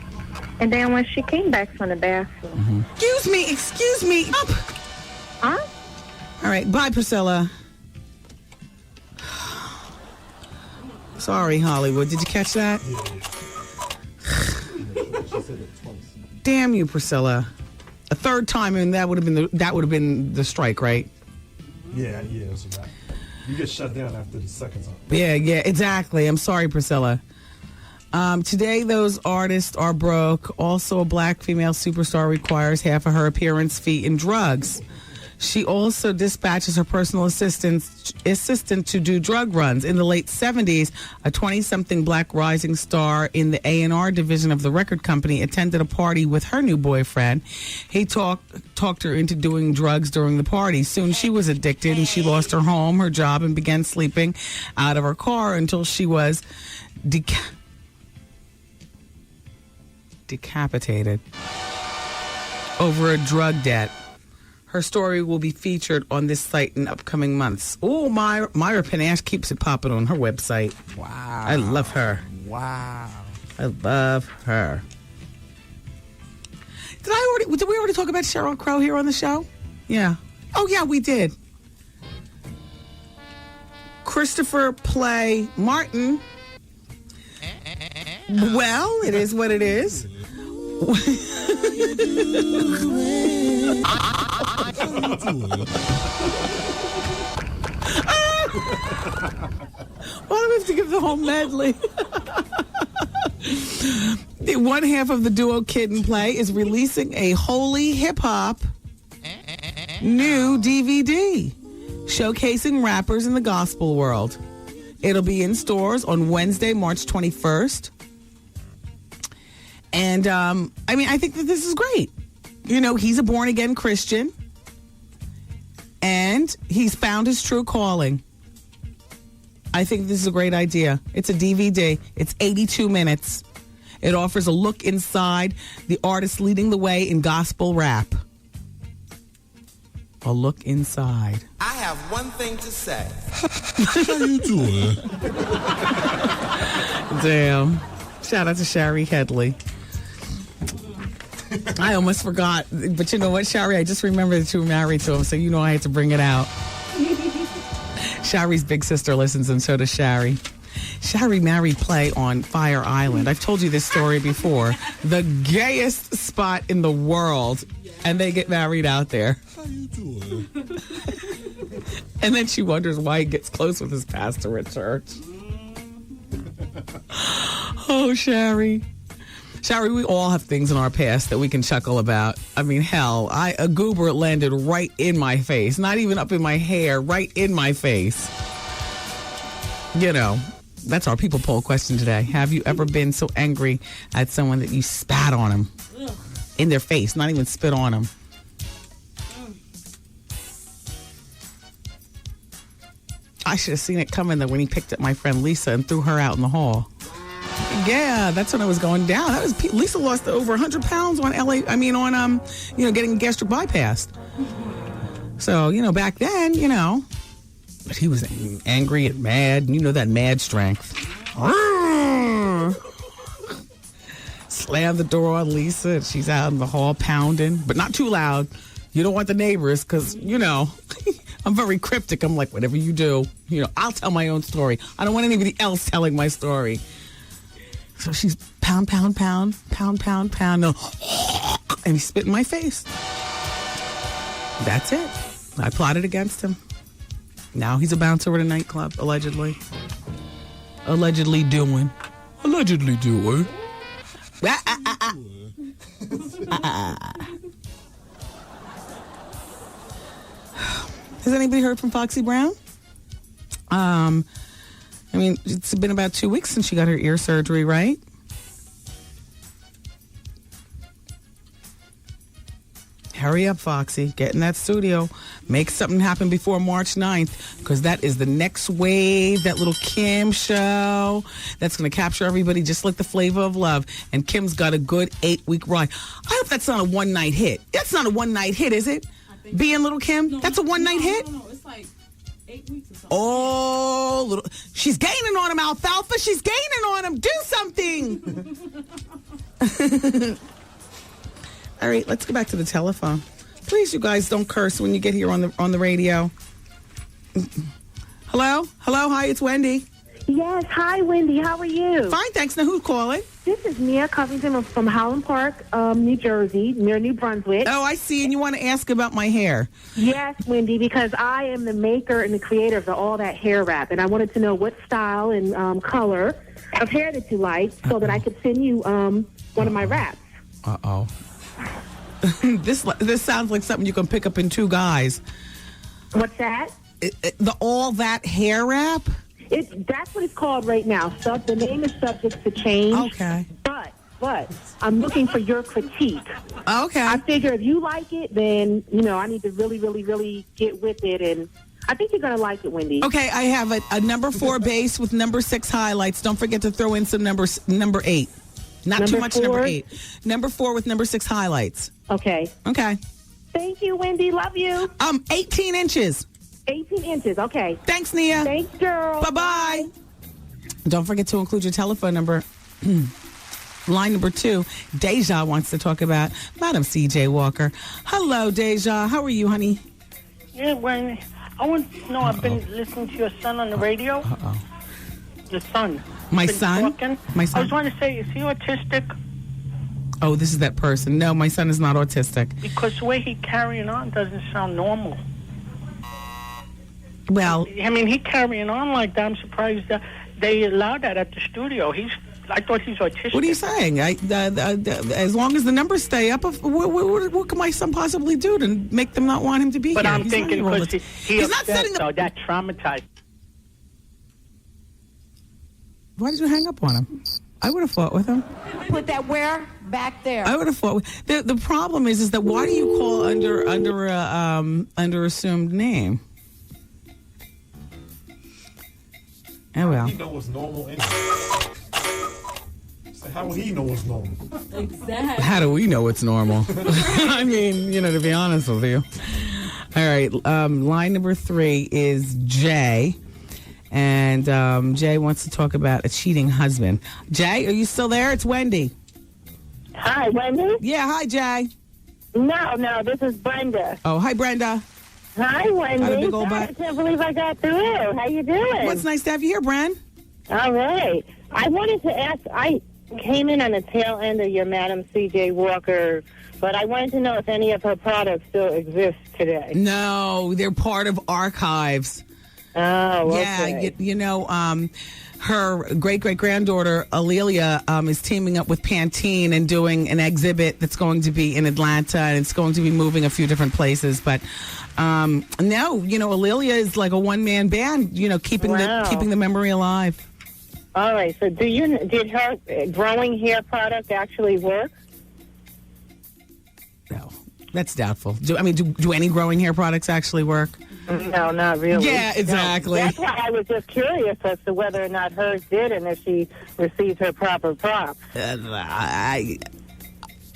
And then when she came back from the bathroom, Excuse me. Up. Huh? All right. Bye, Priscilla. Sorry, Hollywood. Did you catch that? Damn you, Priscilla. A third time, and that would have been the strike, right? Yeah, it's a wrap. You get shut down after the second time. Yeah, exactly. I'm sorry, Priscilla. Today, those artists are broke. Also, a black female superstar requires half of her appearance fee in drugs. She also dispatches her personal assistant to do drug runs. In the late 70s, a 20-something black rising star in the A&R division of the record company attended a party with her new boyfriend. He talked her into doing drugs during the party. Soon she was addicted, and she lost her home, her job, and began sleeping out of her car until she was decapitated over a drug debt. Her story will be featured on this site in upcoming months. Oh, Myra Panache keeps it popping on her website. Wow. I love her. Wow. I love her. Did we already talk about Sheryl Crow here on the show? Yeah. Oh, yeah, we did. Christopher Play Martin. Well, it is what it is. Why do we have to give the whole medley? The one half of the duo Kid and Play is releasing a holy hip-hop new DVD showcasing rappers in the gospel world. It'll be in stores on Wednesday, March 21st. And, I think that this is great. You know, he's a born-again Christian, and he's found his true calling. I think this is a great idea. It's a DVD. It's 82 minutes. It offers a look inside the artist leading the way in gospel rap. A look inside. I have one thing to say. How you doing? Damn. Shout out to Shari Headley. I almost forgot. But you know what, Shari? I just remembered that you were married to him, so you know I had to bring it out. Shari's big sister listens, and so does Shari. Shari married Play on Fire Island. I've told you this story before. The gayest spot in the world, and they get married out there. How you doing? And then she wonders why he gets close with his pastor at church. Oh, Shari. Shari, we all have things in our past that we can chuckle about. I mean, hell, a goober landed right in my face. Not even up in my hair, right in my face. You know, that's our people poll question today. Have you ever been so angry at someone that you spat on them? In their face, not even spit on them. I should have seen it coming though when he picked up my friend Lisa and threw her out in the hall. Yeah, that's when I was going down. That was Lisa lost over 100 pounds on getting gastric bypass. So, back then, but he was angry and mad, and that mad strength. Slammed the door on Lisa, and she's out in the hall pounding, but not too loud. You don't want the neighbors, because, I'm very cryptic. I'm like, whatever you do, I'll tell my own story. I don't want anybody else telling my story. So she's pound, pound, pound, pound, pound, pound, and he spit in my face. That's it. I plotted against him. Now he's a bouncer at a nightclub, allegedly. Allegedly doing. Has anybody heard from Foxy Brown? It's been about 2 weeks since she got her ear surgery, right? Hurry up, Foxy. Get in that studio. Make something happen before March 9th, because that is the next wave, that little Kim show. That's going to capture everybody just like the Flavor of Love. And Kim's got a good 8-week ride. I hope that's not a one-night hit. That's not a one-night hit, is it? Being Little Kim? No, that's a one-night hit? No, it's like 8 weeks or something. Oh, she's gaining on him, Alfalfa. She's gaining on him. Do something. All right, let's go back to the telephone. Please, you guys, don't curse when you get here on the radio. Hello? Hi, it's Wendy. Yes, hi, Wendy. How are you? Fine, thanks. Now, who's calling? This is Mia Covington from Highland Park, New Jersey, near New Brunswick. Oh, I see. And you want to ask about my hair? Yes, Wendy, because I am the maker and the creator of All That Hair Wrap, and I wanted to know what style and color of hair that you like so that I could send you one of my wraps. Uh-oh. This sounds like something you can pick up in Two Guys. What's that? The All That hair wrap? That's what it's called right now. So the name is subject to change. Okay. But I'm looking for your critique. Okay. I figure if you like it, then, I need to really, really, really get with it. And I think you're going to like it, Wendy. Okay, I have a number 4 base with number 6 highlights. Don't forget to throw in some number 8. Not too much 4? number 8. Number 4 with number 6 highlights. Okay. Okay. Thank you, Wendy. Love you. 18 inches. 18 inches. Okay. Thanks, Nia. Thanks, girl. Bye-bye. Don't forget to include your telephone number. Line number 2, Deja wants to talk about Madam C.J. Walker. Hello, Deja. How are you, honey? Yeah, Wendy. I want to know, I've been listening to your son on the radio. Uh-oh. Your son. My Been son? talking. My son? I was trying to say, is he autistic? Oh, this is that person. No, my son is not autistic. Because the way he carrying on doesn't sound normal. Well, I mean, he carrying on like that. I'm surprised that they allowed that at the studio. I thought he's autistic. what are you saying? As long as the numbers stay up, what can my son possibly do to make them not want him to be But here? I'm He's thinking not because He's not setting so that traumatized. Why did you hang up on him? I would have fought with him. Put that where? Back there. I would have fought. The problem is that why do you call under assumed name? Oh well. He know what's normal. Anyway. So how would he know what's normal? Exactly. How do we know it's normal? I mean, to be honest with you. All right. Line number 3 is Jay. And Jay wants to talk about a cheating husband. Jay, are you still there? It's Wendy. Hi, Wendy? Yeah, hi, Jay. No, this is Brenda. Oh, hi, Brenda. Hi, Wendy. Had a big old I butt. can't believe I got through. How you doing? Well, it's nice to have you here, Bren. All right. I wanted to ask, I came in on the tail end of your Madam C.J. Walker, but I wanted to know if any of her products still exist today. No, they're part of archives. Oh, okay. Yeah, her great-great-granddaughter, Ailia, is teaming up with Pantene and doing an exhibit that's going to be in Atlanta, and it's going to be moving a few different places. But, no, Ailia is like a one-man band, keeping the memory alive. All right. So did her growing hair product actually work? No, that's doubtful. Do any growing hair products actually work? No, not really. Yeah, exactly. No, that's why I was just curious as to whether or not hers did and if she received her proper props.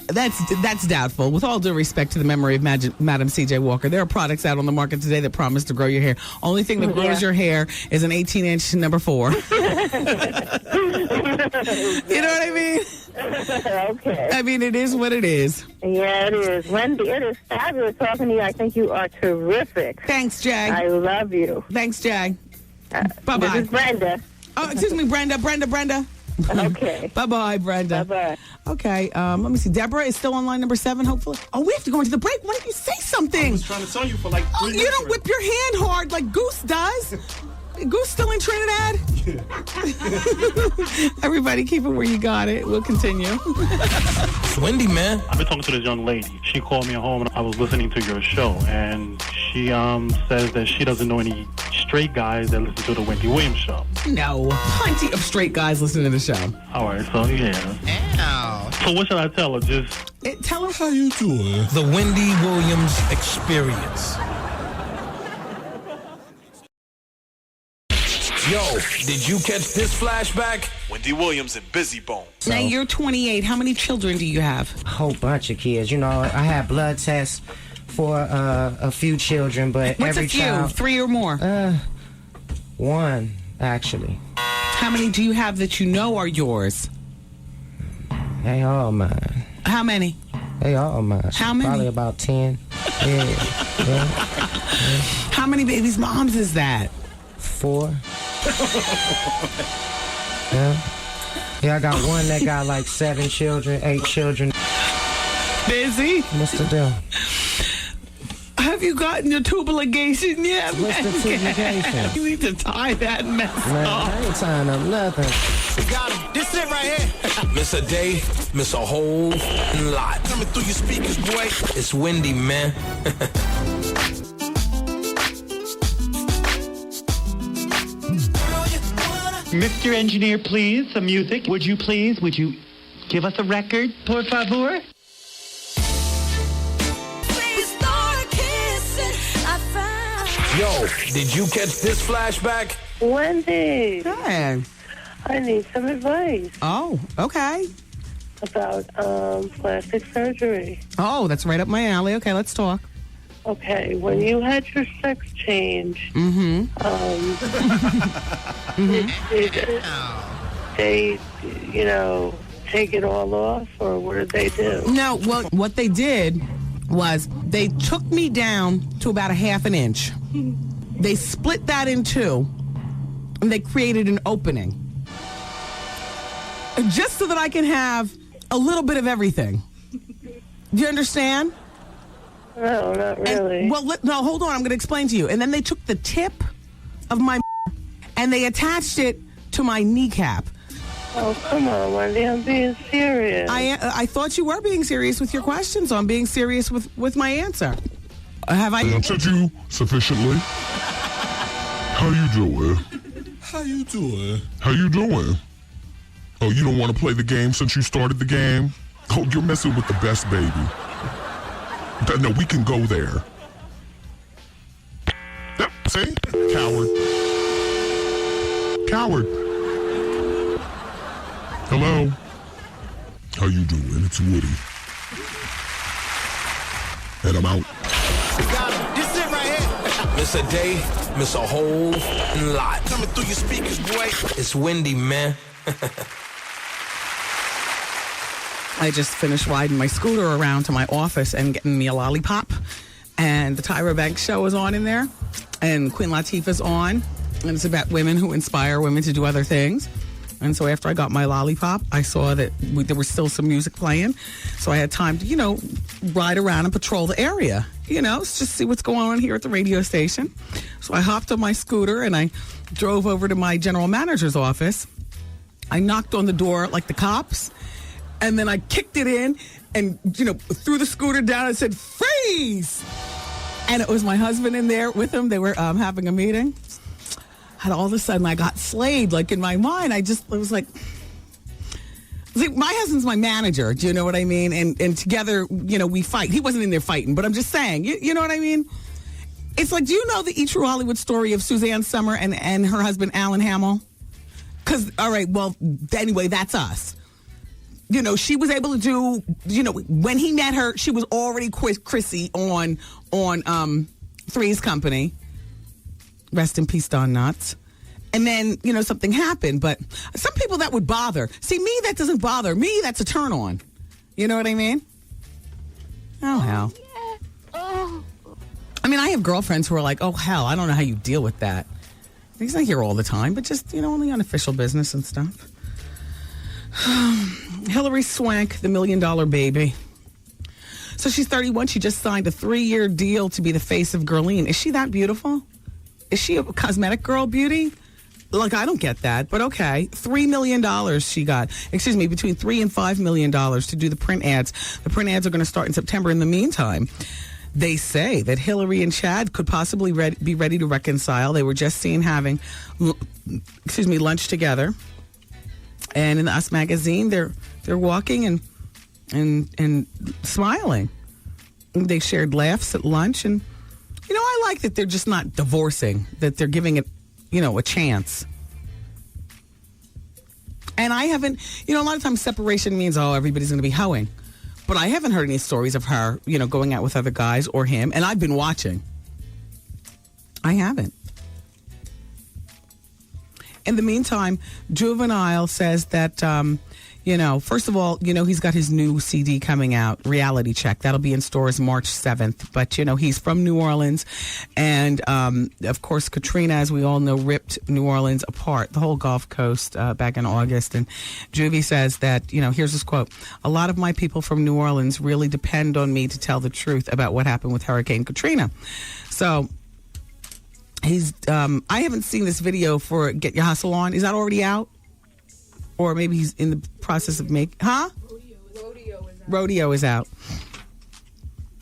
That's doubtful. With all due respect to the memory of Madam C.J. Walker, there are products out on the market today that promise to grow your hair. Only thing that grows your hair is an 18-inch number 4. You know what I mean? Okay. I mean, it is what it is. Yeah, it is. Wendy, it is fabulous talking to you. I think you are terrific. Thanks, Jay. I love you. Thanks, Jay. Bye-bye. This is Brenda. Oh, excuse me, Brenda. Okay. Bye-bye, Brenda. Bye-bye. Okay, let me see. Deborah is still on line number 7, hopefully. Oh, we have to go into the break. Why don't you say something? I was trying to tell you for like 3 minutes. You don't whip your hand hard like Goose does. Goose still in Trinidad? Everybody keep it where you got it. We'll continue. It's Wendy, man. I've been talking to this young lady. She called me at home and I was listening to your show, and she says that she doesn't know any straight guys that listen to the Wendy Williams show. No. Plenty of straight guys listening to the show. All right, so yeah. Ow. So what should I tell her? Just tell her how you doing. The Wendy Williams Experience. Yo, did you catch this flashback? Wendy Williams and Busy Bone. Now, you're 28. How many children do you have? A whole bunch of kids. I had blood tests for a few children, but What's every a few? child... 3 or more? 1, actually. How many do you have that you know are yours? They all mine. How many? They all mine. How many? Probably about 10. Yeah. How many babies' moms is that? 4. Yeah, I got one that got like 7 children, 8 children. Busy? What's the deal? Have you gotten your tubal ligation yet? What's the tubal ligation? You need to tie that mess Man, off. I ain't tying up nothing. Got him. This it right here. Miss a day, miss a whole lot. Coming through your speakers, boy. It's Wendy, man. Mr. Engineer, please, some music. Would you give us a record, por favor? Yo, did you catch this flashback? Wendy. Hey. I need some advice. Oh, okay. About plastic surgery. Oh, that's right up my alley. Okay, let's talk. Okay, when you had your sex change, Mm-hmm. Did they, take it all off, or what did they do? No, well, what they did was they took me down to about a half an inch. They split that in two, and they created an opening. Just so that I can have a little bit of everything. Do you understand? No, not really. No, hold on. I'm going to explain to you. And then they took the tip of my and they attached it to my kneecap. Oh, come on, Wendy. I'm being serious. I thought you were being serious with your question, so I'm being serious with my answer. Have I answered you sufficiently? How you doing? How you doing? How you doing? Oh, you don't want to play the game since you started the game? Oh, you're messing with the best baby. No, we can go there. Yep, see? Coward. Coward. Hello? How you doing? It's Woody. And I'm out. Got him. This it right here. Miss a day, miss a whole lot. Coming through your speakers, boy. It's Wendy, man. I just finished riding my scooter around to my office and getting me a lollipop. And the Tyra Banks show is on in there. And Queen Latifah's on. And it's about women who inspire women to do other things. And so after I got my lollipop, I saw that there was still some music playing. So I had time to, ride around and patrol the area. Just see what's going on here at the radio station. So I hopped on my scooter and I drove over to my general manager's office. I knocked on the door like the cops. And then I kicked it in and, threw the scooter down and said, freeze! And it was my husband in there with him. They were having a meeting. And all of a sudden I got slayed, like in my mind. I was like, my husband's my manager. Do you know what I mean? And together, we fight. He wasn't in there fighting, but I'm just saying, you know what I mean? It's like, do you know the E! True Hollywood story of Suzanne Summer and her husband, Alan Hamill? Because, all right, well, anyway, that's us. She was able to do, when he met her, she was already Chrissy on Three's Company. Rest in peace, Don Knotts. And then, something happened. But some people that would bother. See, me, that doesn't bother. Me, that's a turn on. You know what I mean? Oh, hell. I mean, I have girlfriends who are like, oh, hell, I don't know how you deal with that. He's not here all the time, but just, only on official business and stuff. Hillary Swank, the $1 million baby. So she's 31. She just signed a 3-year deal to be the face of Guerlain. Is she that beautiful? Is she a cosmetic girl beauty? Like, I don't get that, but okay. $3 million she got. Between $3 and $5 million to do the print ads. The print ads are going to start in September. In the meantime, they say that Hillary and Chad could possibly be ready to reconcile. They were just seen having, lunch together. And in the Us magazine, they're walking and smiling. They shared laughs at lunch, and I like that they're just not divorcing, that they're giving it, a chance. And I haven't, a lot of times separation means, everybody's going to be hoeing. But I haven't heard any stories of her, going out with other guys or him, and I've been watching. I haven't. In the meantime, Juvenile says that, first of all, he's got his new CD coming out, Reality Check. That'll be in stores March 7th. But, he's from New Orleans. And, of course, Katrina, as we all know, ripped New Orleans apart, the whole Gulf Coast back in August. And Juvie says that, here's his quote, "A lot of my people from New Orleans really depend on me to tell the truth about what happened with Hurricane Katrina." So I haven't seen this video for Get Your Hustle On. Is that already out? or maybe he's in the process of Rodeo is out.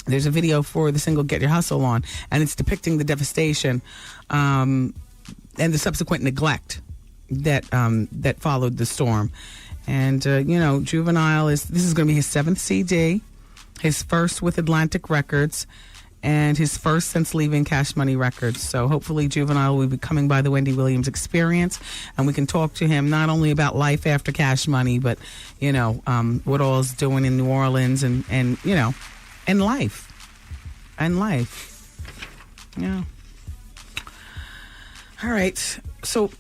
There's a video for the single Get Your Hustle On, and it's depicting the devastation and the subsequent neglect that followed the storm. And, Juvenile this is going to be his 7th CD, his first with Atlantic Records, and his first since leaving Cash Money Records. So hopefully Juvenile will be coming by the Wendy Williams Experience, and we can talk to him not only about life after Cash Money, but, what all is doing in New Orleans and life. And life. Yeah. All right. So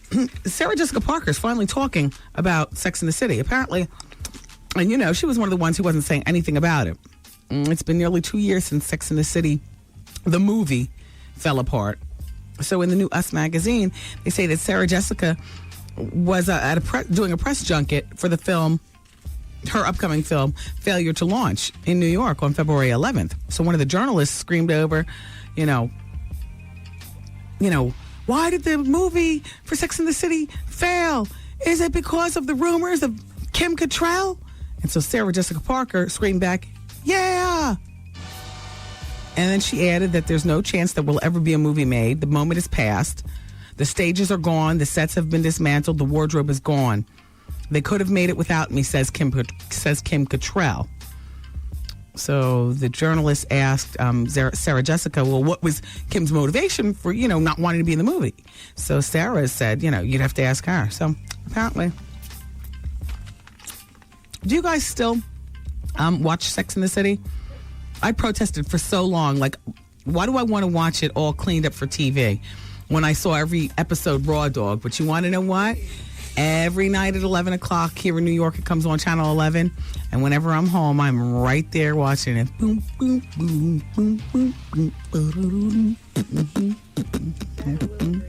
Sarah Jessica Parker is finally talking about Sex and the City. Apparently, and she was one of the ones who wasn't saying anything about it. It's been nearly 2 years since Sex and the City, the movie, fell apart. So in the new Us magazine, they say that Sarah Jessica was doing a press junket for the film, her upcoming film, Failure to Launch, in New York on February 11th. So one of the journalists screamed over, why did the movie for Sex and the City fail? Is it because of the rumors of Kim Cattrall? And so Sarah Jessica Parker screamed back, yeah! And then she added that there's no chance there will ever be a movie made. The moment is past. The stages are gone. The sets have been dismantled. The wardrobe is gone. They could have made it without me, says Kim Cattrall. So the journalist asked Sarah Jessica, well, what was Kim's motivation for, not wanting to be in the movie? So Sarah said, you'd have to ask her. So apparently. Do you guys still watch Sex and the City? I protested for so long. Like, why do I want to watch it all cleaned up for TV when I saw every episode raw dog? But you want to know what? Every night at 11 o'clock here in New York, it comes on Channel 11. And whenever I'm home, I'm right there watching it. Boom, boom, boom, boom, boom, boom.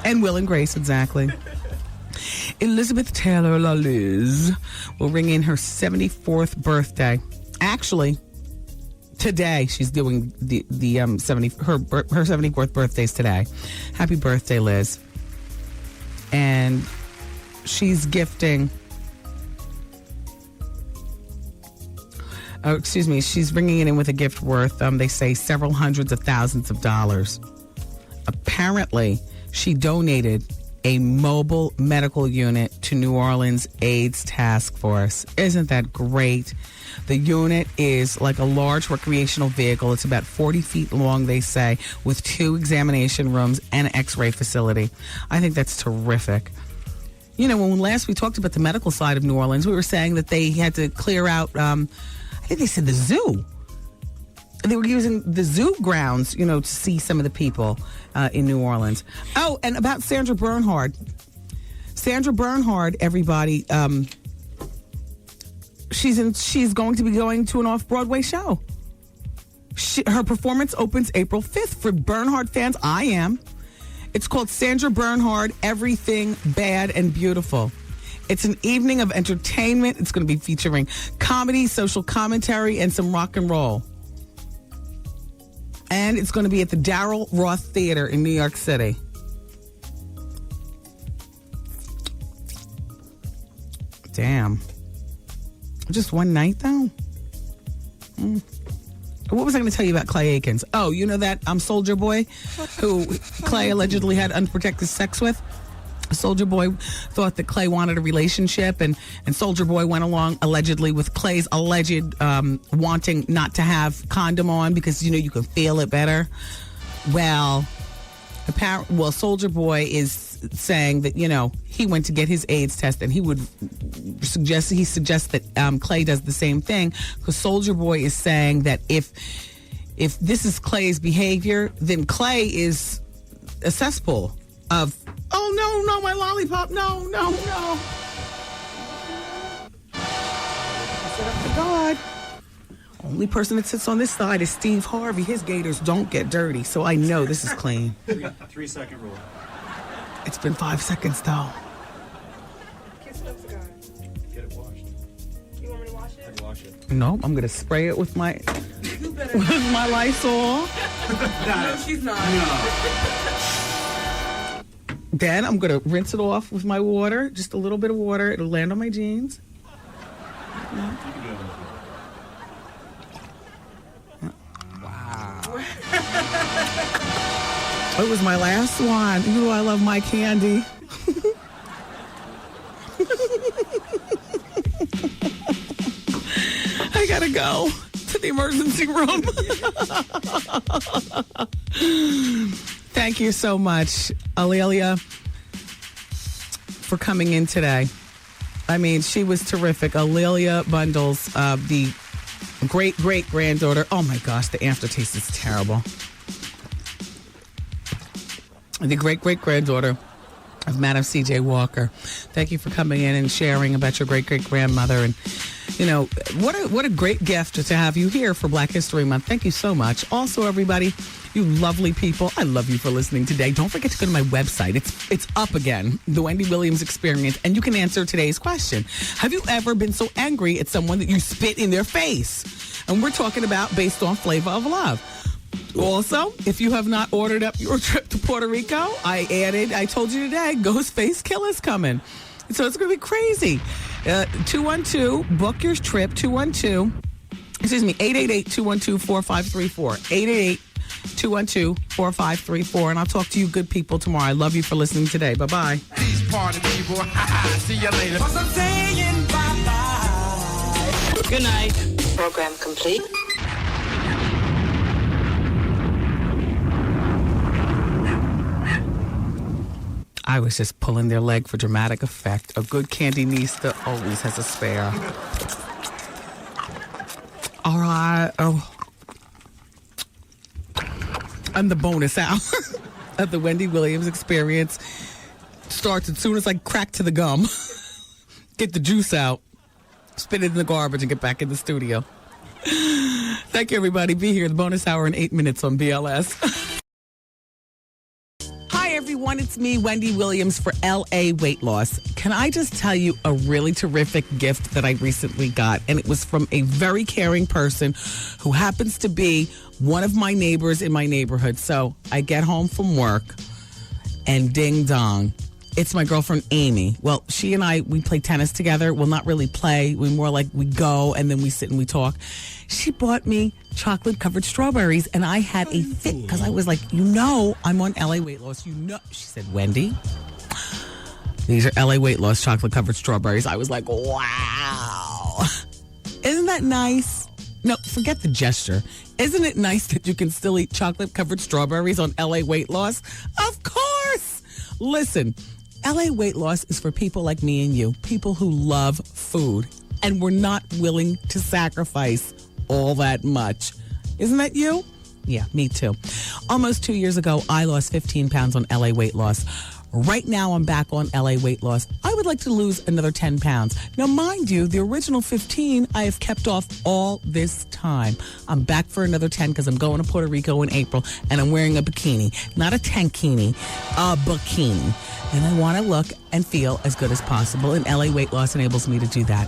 And Will and Grace, exactly. Elizabeth Taylor LaLuz will ring in her 74th birthday. Actually, today she's doing her 74th birthday's today. Happy birthday, Liz. And she's gifting, she's bringing it in with a gift worth, they say, several hundreds of thousands of dollars. Apparently, she donated a mobile medical unit to New Orleans AIDS Task Force. Isn't that great? The unit is like a large recreational vehicle. It's about 40 feet long, they say, with 2 examination rooms and an x-ray facility. I think that's terrific. When last we talked about the medical side of New Orleans, we were saying that they had to clear out, I think they said the zoo. They were using the zoo grounds, to see some of the people in New Orleans. Oh, and about Sandra Bernhard. Sandra Bernhard, everybody, she's going to be going to an off-Broadway show. Her performance opens April 5th. For Bernhard fans, I am. It's called Sandra Bernhard, Everything Bad and Beautiful. It's an evening of entertainment. It's going to be featuring comedy, social commentary, and some rock and roll. And it's going to be at the Darrell Roth Theater in New York City. Damn. Just one night, though? What was I going to tell you about Klay Aiken? Oh, you know that Soldier Boy who Klay allegedly had unprotected sex with? Soldier Boy thought that Klay wanted a relationship, and Soldier Boy went along allegedly with Clay's alleged wanting not to have condom on because, you can feel it better. Well, Soldier Boy is saying that, he went to get his AIDS test, and he suggests that Klay does the same thing, because Soldier Boy is saying that if this is Clay's behavior, then Klay is a cesspool of, oh, no, my lollipop, no. I said, up to God. Only person that sits on this side is Steve Harvey. His gators don't get dirty, so I know this is clean. 3-second rule. It's been 5 seconds, though. Kiss lips guy. Get it washed. You want me to wash it? I'd wash it. No, I'm going to spray it with my Lysol. No, she's not. No. Then I'm going to rinse it off with my water, just a little bit of water. It'll land on my jeans. Wow. It was my last one. You know I love my candy. I gotta go to the emergency room. Thank you so much, Ailia, for coming in today. I mean, she was terrific. Ailia Bundles, the great-great-granddaughter. Oh, my gosh, the aftertaste is terrible. The great-great-granddaughter of Madam C.J. Walker. Thank you for coming in and sharing about your great-great-grandmother. And, you know, what a great gift to have you here for Black History Month. Thank you so much. Also, everybody, you lovely people, I love you for listening today. Don't forget to go to my website. It's up again, The Wendy Williams Experience, and you can answer today's question. Have you ever been so angry at someone that you spit in their face? And we're talking about based on Flavor of Love. Also, if you have not ordered up your trip to Puerto Rico, I told you today, Ghostface Killer's coming. So it's going to be crazy. 212, book your trip, 888-212-4534. 888-212-4534. And I'll talk to you good people tomorrow. I love you for listening today. Bye-bye. These party people. See you later. I'm saying bye-bye. Good night. Program complete. I was just pulling their leg for dramatic effect. A good candinista always has a spare. All right. Oh. And the bonus hour of the Wendy Williams Experience starts as soon as I crack to the gum. Get the juice out, spit it in the garbage, and get back in the studio. Thank you, everybody. Be here. The bonus hour in 8 minutes on BLS. Hi, everyone. It's me, Wendy Williams, for LA Weight Loss. Can I just tell you a really terrific gift that I recently got? And it was from a very caring person who happens to be one of my neighbors in my neighborhood. So I get home from work and ding dong. It's my girlfriend, Amy. Well, she and I, we play tennis together. Well, not really play. We more like we go and then we sit and we talk. She bought me chocolate-covered strawberries, and I had a fit because I was like, you know, I'm on LA Weight Loss. You know, she said, Wendy, these are LA Weight Loss chocolate-covered strawberries. I was like, wow. Isn't that nice? No, forget the gesture. Isn't it nice that you can still eat chocolate-covered strawberries on LA Weight Loss? Of course. Listen, LA Weight Loss is for people like me and you, people who love food, and we're not willing to sacrifice all that much. Isn't that you? Yeah, me too. Almost 2 years ago, I lost 15 pounds on LA Weight Loss. Right now, I'm back on LA Weight Loss. I would like to lose another 10 pounds. Now, mind you, the original 15 I have kept off all this time. I'm back for another 10 because I'm going to Puerto Rico in April, and I'm wearing a bikini. Not a tankini, a bikini. And I want to look and feel as good as possible, and LA Weight Loss enables me to do that.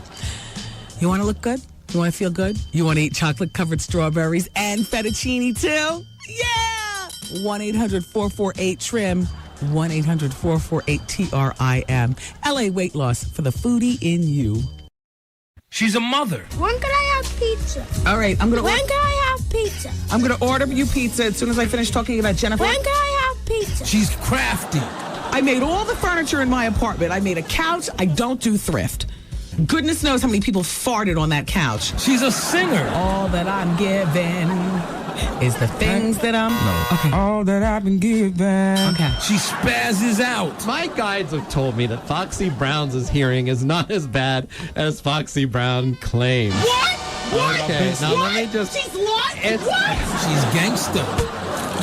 You want to look good? You want to feel good? You want to eat chocolate-covered strawberries and fettuccine, too? Yeah! 1-800-448-TRIM. 1-800-448-TRIM. LA Weight Loss for the foodie in you. She's a mother. When can I have pizza? All right, I'm going to... When can I have pizza? I'm going to order you pizza as soon as I finish talking about Jennifer. When can I have pizza? She's crafty. I made all the furniture in my apartment. I made a couch. I don't do thrift. Goodness knows how many people farted on that couch. She's a singer. All that I'm given is the things that I'm... No. Okay. All that I've been given. Okay. She spazzes out. My guides have told me that Foxy Brown's hearing is not as bad as Foxy Brown claims. What? What? Okay, now what? let me just... She's what? What? She's gangster.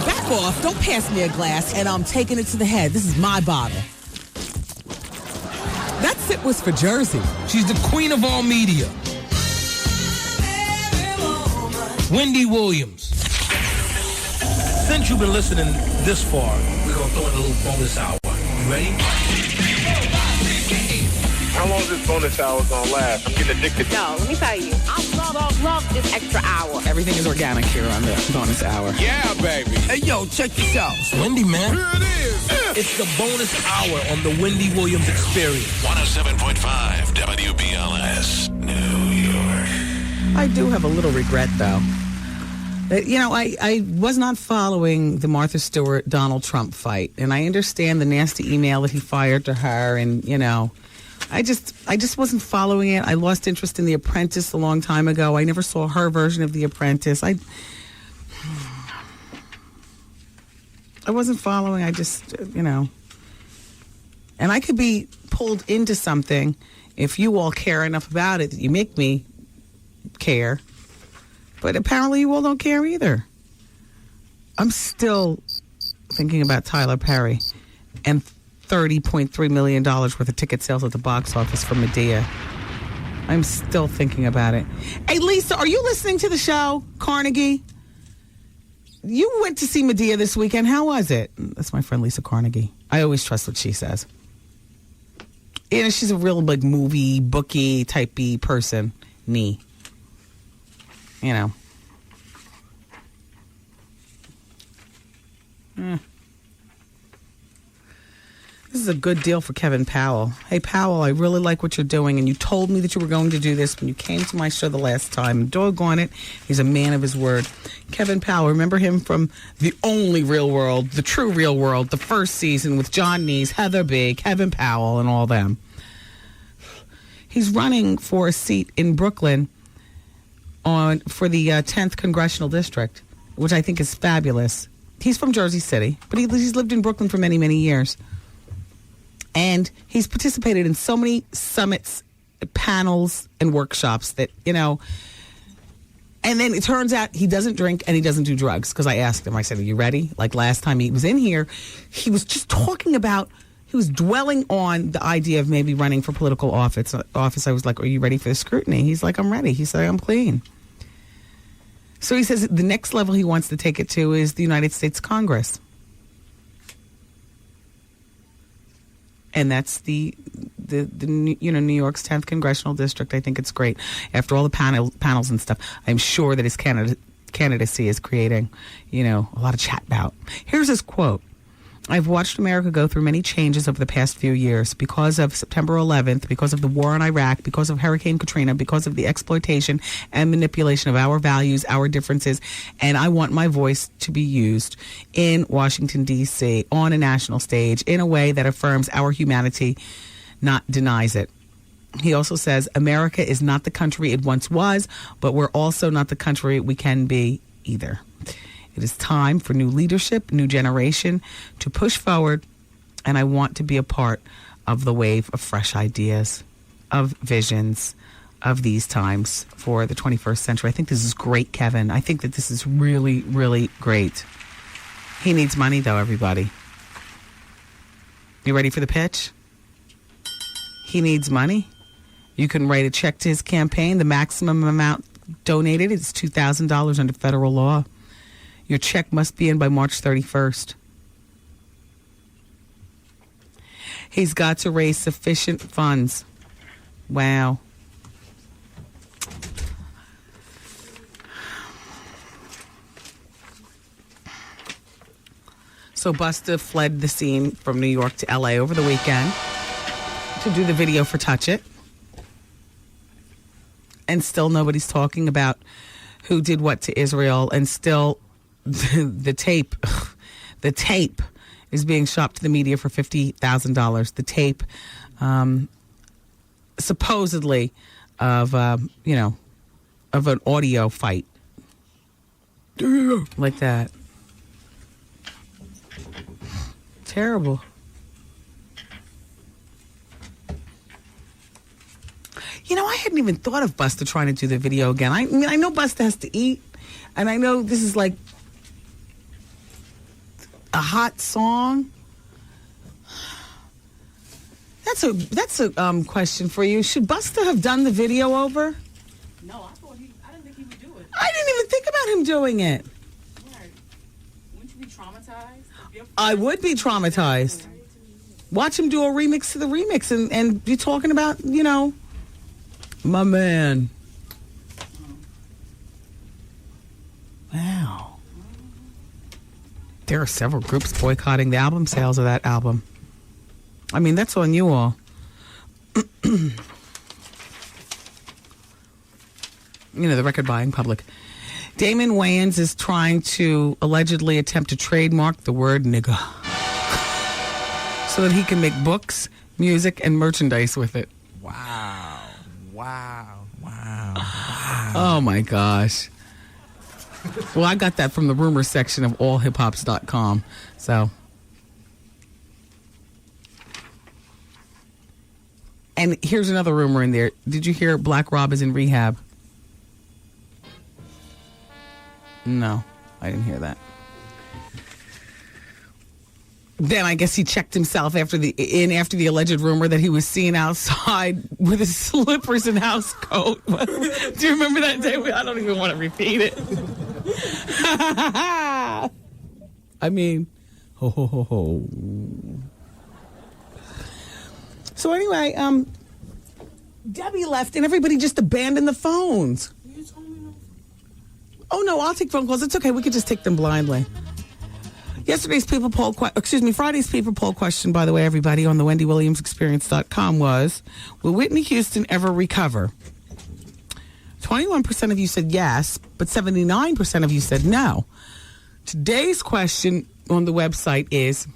Back off. Don't pass me a glass, and I'm taking it to the head. This is my bottle. That sip was for Jersey. She's the queen of all media. Wendy Williams. Since you've been listening this far, we're going to throw in a little bonus hour. You ready? How long is this bonus hour going to last? I'm getting addicted. No, let me tell you, I love this extra hour. Everything is organic here on the bonus hour. Yeah, baby. Hey, yo, check this out. Wendy, man. Here it is. It's the bonus hour on the Wendy Williams Experience. 107.5 WBLS, New York. I do have a little regret, though. You know, I was not following the Martha Stewart Donald Trump fight, and I understand the nasty email that he fired to her, and you know, I just wasn't following it. I lost interest in The Apprentice a long time ago. I never saw her version of The Apprentice. I wasn't following. I just, you know, and I could be pulled into something if you all care enough about it that you make me care. But apparently you all don't care either. I'm still thinking about Tyler Perry and $30.3 million worth of ticket sales at the box office for Medea. I'm still thinking about it. Hey, Lisa, are you listening to the show, Carnegie? You went to see Medea this weekend. How was it? That's my friend Lisa Carnegie. I always trust what she says. You know, she's a real like movie, bookie, typey person. You know. This is a good deal for Kevin Powell. Hey, Powell, I really like what you're doing, and you told me that you were going to do this when you came to my show the last time. Doggone it, he's a man of his word. Kevin Powell, remember him from The Only Real World, The True Real World, the first season with John Neese, Heather B., Kevin Powell, and all them. He's running for a seat in Brooklyn for the 10th Congressional District, which I think is fabulous. He's from Jersey City, but he's lived in Brooklyn for many, many years. And he's participated in so many summits, panels, and workshops that, you know, and then it turns out he doesn't drink and he doesn't do drugs. Because I asked him, I said, are you ready? Like last time he was in here, he was just talking about, he was dwelling on the idea of maybe running for political office. I was like, are you ready for the scrutiny? He's like, I'm ready. He said, I'm clean. So he says the next level he wants to take it to is the United States Congress. And that's the you know, New York's 10th Congressional District. I think it's great. After all the panels and stuff, I'm sure that his candidacy is creating, you know, a lot of chat about. Here's his quote. I've watched America go through many changes over the past few years because of September 11th, because of the war in Iraq, because of Hurricane Katrina, because of the exploitation and manipulation of our values, our differences, and I want my voice to be used in Washington, D.C., on a national stage in a way that affirms our humanity, not denies it. He also says, America is not the country it once was, but we're also not the country we can be either. It is time for new leadership, new generation to push forward, and I want to be a part of the wave of fresh ideas, of visions, of these times for the 21st century. I think this is great, Kevin. I think that this is really, really great. He needs money, though, everybody. You ready for the pitch? He needs money. You can write a check to his campaign. The maximum amount donated is $2,000 under federal law. Your check must be in by March 31st. He's got to raise sufficient funds. Wow. So Busta fled the scene from New York to L.A. over the weekend to do the video for Touch It. And still nobody's talking about who did what to Israel, and still the tape is being shopped to the media for $50,000. The tape, supposedly, of of an audio fight like that. Terrible. You know, I hadn't even thought of Busta trying to do the video again. I mean, I know Busta has to eat, and I know this is like a hot song. That's a question for you. Should Busta have done the video over? No, I didn't think he would do it. I didn't even think about him doing it. Right. Wouldn't you be traumatized? I would be traumatized. Watch him do a remix to the remix and be talking about, my man. there are several groups boycotting the album sales of that album. I mean, that's on you all. You know, the record buying public. Damon Wayans is trying to allegedly attempt to trademark the word nigga so that he can make books, music, and merchandise with it. Wow. Oh, my gosh. Well, I got that from the rumor section of allhiphops.com. So. And here's another rumor in there. Did you hear Black Rob is in rehab? No, I didn't hear that. Then I guess he checked himself after the alleged rumor that he was seen outside with his slippers and house coat. Do you remember that day? I don't even want to repeat it. I mean, ho ho ho ho. So anyway, Debbie left and everybody just abandoned the phones. Oh no, I'll take phone calls. It's okay. We could just take them blindly. Friday's people poll question, by the way, everybody, on the WendyWilliamsExperience.com was, will Whitney Houston ever recover? 21% of you said yes, but 79% of you said no. Today's question on the website is,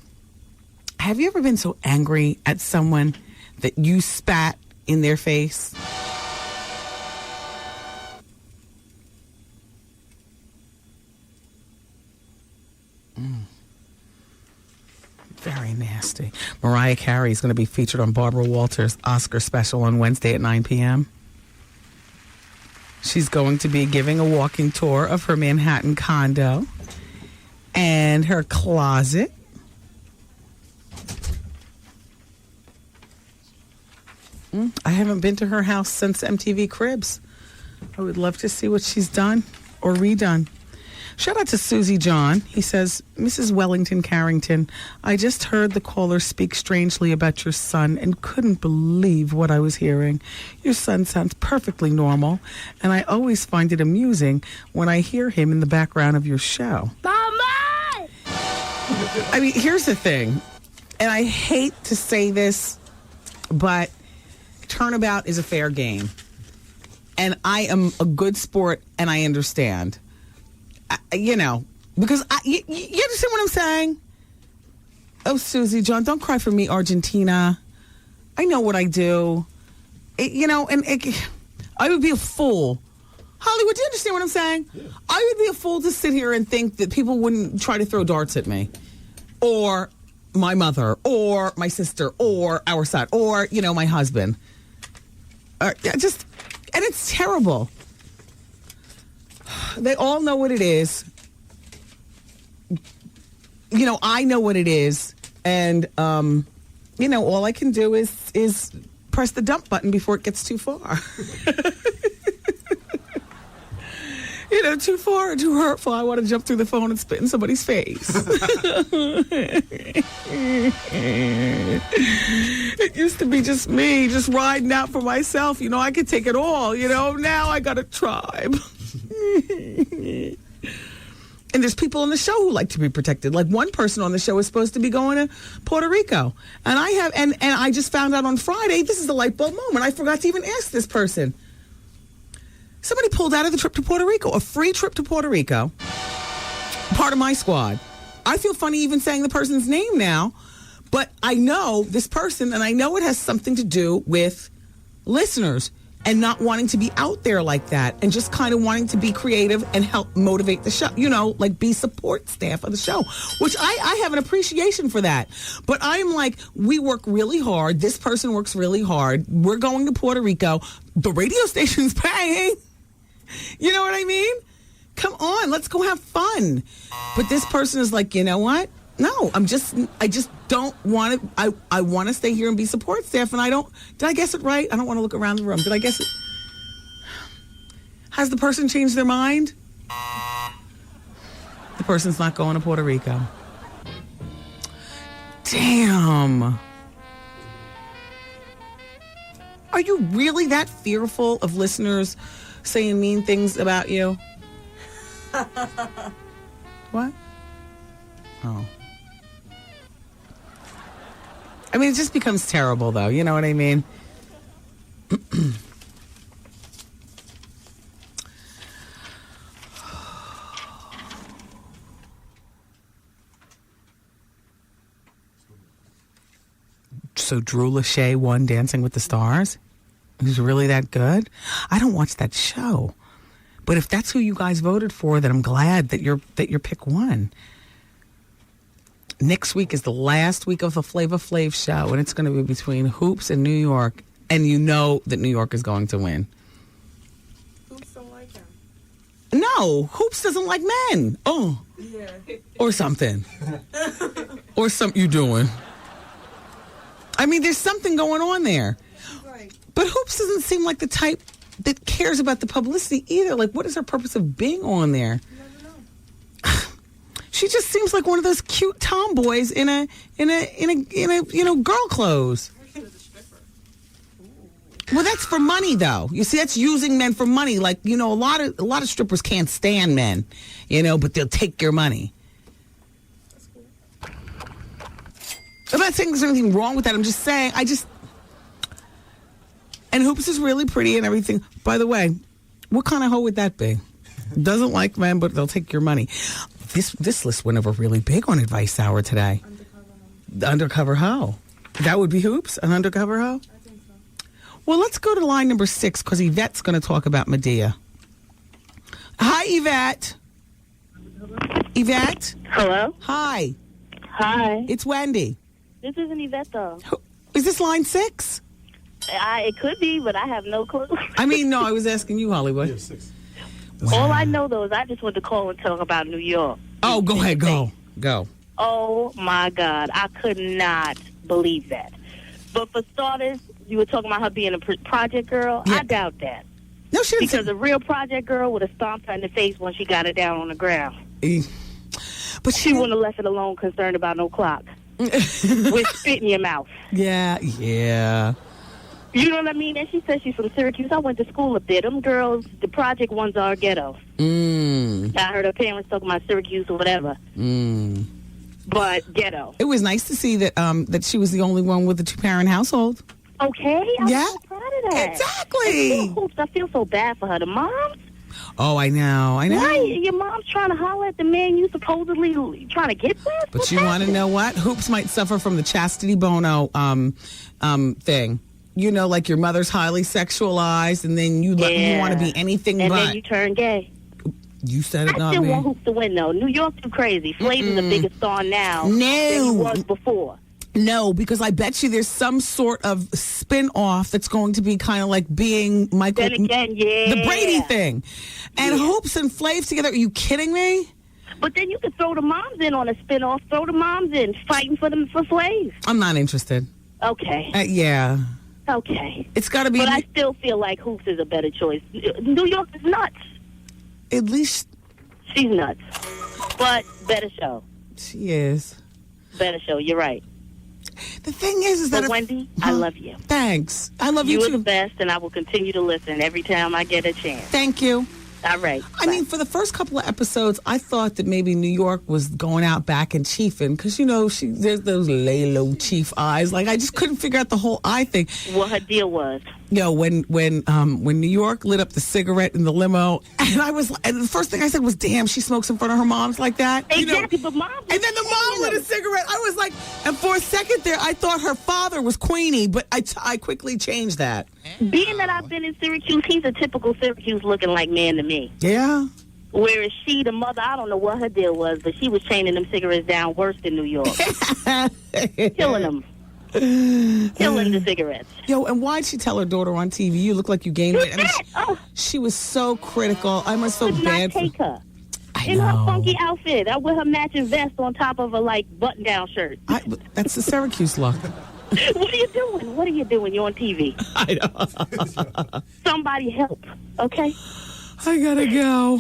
have you ever been so angry at someone that you spat in their face? Very nasty. Mariah Carey is going to be featured on Barbara Walters' Oscar special on Wednesday at 9 p.m. She's going to be giving a walking tour of her Manhattan condo and her closet. I haven't been to her house since MTV Cribs. I would love to see what she's done or redone. Shout out to Susie John. He says, Mrs. Wellington Carrington, I just heard the caller speak strangely about your son and couldn't believe what I was hearing. Your son sounds perfectly normal, and I always find it amusing when I hear him in the background of your show. Mama! I mean, here's the thing, and I hate to say this, but turnabout is a fair game. And I am a good sport, and I understand. You know, because you understand what I'm saying? Oh, Susie John, don't cry for me, Argentina. I know what I do. I would be a fool. Hollywood, do you understand what I'm saying? Yeah. I would be a fool to sit here and think that people wouldn't try to throw darts at me. Or my mother, or my sister, or our son, or, my husband. And it's terrible. They all know what it is. I know what it is. And, all I can do is press the dump button before it gets too far. Too far or too hurtful. I want to jump through the phone and spit in somebody's face. It used to be just me, just riding out for myself. I could take it all. Now I got a tribe. And there's people on the show who like to be protected. Like one person on the show is supposed to be going to Puerto Rico. And I just found out on Friday, this is a light bulb moment. I forgot to even ask this person. Somebody pulled out of the trip to Puerto Rico, a free trip to Puerto Rico, part of my squad. I feel funny even saying the person's name now, but I know this person, and I know it has something to do with listeners and not wanting to be out there like that and just kind of wanting to be creative and help motivate the show, be support staff of the show, which I have an appreciation for that. But I'm like, we work really hard. This person works really hard. We're going to Puerto Rico. The radio station's paying. You know what I mean? Come on, let's go have fun. But this person is like, you know what? No, I just don't want to. I want to stay here and be support staff, and I don't. Did I guess it right? I don't want to look around the room. Did I guess it? Has the person changed their mind? The person's not going to Puerto Rico. Damn. Are you really that fearful of listeners saying mean things about you? What? Oh. I mean, it just becomes terrible, though. You know what I mean? So Drew Lachey won Dancing with the Stars? He's really that good? I don't watch that show. But if that's who you guys voted for, then I'm glad that your pick won. Next week is the last week of the Flavor Flav show, and it's going to be between Hoops and New York, and you know that New York is going to win. Hoops don't like him. No, Hoops doesn't like men. Oh. Yeah. Or something. Or something you doing. I mean, there's something going on there. Right. But Hoops doesn't seem like the type that cares about the publicity either. Like, what is her purpose of being on there? She just seems like one of those cute tomboys in a girl clothes. Well, that's for money, though. You see, that's using men for money. Like, a lot of strippers can't stand men, but they'll take your money. I'm not saying there's anything wrong with that. I'm just saying, and Hoops is really pretty and everything. By the way, what kind of hoe would that be? Doesn't like men, but they'll take your money. This list went over really big on Advice Hour today. The undercover hoe. That would be Hoops, an undercover hoe? I think so. Well, let's go to line number 6 because Yvette's going to talk about Medea. Hi, Yvette. Yvette? Hello? Hi. Hi. It's Wendy. This isn't Yvette, though. Is this line 6? It could be, but I have no clue. I mean, no, I was asking you, Hollywood. Yeah, 6. Wow. All I know, though, is I just want to call and talk about New York. Oh, go ahead. Go. Oh, my God. I could not believe that. But for starters, you were talking about her being a project girl. Yeah. I doubt that. No, she didn't. Because a real project girl would have stomped her in the face when she got it down on the ground. But she wouldn't have left it alone concerned about no clock. With spit in your mouth. Yeah. You know what I mean? And she said she's from Syracuse. I went to school up there. Them girls, the project ones are ghetto. I heard her parents talking about Syracuse or whatever. But ghetto. It was nice to see that that she was the only one with a 2-parent household. Okay. I'm so proud of that. Exactly. I feel so bad for her. The moms? Oh, I know. Why your mom's trying to holler at the man you supposedly trying to get with? But you want to know what? Hoops might suffer from the Chastity Bono thing. Like your mother's highly sexualized, and then you want to be anything but. And then you turn gay. You said it, not I still me. want Hoops to win, though. New York's too crazy. Flav is the biggest star now than he was before. No, because I bet you there's some sort of spin-off that's going to be kind of like being Michael... Then again, the Brady thing. And Hoops and Flav together. Are you kidding me? But then you could throw the moms in on a spin-off. Throw the moms in, fighting for Flav. I'm not interested. Okay. Yeah. Okay. It's got to be... But I still feel like Hoops is a better choice. New York is nuts. At least... She's nuts. But better show. She is. Better show. You're right. The thing is that... Wendy, I love you. Thanks. I love you too. You are the best, and I will continue to listen every time I get a chance. Thank you. All right. I mean, for the first couple of episodes, I thought that maybe New York was going out back and chiefing because, there's those lay-low chief eyes. Like, I just couldn't figure out the whole eye thing. What her deal was. When New York lit up the cigarette in the limo, and the first thing I said was, damn, she smokes in front of her moms like that. Exactly, but mom... And then the mom lit a cigarette. I was like, and for a second there, I thought her father was Queenie, but I quickly changed that. Being that I've been in Syracuse, he's a typical Syracuse-looking like man to me. Yeah. Whereas she, the mother, I don't know what her deal was, but she was chaining them cigarettes down worse than New York. Killing them. Killing the cigarettes. Yo, and why'd she tell her daughter on TV, you look like you gained weight? She was so critical. I must feel bad for her. In her funky outfit. With her matching vest on top of a, button-down shirt. That's the Syracuse look. What are you doing? What are you doing? You're on TV. I know. Somebody help, okay? I gotta go.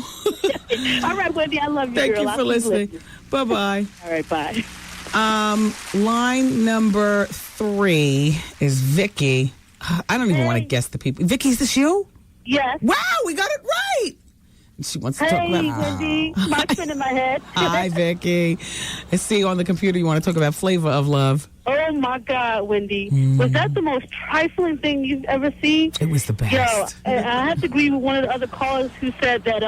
All right, Wendy, I love you, Thank girl. you for listening. Bye-bye. All right, bye. Line number 3 is Vicky. I don't even want to guess the people. Vicky, is this you? Yes. Wow, we got it right. She wants to talk about... Hey, Wendy. My friend in my head. Hi, Vicky. I see you on the computer. You want to talk about Flavor of Love. Oh, my God, Wendy. Was that the most trifling thing you've ever seen? It was the best. Yo, I have to agree with one of the other callers who said that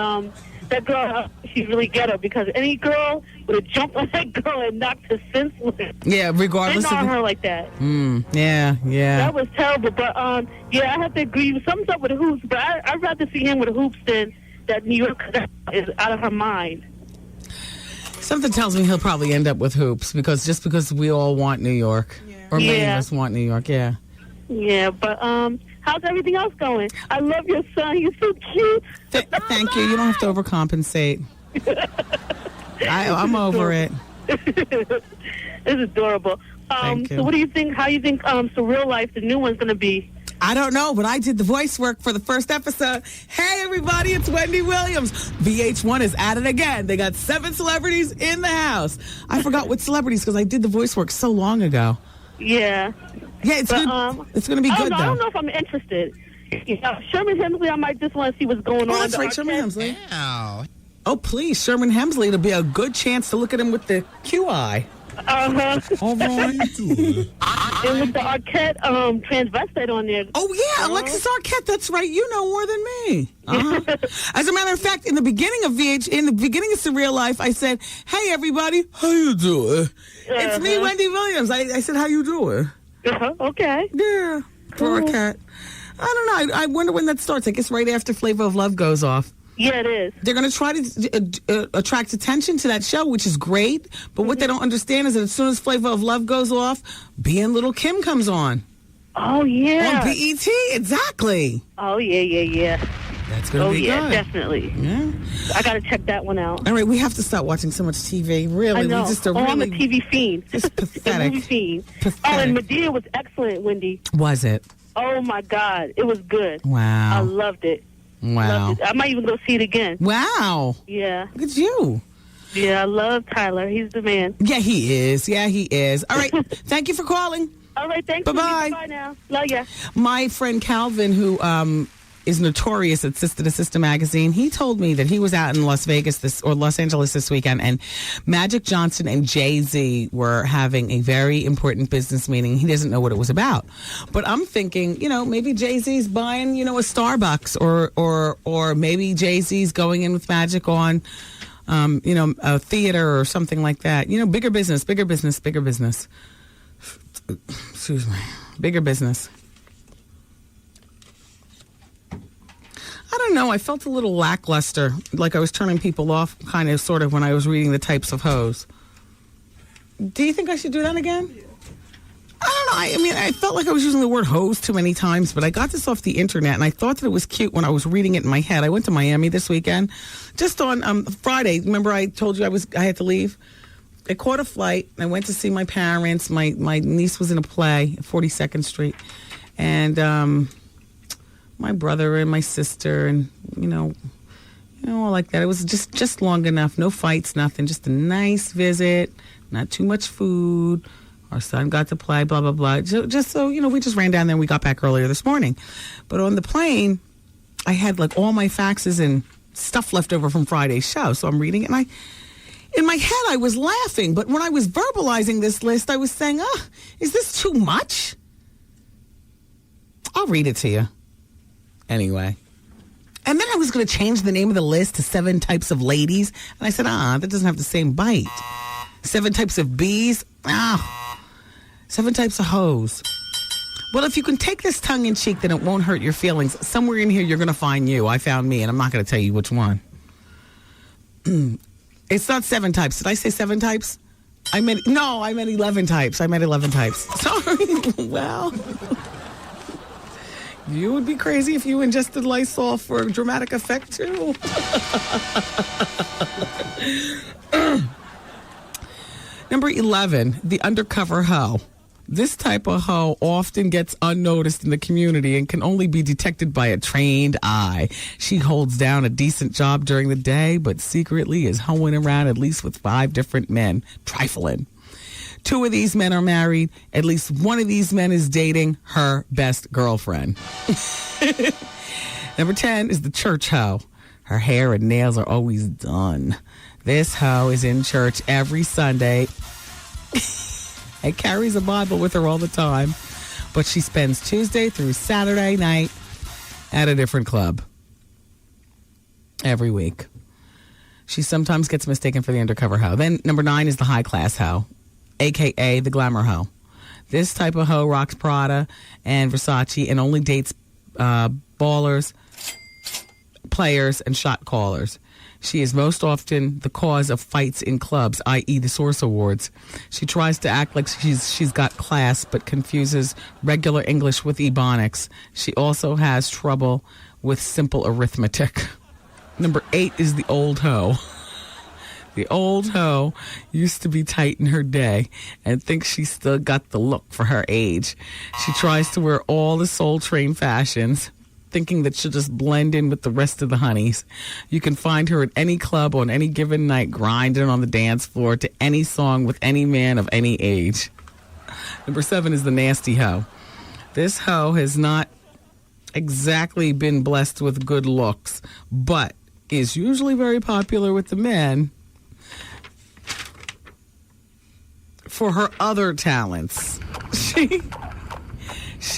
that girl, she's really ghetto because any girl would have jumped on that girl and knocked her senseless. Yeah, regardless of the... her like that. Yeah. That was terrible. But, yeah, I have to agree. Something's up with the hoops, but I'd rather see him with the hoops than that New York is out of her mind. Something tells me he'll probably end up with hoops because we all want New York. Or many of us want New York, yeah. Yeah, but how's everything else going? I love your son. He's so cute. Thank you. You don't have to overcompensate. I'm over it. It's adorable. So what do you think? How do you think so Real Life, the new one's going to be? I don't know, but I did the voice work for the first episode. Hey, everybody, it's Wendy Williams. VH1 is at it again. They got 7 celebrities in the house. I forgot what celebrities because I did the voice work so long ago. Yeah. Yeah, it's good. It's going to be good, though. I don't know if I'm interested. Sherman Hemsley, I might just want to see what's going on. That's right, Sherman Hemsley. Oh, please, Sherman Hemsley. It'll be a good chance to look at him with the Q eye. Uh-huh. All right. And with the Arquette transvestite on there. Oh, yeah, Alexis Arquette. That's right. You know more than me. As a matter of fact, in the beginning of Surreal Life, I said, hey, everybody, how you doing? It's me, Wendy Williams. I said, how you doing? Okay. Yeah. For Arquette. I don't know. I wonder when that starts. I guess right after Flavor of Love goes off. Yeah, it is. They're going to try to attract attention to that show, which is great. But what they don't understand is that as soon as Flavor of Love goes off, Being Little Kim comes on. Oh, yeah. On BET, exactly. Oh, yeah. That's going to be good. Definitely. Yeah. I got to check that one out. All right, we have to stop watching so much TV. Really, I know. we just are I'm a really TV fiend. Just pathetic. movie fiend. Pathetic. Oh, and Medea was excellent, Wendy. Was it? Oh, my God. It was good. Wow. I loved it. Wow. Loved it. I might even go see it again. Wow. Yeah. Look at you. Yeah, I love Tyler. He's the man. Yeah, he is. All right. Thank you for calling. All right, thanks. Bye-bye. Bye now. Love ya. My friend Calvin, who is notorious at Sister to Sister magazine, he told me that he was out in Los Angeles this weekend, and Magic Johnson and Jay-Z were having a very important business meeting. He doesn't know what it was about. But I'm thinking, maybe Jay-Z's buying, a Starbucks, or maybe Jay-Z's going in with Magic on, a theater or something like that. Bigger business. Excuse me. Bigger business. I don't know. I felt a little lackluster, like I was turning people off, kind of, sort of, when I was reading the types of hoes. Do you think I should do that again? Yeah. I don't know. I felt like I was using the word hose too many times, but I got this off the internet, and I thought that it was cute when I was reading it in my head. I went to Miami this weekend, just on Friday. Remember I told you I had to leave? I caught a flight. I went to see my parents. My niece was in a play at 42nd Street, and my brother and my sister, and all like that. It was just long enough. No fights, nothing. Just a nice visit. Not too much food. Our son got to play. Blah blah blah. Just so we just ran down there. and We got back earlier this morning, but on the plane, I had like all my faxes and stuff left over from Friday's show. So I'm reading it, and in my head I was laughing, but when I was verbalizing this list, I was saying, is this too much? I'll read it to you. Anyway. And then I was going to change the name of the list to 7 types of ladies. And I said, that doesn't have the same bite. 7 types of bees. 7 types of hoes. Well, if you can take this tongue in cheek, then it won't hurt your feelings. Somewhere in here, you're going to find you. I found me, and I'm not going to tell you which one. It's not 7 types. Did I say 7 types? I meant 11 types. Sorry. Well... You would be crazy if you ingested Lysol for dramatic effect, too. Number 11, the undercover hoe. This type of hoe often gets unnoticed in the community and can only be detected by a trained eye. She holds down a decent job during the day, but secretly is hoeing around at least with 5 different men, trifling. 2 of these men are married. At least one of these men is dating her best girlfriend. Number 10 is the church hoe. Her hair and nails are always done. This hoe is in church every Sunday and carries a Bible with her all the time. But she spends Tuesday through Saturday night at a different club every week. She sometimes gets mistaken for the undercover hoe. Then number 9 is the high-class hoe, a.k.a. the glamour hoe. This type of hoe rocks Prada and Versace and only dates ballers, players, and shot callers. She is most often the cause of fights in clubs, i.e. the Source Awards. She tries to act like she's got class, but confuses regular English with Ebonics. She also has trouble with simple arithmetic. Number 8 is the old hoe. The old hoe used to be tight in her day and thinks she still got the look for her age. She tries to wear all the Soul Train fashions, thinking that she'll just blend in with the rest of the honeys. You can find her at any club on any given night, grinding on the dance floor to any song with any man of any age. Number 7 is the nasty hoe. This hoe has not exactly been blessed with good looks, but is usually very popular with the men for her other talents.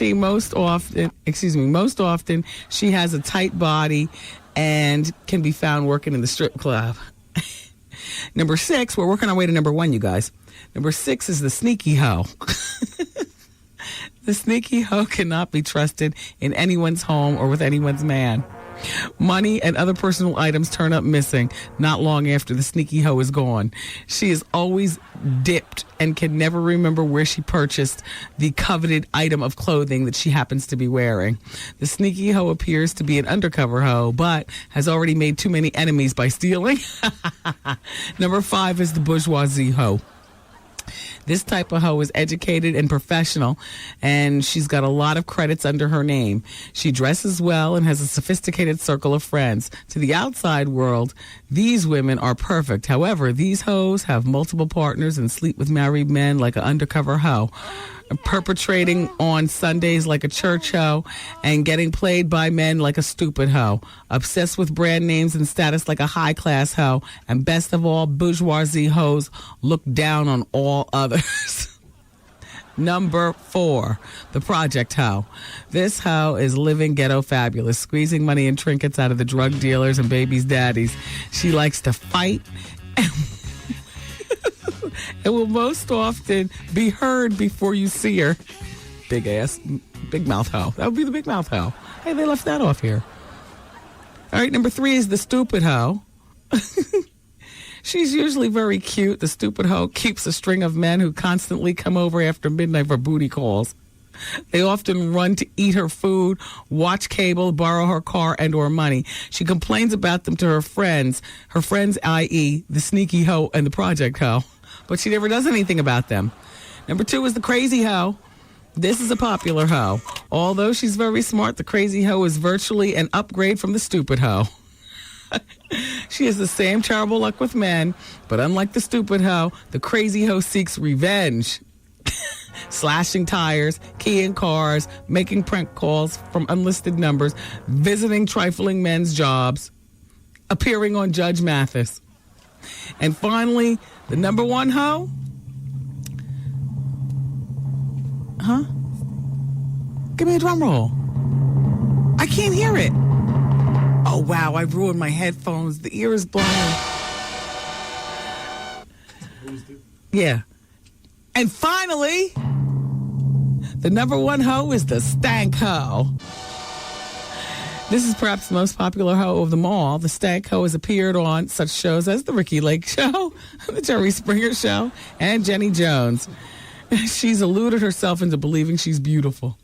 Most often she has a tight body and can be found working in the strip club. Number 6, we're working our way to number 1, you guys. Number 6 is the sneaky hoe. The sneaky hoe cannot be trusted in anyone's home or with anyone's man. Money and other personal items turn up missing not long after the sneaky hoe is gone. She is always dipped and can never remember where she purchased the coveted item of clothing that she happens to be wearing. The sneaky hoe appears to be an undercover hoe, but has already made too many enemies by stealing. Number 5 is the bourgeoisie hoe. This type of hoe is educated and professional, and she's got a lot of credits under her name. She dresses well and has a sophisticated circle of friends. To the outside world, these women are perfect. However, these hoes have multiple partners and sleep with married men like an undercover hoe, perpetrating on Sundays like a church hoe, and getting played by men like a stupid hoe, obsessed with brand names and status like a high-class hoe, and best of all, bourgeoisie hoes look down on all others. Number 4, the project hoe. This hoe is living ghetto fabulous, squeezing money and trinkets out of the drug dealers and babies' daddies. She likes to fight and will most often be heard before you see her. Big mouth hoe. That would be the big mouth hoe. Hey, they left that off here. All right, number 3 is the stupid hoe. She's usually very cute. The stupid hoe keeps a string of men who constantly come over after midnight for booty calls. They often run to eat her food, watch cable, borrow her car and or money. She complains about them to her friends, i.e. the sneaky hoe and the project hoe, but she never does anything about them. Number 2 is the crazy hoe. This is a popular hoe. Although she's very smart, the crazy hoe is virtually an upgrade from the stupid hoe. She has the same terrible luck with men, but unlike the stupid hoe, the crazy hoe seeks revenge. Slashing tires, keying cars, making prank calls from unlisted numbers, visiting trifling men's jobs, appearing on Judge Mathis. And finally, the number 1 hoe. Huh? Give me a drum roll. I can't hear it. Oh, wow, I ruined my headphones. The ear is blown. Yeah. And finally, the number 1 hoe is the stank hoe. This is perhaps the most popular hoe of them all. The stank hoe has appeared on such shows as The Ricky Lake Show, The Jerry Springer Show, and Jenny Jones. She's eluded herself into believing she's beautiful.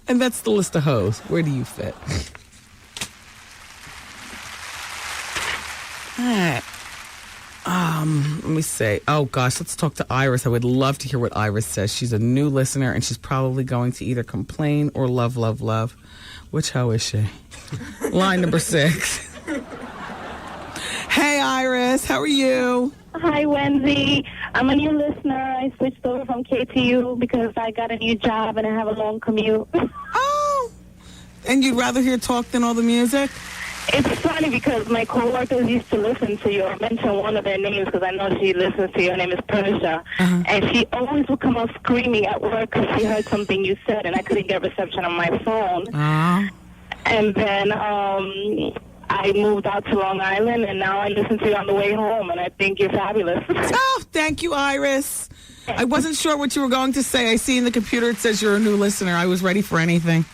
And that's the list of hoes. Where do you fit? All right. Let me say, oh gosh, let's talk to Iris. I would love to hear what Iris says. She's a new listener and she's probably going to either complain or love. Which hoe is she? Line number 6. Hey Iris, how are you? Hi Wendy. I'm a new listener. I switched over from KTU because I got a new job and I have a long commute. Oh, and you'd rather hear talk than all the music? It's funny because my coworkers used to listen to you. I mentioned one of their names because I know she listens to you. Her name is Persia. And she always would come up screaming at work because she heard something you said and I couldn't get reception on my phone. And then I moved out to Long Island and now I listen to you on the way home and I think you're fabulous. Oh, thank you, Iris. I wasn't sure what you were going to say. I see in the computer it says you're a new listener. I was ready for anything.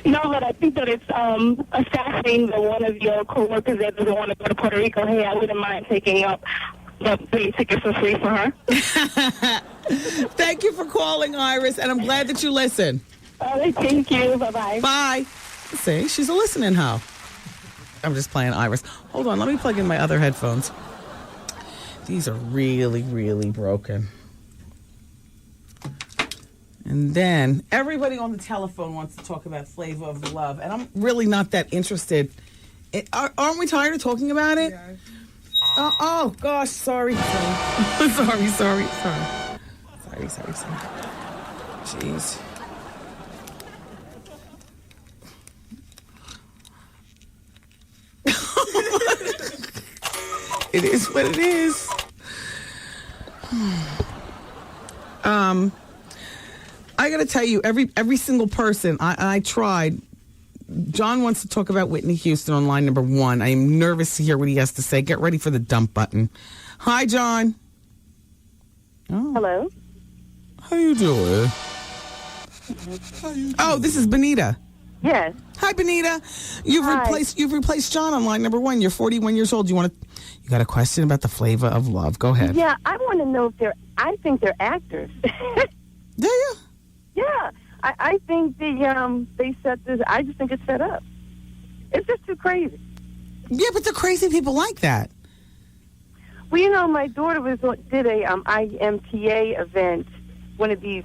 No, but I think that it's fascinating that one of your coworkers that doesn't want to go to Puerto Rico. Hey, I wouldn't mind taking up the tickets for free for her. Thank you for calling, Iris, and I'm glad that you listen. All right, thank you. Bye-bye. Bye. See, she's a listening hoe. I'm just playing Iris. Hold on, let me plug in my other headphones. These are really, really broken. And then everybody on the telephone wants to talk about Flavor of Love, and I'm really not that interested. Aren't we tired of talking about it? Yeah. Oh, gosh, sorry. Sorry. Jeez. It is what it is. I got to tell you, every single person I tried. John wants to talk about Whitney Houston on line number 1. I am nervous to hear what he has to say. Get ready for the dump button. Hi, John. Oh. Hello. How you doing? Oh, this is Benita. Yes. Hi, Benita. You've replaced John on line number 1. You're 41 years old. You got a question about the Flavor of Love? Go ahead. Yeah, I want to know if I think they're actors. Do you? Yeah, I think they set this. I just think it's set up. It's just too crazy. Yeah, but the crazy people like that. Well, my daughter did a IMTA event, one of these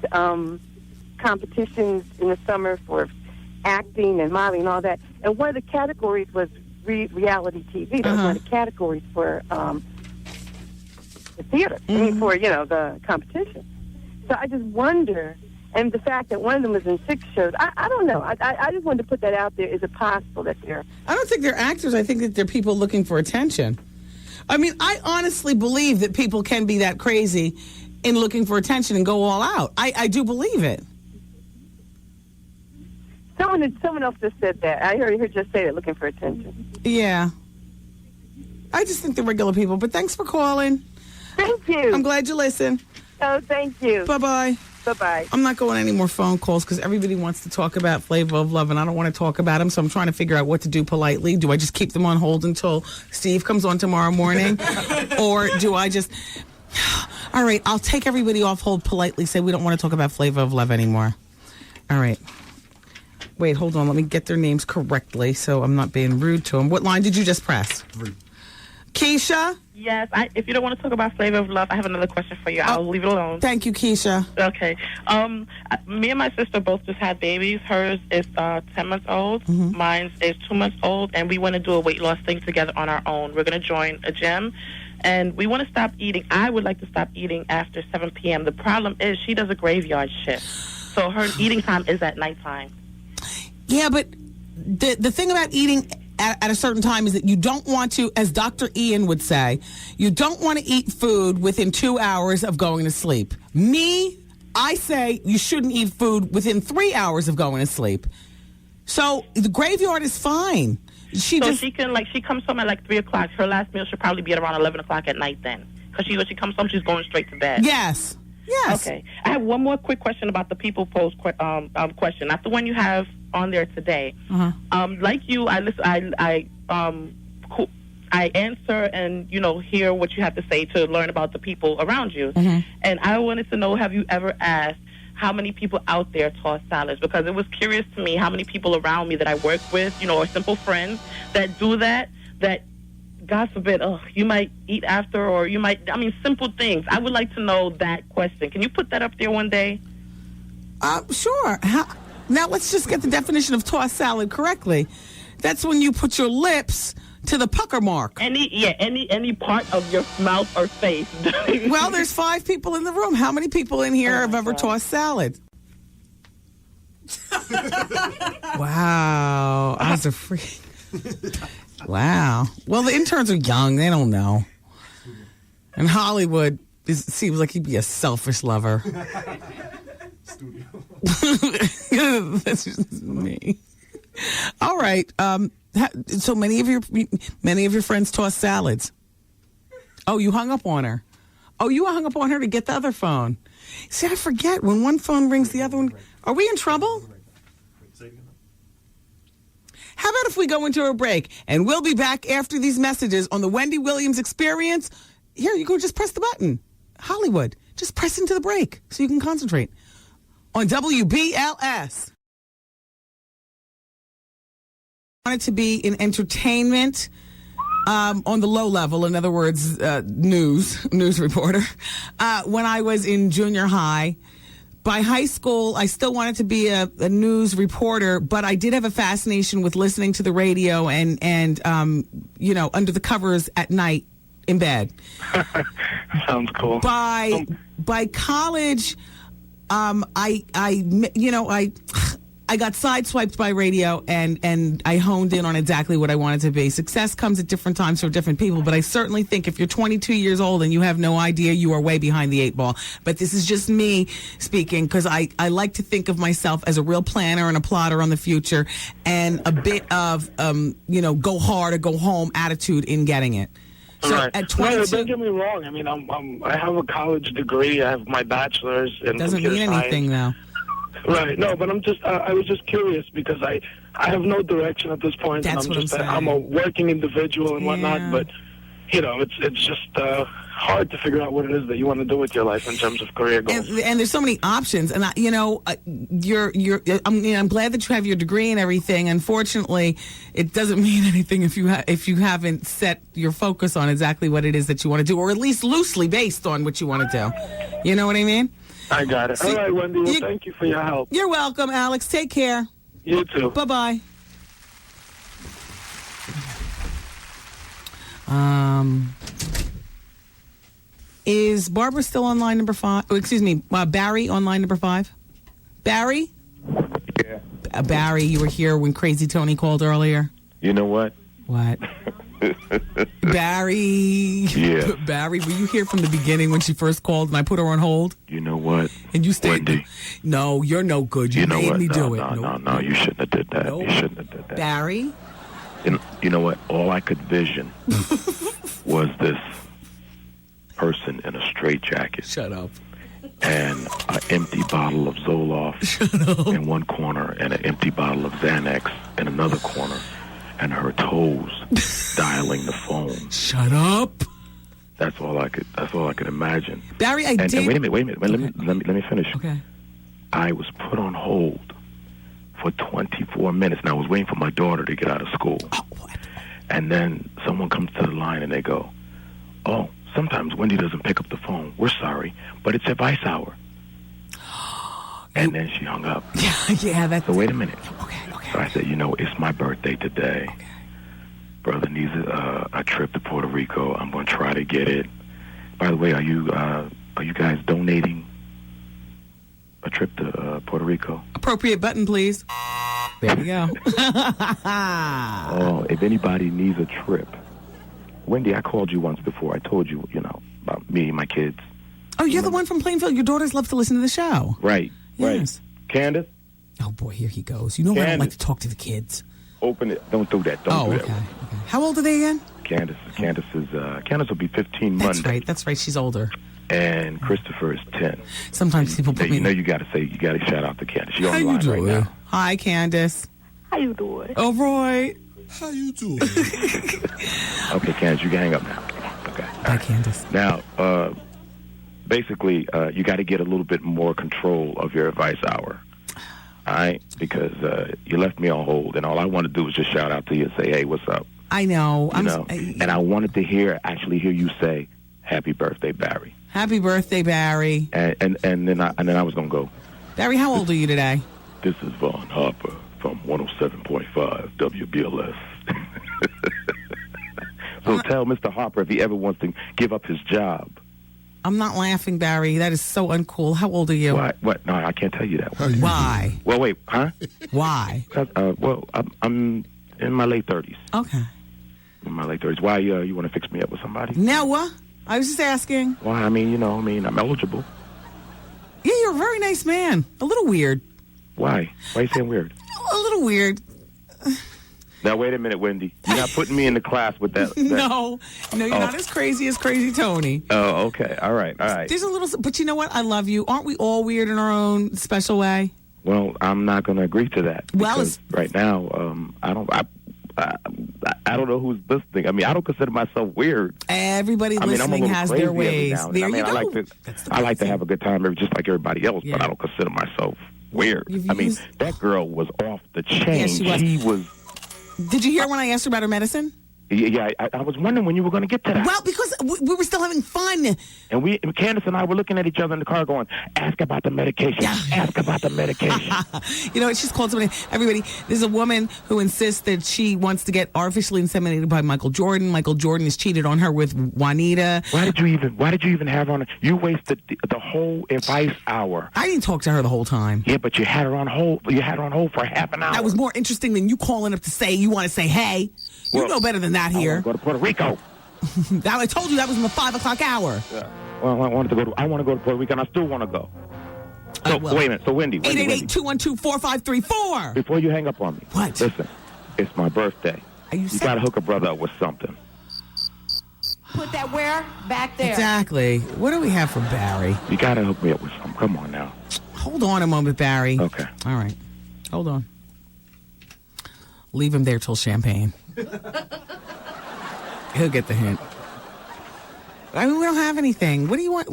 competitions in the summer for acting and modeling and all that. And one of the categories was reality TV. That was one of the categories for the theater. I mean, for the competition. So I just wonder. And the fact that one of them was in 6 shows, I don't know. I just wanted to put that out there. Is it possible that they're... I don't think they're actors. I think that they're people looking for attention. I mean, I honestly believe that people can be that crazy in looking for attention and go all out. I do believe it. Someone else just said that. I heard her just say that, looking for attention. Yeah. I just think they're regular people. But thanks for calling. Thank you. I'm glad you listened. Oh, thank you. Bye-bye. Bye-bye. I'm not going any more phone calls because everybody wants to talk about Flavor of Love, and I don't want to talk about them, so I'm trying to figure out what to do politely. Do I just keep them on hold until Steve comes on tomorrow morning? Or do I just... All right, I'll take everybody off hold politely, say we don't want to talk about Flavor of Love anymore. All right. Wait, hold on. Let me get their names correctly so I'm not being rude to them. What line did you just press? 3. Keisha? Yes, if you don't want to talk about Flavor of Love, I have another question for you. I'll leave it alone. Thank you, Keisha. Okay. Me and my sister both just had babies. Hers is 10 months old. Mm-hmm. Mine is 2 months old. And we want to do a weight loss thing together on our own. We're going to join a gym. And we want to stop eating. I would like to stop eating after 7 p.m. The problem is she does a graveyard shift. So her eating time is at nighttime. Yeah, but the thing about eating at a certain time is that you don't want to, as Dr. Ian would say, you don't want to eat food within 2 hours of going to sleep. I say you shouldn't eat food within 3 hours of going to sleep. So the graveyard is fine. She comes home at 3 o'clock. Her last meal should probably be at around 11 o'clock at night then. Because when she comes home, she's going straight to bed. Yes. Okay. I have one more quick question about the people post question. Not the one you have on there today. Like you, I answer and hear what you have to say to learn about the people around you. And I wanted to know, have you ever asked how many people out there toss salads? Because it was curious to me how many people around me that I work with, or simple friends that do that God forbid, you might eat after, or you might, simple things. I would like to know that question. Can you put that up there one day? Sure. Now let's just get the definition of tossed salad correctly. That's when you put your lips to the pucker mark. Any part of your mouth or face. Well, there's 5 people in the room. How many people in here have ever tossed salad? Wow. I was a freak. Wow. Well, the interns are young. They don't know. And Hollywood seems like he'd be a selfish lover. That's just me. All right. So many of your friends toss salads. Oh, you hung up on her. Oh, you hung up on her to get the other phone. See, I forget when one phone rings, the other one. Are we in trouble? How about if we go into a break and we'll be back after these messages on the Wendy Williams Experience? Here, you go. Just press the button. Hollywood. Just press into the break so you can concentrate on WBLS. I wanted to be in entertainment on the low level. In other words, news reporter. When I was in junior high. By high school, I still wanted to be a news reporter, but I did have a fascination with listening to the radio and under the covers at night in bed. Sounds cool. By college, I got sideswiped by radio and I honed in on exactly what I wanted to be. Success comes at different times for different people, but I certainly think if you're 22 years old and you have no idea, you are way behind the 8 ball. But this is just me speaking because I like to think of myself as a real planner and a plotter on the future and a bit of, go hard or go home attitude in getting it. So right. At 22, no, don't get me wrong. I mean, I have a college degree. I have my bachelor's in doesn't computer mean anything science. though. Right. No, but I was just curious because I have no direction at this point. That's and what I'm a working individual and whatnot, but it's just hard to figure out what it is that you want to do with your life in terms of career goals. And there's so many options. And I'm glad that you have your degree and everything. Unfortunately, it doesn't mean anything if you haven't set your focus on exactly what it is that you want to do, or at least loosely based on what you want to do. You know what I mean? I got it. All right, Wendy. Well, thank you for your help. You're welcome, Alex. Take care. You too. Bye-bye. Is Barbara still on line number 5? Oh, excuse me, Barry on line number 5? Barry? Yeah. Barry, you were here when Crazy Tony called earlier. You know what? What? Barry. Yeah. Barry, were you here from the beginning when she first called and I put her on hold? You know what? And you stayed. Wendy. No, you're no good. You made me do it. No, you shouldn't have did that. Nope. You shouldn't have did that. Barry? You know what? All I could vision was this person in a straitjacket. Shut up. And an empty bottle of Zoloft in one corner and an empty bottle of Xanax in another corner. And her toes dialing the phone. Shut up. That's all I could imagine. Barry, And wait a minute. Let me finish. Okay. I was put on hold for 24 minutes. Now I was waiting for my daughter to get out of school. Oh, what? And then someone comes to the line and they go, "Oh, sometimes Wendy doesn't pick up the phone. We're sorry, but it's advice hour." And then she hung up. Yeah, that's... So wait a minute. Okay. So I said, it's my birthday today. Okay. Brother needs a trip to Puerto Rico. I'm going to try to get it. By the way, are you guys donating a trip to Puerto Rico? Appropriate button, please. There we go. Oh, if anybody needs a trip. Wendy, I called you once before. I told you, about me and my kids. Oh, you're the one from Plainfield. Your daughters love to listen to the show. Right. Yes. Right. Candace? Oh, boy, here he goes. You know I don't like to talk to the kids. Open it. Don't do that. Don't do that. Okay. How old are they again? Candace will be 15 Monday. That's right. She's older. And Christopher is 10. Sometimes people put me... you got to shout out to Candace. She's on the line line right now. Hi, Candace. How you doing? Oh, Roy. How you doing? Okay, Candace, you can hang up now. Okay. Bye, Candace. Now, basically, you got to get a little bit more control of your advice hour. All right? Because you left me on hold, and all I want to do is just shout out to you and say, hey, what's up? I know. And I wanted to actually hear you say, happy birthday, Barry. Happy birthday, Barry. And then I was going to go. Barry, how old are you today? This is Vaughn Harper from 107.5 WBLS. So tell Mr. Harper if he ever wants to give up his job. I'm not laughing, Barry. That is so uncool. How old are you? What? No, I can't tell you that. Why? Well, wait, huh? Why? I'm in my late 30s. Okay. In my late 30s. Why, you want to fix me up with somebody? Now what? I was just asking. Well, I mean, I'm eligible. Yeah, you're a very nice man. A little weird. Why? Why are you saying weird? A little weird. Now, wait a minute, Wendy. You're not putting me in the class with that. No, you're not as crazy as Crazy Tony. Oh, okay. All right. There's a little, but you know what? I love you. Aren't we all weird in our own special way? Well, I'm not going to agree to that. Well, right now, I don't know who's listening. I mean, I don't consider myself weird. Everybody listening has their ways. There you go. I like to have a good time, just like everybody else, but I don't consider myself weird. That girl was off the chain. Yeah, she was. Did you hear when I asked her about her medicine? Yeah, I was wondering when you were going to get to that. Well, because we were still having fun. And Candace and I were looking at each other in the car going, ask about the medication. Ask about the medication. You know, she's called somebody. Everybody, there's a woman who insists that she wants to get artificially inseminated by Michael Jordan. Michael Jordan has cheated on her with Juanita. Why did you even have her on? You wasted the whole advice hour. I didn't talk to her the whole time. Yeah, but you had her on hold. You had her on hold for half an hour. That was more interesting than you calling up to say you want to say, hey. You know better than that here. I want to go to Puerto Rico. I told you that was in the 5 o'clock hour. Yeah. Well, I want to go to Puerto Rico, and I still want to go. So, wait a minute. So, Wendy. 888-212-4534. Before you hang up on me. What? Listen, it's my birthday. You got to hook a brother up with something. Put that where? Back there. Exactly. What do we have for Barry? You got to hook me up with something. Come on now. Hold on a moment, Barry. Okay. All right. Hold on. Leave him there till champagne. He'll get the hint. I mean, we don't have anything. What do you want?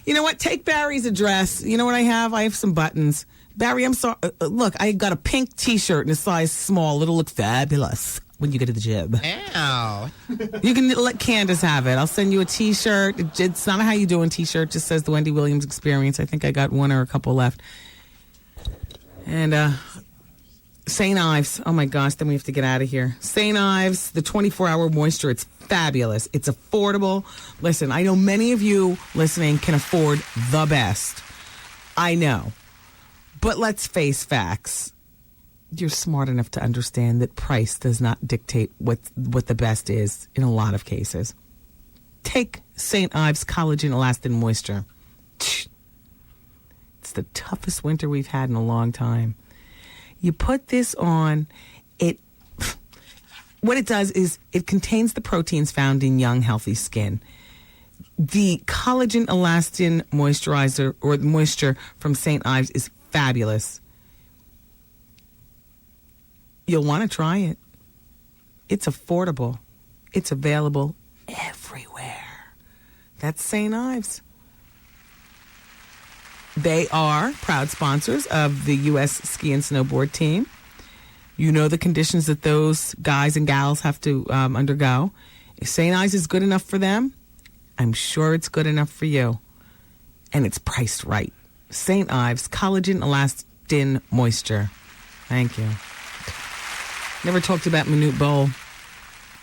You know what? Take Barry's address. You know what I have? I have some buttons. Barry, I'm sorry. Look, I got a pink T-shirt in a size small. It'll look fabulous when you get to the gym. Ow. You can let Candace have it. I'll send you a T-shirt. It's not a How You Doing T-shirt. It just says the Wendy Williams Experience. I think I got one or a couple left. And, St. Ives. Oh, my gosh. Then we have to get out of here. St. Ives, the 24-hour moisture. It's fabulous. It's affordable. Listen, I know many of you listening can afford the best. I know. But let's face facts. You're smart enough to understand that price does not dictate what the best is in a lot of cases. Take St. Ives Collagen Elastin Moisture. It's the toughest winter we've had in a long time. You put this on, what it does is it contains the proteins found in young, healthy skin. The Collagen Elastin Moisturizer, or the moisture from St. Ives, is fabulous. You'll want to try it. It's affordable. It's available everywhere. That's St. Ives. They are proud sponsors of the U.S. ski and snowboard team. You know the conditions that those guys and gals have to undergo. If St. Ives is good enough for them, I'm sure it's good enough for you. And it's priced right. St. Ives Collagen Elastin Moisture. Thank you. Never talked about Manute Bol.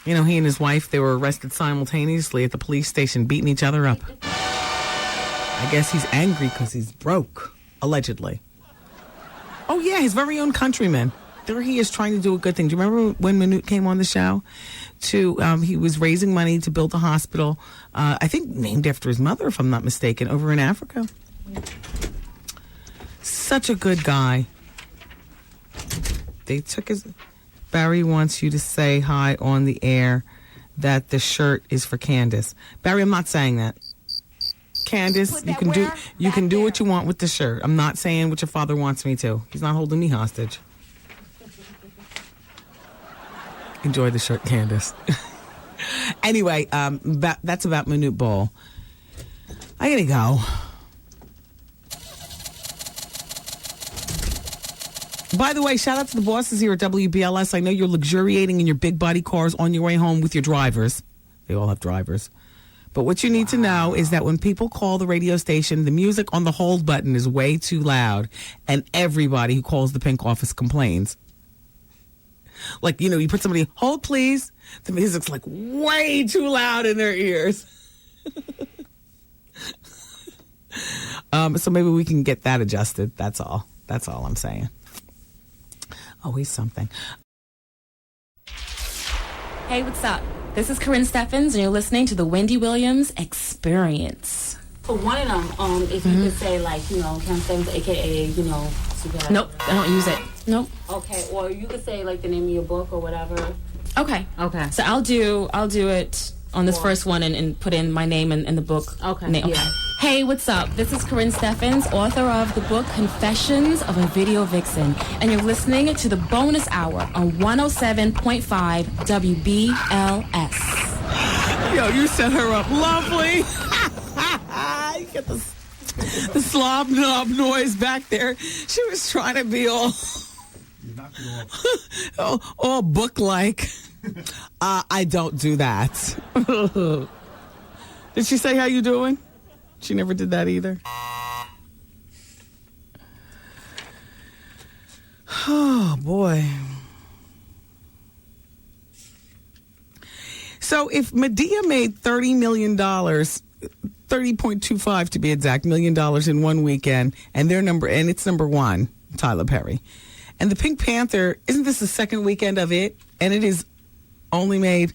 You know, he and his wife, they were arrested simultaneously at the police station, beating each other up. I guess he's angry because he's broke, allegedly. Oh, yeah, his very own countryman. There he is trying to do a good thing. Do you remember when Manute came on the show? He was raising money to build a hospital, I think named after his mother, if I'm not mistaken, over in Africa. Such a good guy. They took his... Barry wants you to say hi on the air that the shirt is for Candace. Barry, I'm not saying that. Candace, you can do what you want with the shirt. I'm not saying what your father wants me to. He's not holding me hostage. Enjoy the shirt, Candace. Anyway, that's about Manute Bol. I gotta go. By the way, shout out to the bosses here at WBLS. I know you're luxuriating in your big body cars on your way home with your drivers. They all have drivers. But what you need to know is that when people call the radio station, the music on the hold button is way too loud, and everybody who calls the pink office complains. Like, you know, you put somebody, hold please, the music's like way too loud in their ears. So maybe we can get that adjusted. That's all I'm saying. Always something. Hey, what's up? This is Corinne Steffens, and you're listening to the Wendy Williams Experience. For one of them, if you could say, like, Cam Steffens, a.k.a., Super. Nope, I don't use it. Nope. Okay, or you could say, like, the name of your book or whatever. Okay. So I'll do it on this first one and put in my name in the book. Okay. Name. Yeah. Hey, what's up? This is Corinne Steffens, author of the book Confessions of a Video Vixen, and you're listening to the bonus hour on 107.5 WBLS. Yo, you set her up lovely. You get the slob knob noise back there. She was trying to be all book-like. I don't do that. Did she say how you doing? She never did that either. Oh, boy. So if Medea made $30 million, 30.25 to be exact, $1 million in one weekend, and it's number one, Tyler Perry. And the Pink Panther, isn't this the second weekend of it? And it is only made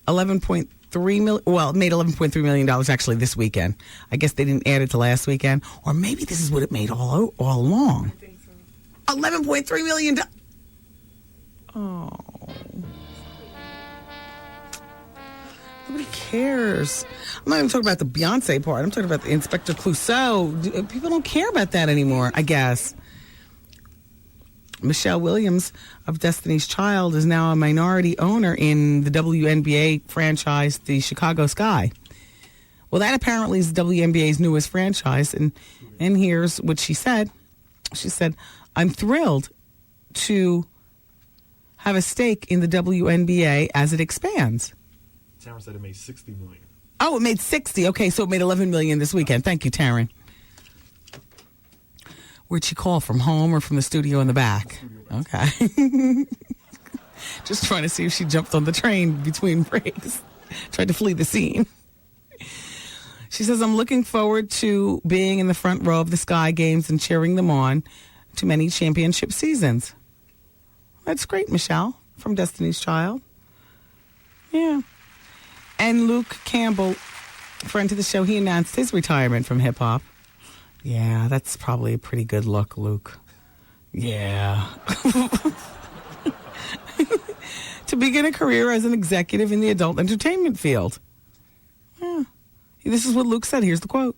$11.3 million. Well, it made $11.3 million actually this weekend. I guess they didn't add it to last weekend. Or maybe this is what it made all along. I think so. $11.3 million. Oh. Nobody cares. I'm not even talking about the Beyonce part. I'm talking about the Inspector Clouseau. People don't care about that anymore, I guess. Michelle Williams of Destiny's Child is now a minority owner in the WNBA franchise, the Chicago Sky. Well, that apparently is WNBA's newest franchise. And here's what she said. She said, I'm thrilled to have a stake in the WNBA as it expands. Taryn said it made $60 million. Oh, it made 60. Okay, so it made $11 million this weekend. Thank you, Taryn. Where'd she call? From home or from the studio in the back? Okay. Just trying to see if she jumped on the train between breaks. Tried to flee the scene. She says, I'm looking forward to being in the front row of the Sky Games and cheering them on to many championship seasons. That's great, Michelle, from Destiny's Child. Yeah. And Luke Campbell, friend to the show, he announced his retirement from hip-hop. Yeah, that's probably a pretty good look, Luke. Yeah. To begin a career as an executive in the adult entertainment field. Yeah. This is what Luke said. Here's the quote.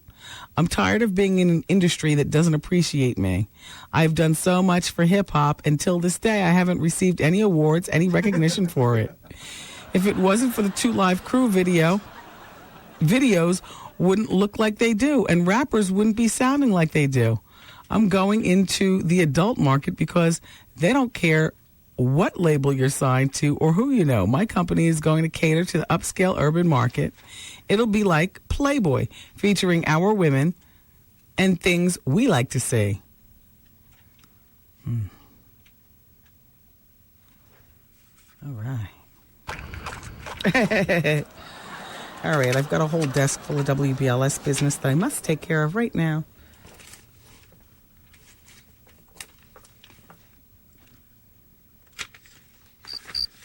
I'm tired of being in an industry that doesn't appreciate me. I've done so much for hip-hop. Until this day, I haven't received any awards, any recognition for it. If it wasn't for the 2 Live Crew videos wouldn't look like they do, and rappers wouldn't be sounding like they do. I'm going into the adult market because they don't care what label you're signed to or who you know. My company is going to cater to the upscale urban market. It'll be like Playboy, featuring our women and things we like to see. All right. All right, I've got a whole desk full of WBLS business that I must take care of right now.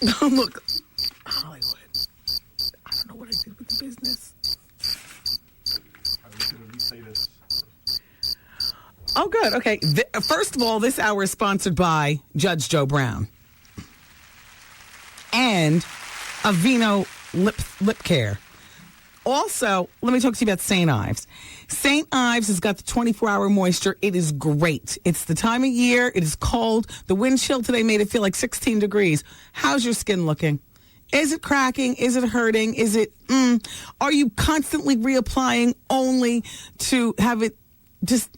Look, Hollywood. I don't know what I did with the business. Oh, good. Okay. First of all, this hour is sponsored by Judge Joe Brown and Aveeno Lip Care. Also, let me talk to you about St. Ives. St. Ives has got the 24-hour moisture. It is great. It's the time of year. It is cold. The wind chill today made it feel like 16 degrees. How's your skin looking? Is it cracking? Is it hurting? Is it, Are you constantly reapplying only to have it just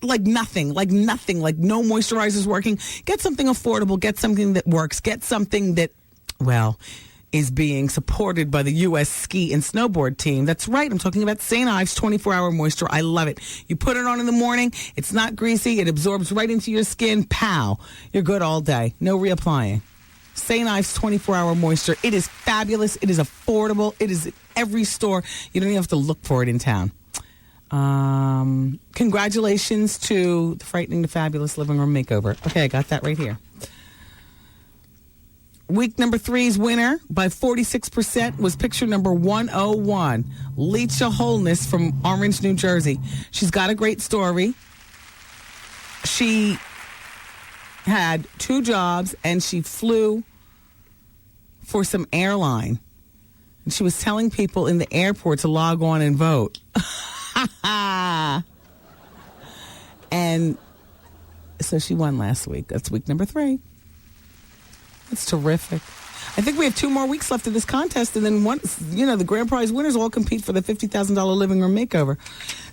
like nothing, like no moisturizers working? Get something affordable. Get something that works. Get something that, well, is being supported by the U.S. ski and snowboard team. That's right. I'm talking about St. Ives 24-hour moisture. I love it. You put it on in the morning. It's not greasy. It absorbs right into your skin. Pow. You're good all day. No reapplying. St. Ives 24-hour moisture. It is fabulous. It is affordable. It is at every store. You don't even have to look for it in town. Congratulations to the Frightening to Fabulous Living Room Makeover. Okay, I got that right here. Week number 3's winner by 46% was picture number 101, Leisha Wholeness from Orange, New Jersey. She's got a great story. She had 2 jobs and she flew for some airline. And she was telling people in the airport to log on and vote. And so she won last week. That's week number 3. That's terrific. I think we have 2 more weeks left of this contest, and then the grand prize winners all compete for the $50,000 living room makeover.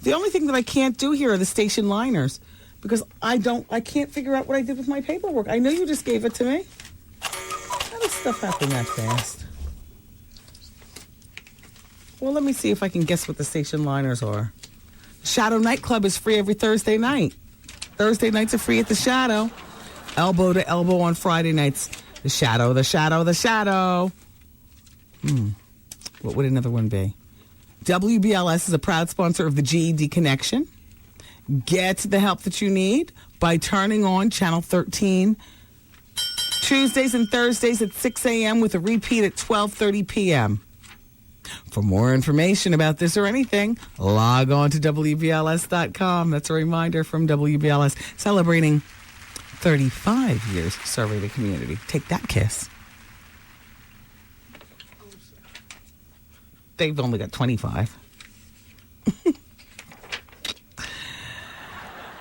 The only thing that I can't do here are the station liners, because I can't figure out what I did with my paperwork. I know you just gave it to me. How does stuff happen that fast? Well, let me see if I can guess what the station liners are. Shadow Nightclub is free every Thursday night. Thursday nights are free at the Shadow. Elbow to Elbow on Friday nights. The Shadow, the Shadow, the Shadow. What would another one be? WBLS is a proud sponsor of the GED Connection. Get the help that you need by turning on Channel 13 Tuesdays and Thursdays at 6 a.m. with a repeat at 12:30 p.m. For more information about this or anything, log on to WBLS.com. That's a reminder from WBLS, celebrating 35 years serving the community. Take that, Kiss. They've only got 25.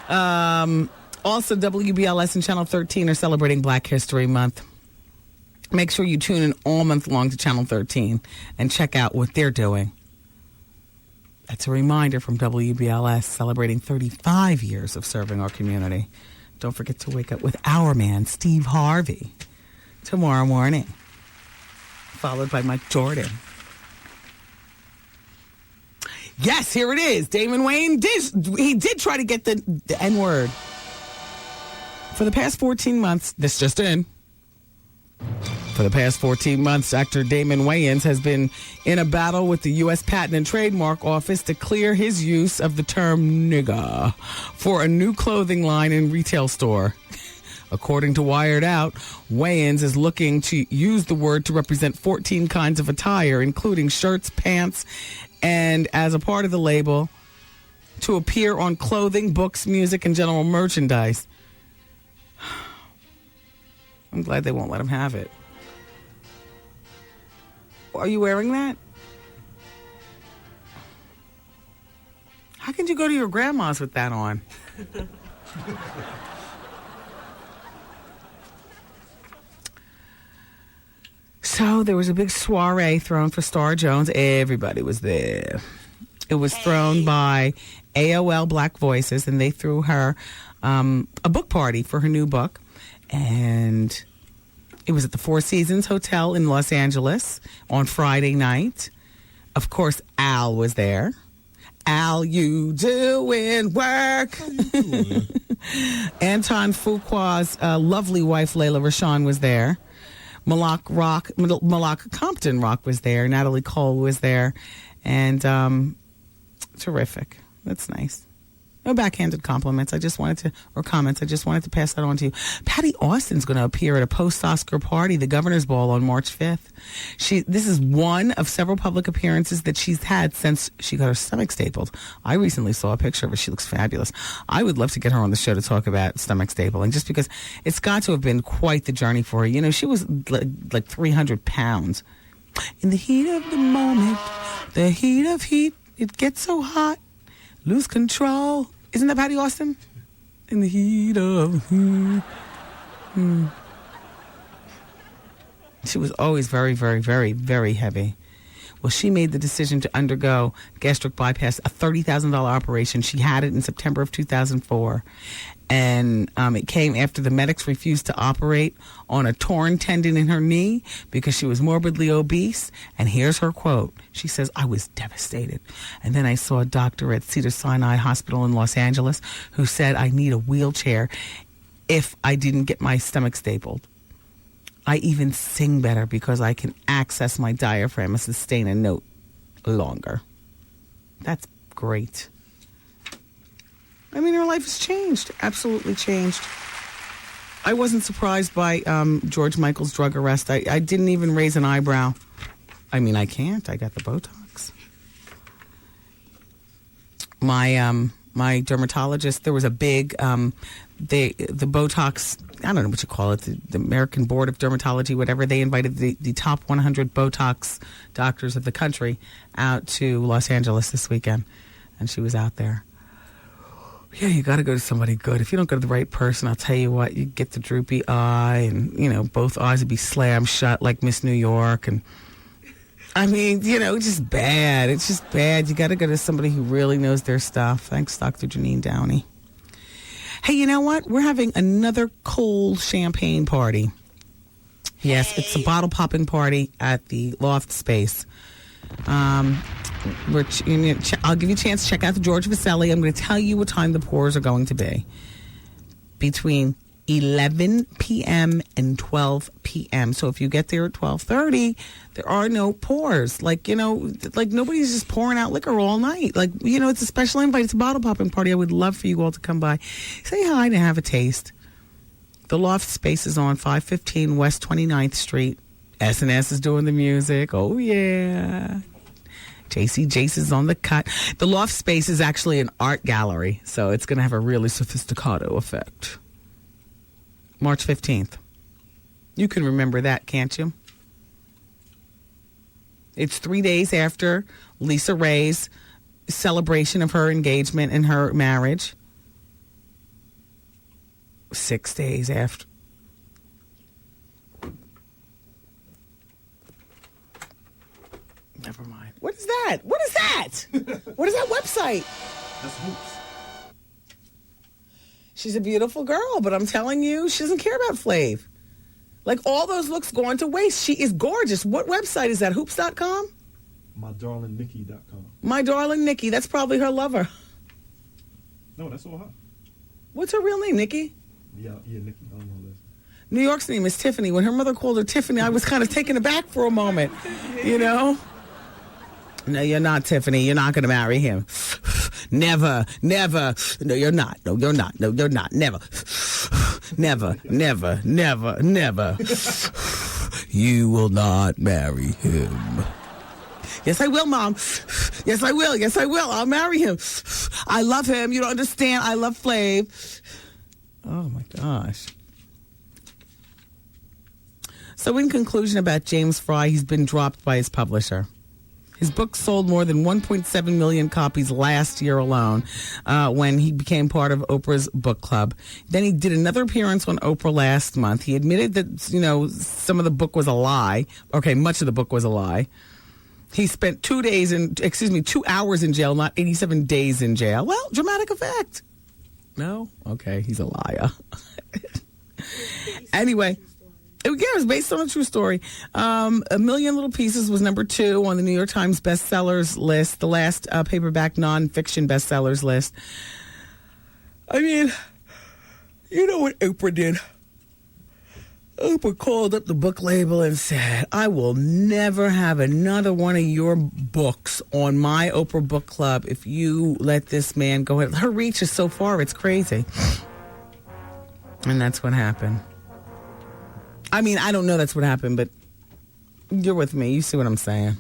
Also, WBLS and Channel 13 are celebrating Black History Month. Make sure you tune in all month long to Channel 13 and check out what they're doing. That's a reminder from WBLS, celebrating 35 years of serving our community. Don't forget to wake up with our man, Steve Harvey, tomorrow morning, followed by Mike Jordan. Yes, here it is. Damon Wayne did try to get the N-word. For the past 14 months, this just in. For the past 14 months, actor Damon Wayans has been in a battle with the U.S. Patent and Trademark Office to clear his use of the term nigga for a new clothing line and retail store. According to Wired Out, Wayans is looking to use the word to represent 14 kinds of attire, including shirts, pants, and as a part of the label, to appear on clothing, books, music, and general merchandise. I'm glad they won't let him have it. Are you wearing that? How can you go to your grandma's with that on? So there was a big soiree thrown for Star Jones. Everybody was there. It was thrown by AOL Black Voices, and they threw her a book party for her new book. And it was at the Four Seasons Hotel in Los Angeles on Friday night. Of course, Al was there. Al, you doing work? Anton Fuqua's lovely wife, Layla Rashawn, was there. Malaka Compton Rock was there. Natalie Cole was there. And terrific. That's nice. No backhanded compliments. I just wanted to pass that on to you. Patty Austin's going to appear at a post-Oscar party, the Governor's Ball, on March 5th. This is one of several public appearances that she's had since she got her stomach stapled. I recently saw a picture of her. She looks fabulous. I would love to get her on the show to talk about stomach stapling, just because it's got to have been quite the journey for her. You know, she was like 300 pounds. In the heat of the moment, the heat of heat, it gets so hot. Lose control. Isn't that Patty Austin? In the heat of heat. She was always very, very, very, very heavy. Well, she made the decision to undergo gastric bypass, a $30,000 operation. She had it in September of 2004. And it came after the medics refused to operate on a torn tendon in her knee because she was morbidly obese. And here's her quote. She says, "I was devastated. And then I saw a doctor at Cedars-Sinai Hospital in Los Angeles who said I need a wheelchair if I didn't get my stomach stapled. I even sing better because I can access my diaphragm and sustain a note longer." That's great. I mean, her life has changed. Absolutely changed. I wasn't surprised by George Michael's drug arrest. I didn't even raise an eyebrow. I mean, I can't. I got the Botox. My dermatologist, there was a big, the Botox, I don't know what you call it, the American Board of Dermatology, whatever, they invited the top 100 Botox doctors of the country out to Los Angeles this weekend, and she was out there. Yeah, you got to go to somebody good. If you don't go to the right person, I'll tell you what, you get the droopy eye, and, both eyes would be slammed shut like Miss New York, and I mean, just bad. It's just bad. You got to go to somebody who really knows their stuff. Thanks, Dr. Janine Downey. Hey, you know what? We're having another cold champagne party. Yes, it's a bottle popping party at the Loft Space. I'll give you a chance to check out the George Vasselli. I'm going to tell you what time the pours are going to be. Between 11 p.m. and 12 p.m. So if you get there at 12:30, there are no pours. Like nobody's just pouring out liquor all night. It's a special invite. It's a bottle popping party. I would love for you all to come by. Say hi and have a taste. The Loft Space is on 515 West 29th Street. S&S is doing the music. Oh, yeah. JC Jace is on the cut. The Loft Space is actually an art gallery, so it's going to have a really sophisticato effect. March 15th. You can remember that, can't you? It's 3 days after Lisa Ray's celebration of her engagement and her marriage. 6 days after. Never mind. What is that? What is that? What is that website? That's Hoops. She's a beautiful girl, but I'm telling you, she doesn't care about Flav. All those looks going to waste. She is gorgeous. What website is that? Hoops.com? MyDarlingNikki.com. My Darling Nikki. That's probably her lover. No, that's all her. What's her real name, Nikki? Yeah, Nikki. I don't know this. New York's name is Tiffany. When her mother called her Tiffany, I was kind of taken aback for a moment. No, you're not, Tiffany. You're not going to marry him. Never. No, you're not. No, you're not. No, you're not. Never. Never. You will not marry him. Yes, I will, Mom. Yes, I will. I'll marry him. I love him. You don't understand. I love Flav. Oh, my gosh. So in conclusion about James Fry, he's been dropped by his publisher. His book sold more than 1.7 million copies last year alone when he became part of Oprah's book club. Then he did another appearance on Oprah last month. He admitted that, some of the book was a lie. Okay, much of the book was a lie. He spent 2 hours in jail, not 87 days in jail. Well, dramatic effect. No? Okay, he's a liar. Anyway. Yeah, it was based on a true story. A Million Little Pieces was number 2 on the New York Times bestsellers list, the last paperback nonfiction bestsellers list. I mean, you know what Oprah did? Oprah called up the book label and said, I will never have another one of your books on my Oprah Book Club if you let this man go ahead. Her reach is so far, it's crazy. And that's what happened. I mean, I don't know that's what happened, but you're with me. You see what I'm saying.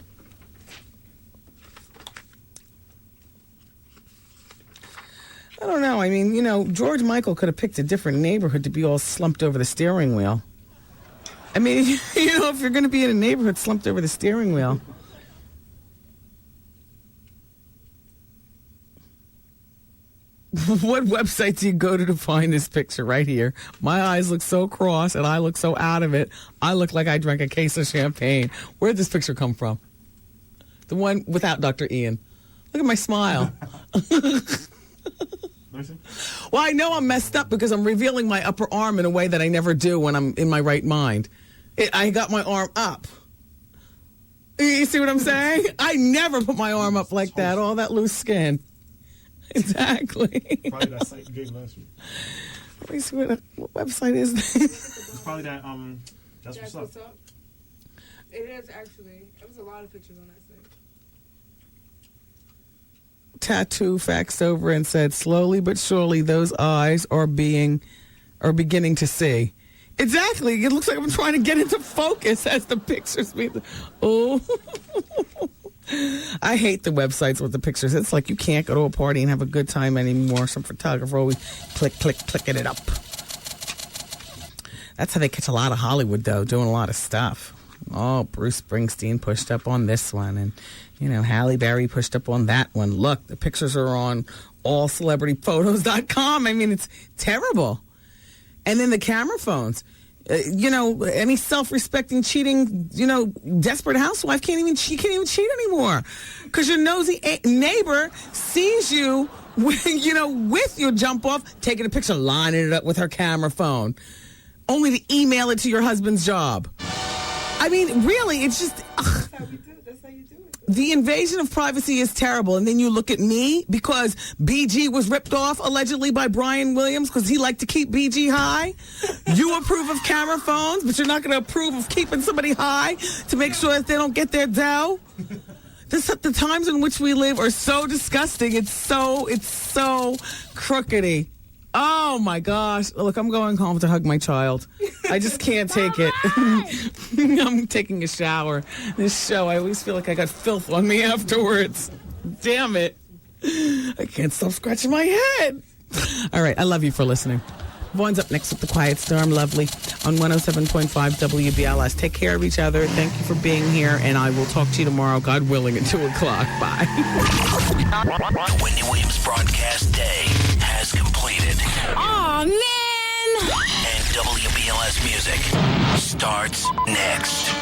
I don't know. I mean, George Michael could have picked a different neighborhood to be all slumped over the steering wheel. I mean, if you're going to be in a neighborhood slumped over the steering wheel. What website do you go to find this picture right here? My eyes look so cross and I look so out of it. I look like I drank a case of champagne. Where'd this picture come from? The one without Dr. Ian. Look at my smile. Well, I know I'm messed up because I'm revealing my upper arm in a way that I never do when I'm in my right mind. I got my arm up. You see what I'm saying? I never put my arm up like that. All that loose skin. Exactly. Probably that site you gave last week. Let me see what website is this? It's probably that, That's What's Up. It is, actually. There was a lot of pictures on that site. Tattoo faxed over and said, slowly but surely those eyes are are beginning to see. Exactly. It looks like I'm trying to get into focus as the pictures meet. Oh. I hate the websites with the pictures. It's like you can't go to a party and have a good time anymore. Some photographer always clicking it up. That's how they catch a lot of Hollywood, though, doing a lot of stuff. Oh, Bruce Springsteen pushed up on this one. And, Halle Berry pushed up on that one. Look, the pictures are on allcelebrityphotos.com. I mean, it's terrible. And then the camera phones. Any self-respecting, cheating, desperate housewife can't even cheat anymore. Because your nosy neighbor sees you, with your jump off, taking a picture, lining it up with her camera phone, only to email it to your husband's job. I mean, really, it's just... That's how you do it. The invasion of privacy is terrible. And then you look at me, because BG was ripped off, allegedly, by Brian Williams, because he liked to keep BG high. You approve of camera phones, but you're not going to approve of keeping somebody high to make sure that they don't get their dough. The times in which we live are so disgusting. It's so crookedy. Oh, my gosh. Look, I'm going home to hug my child. I just can't take it. I'm taking a shower. This show, I always feel like I got filth on me afterwards. Damn it. I can't stop scratching my head. All right. I love you for listening. Vaughn's up next with The Quiet Storm. Lovely. On 107.5 WBLS. Take care of each other. Thank you for being here. And I will talk to you tomorrow, God willing, at 2 o'clock. Bye. The Wendy Williams broadcast day has completed. Aw, man! And WBLS music starts next.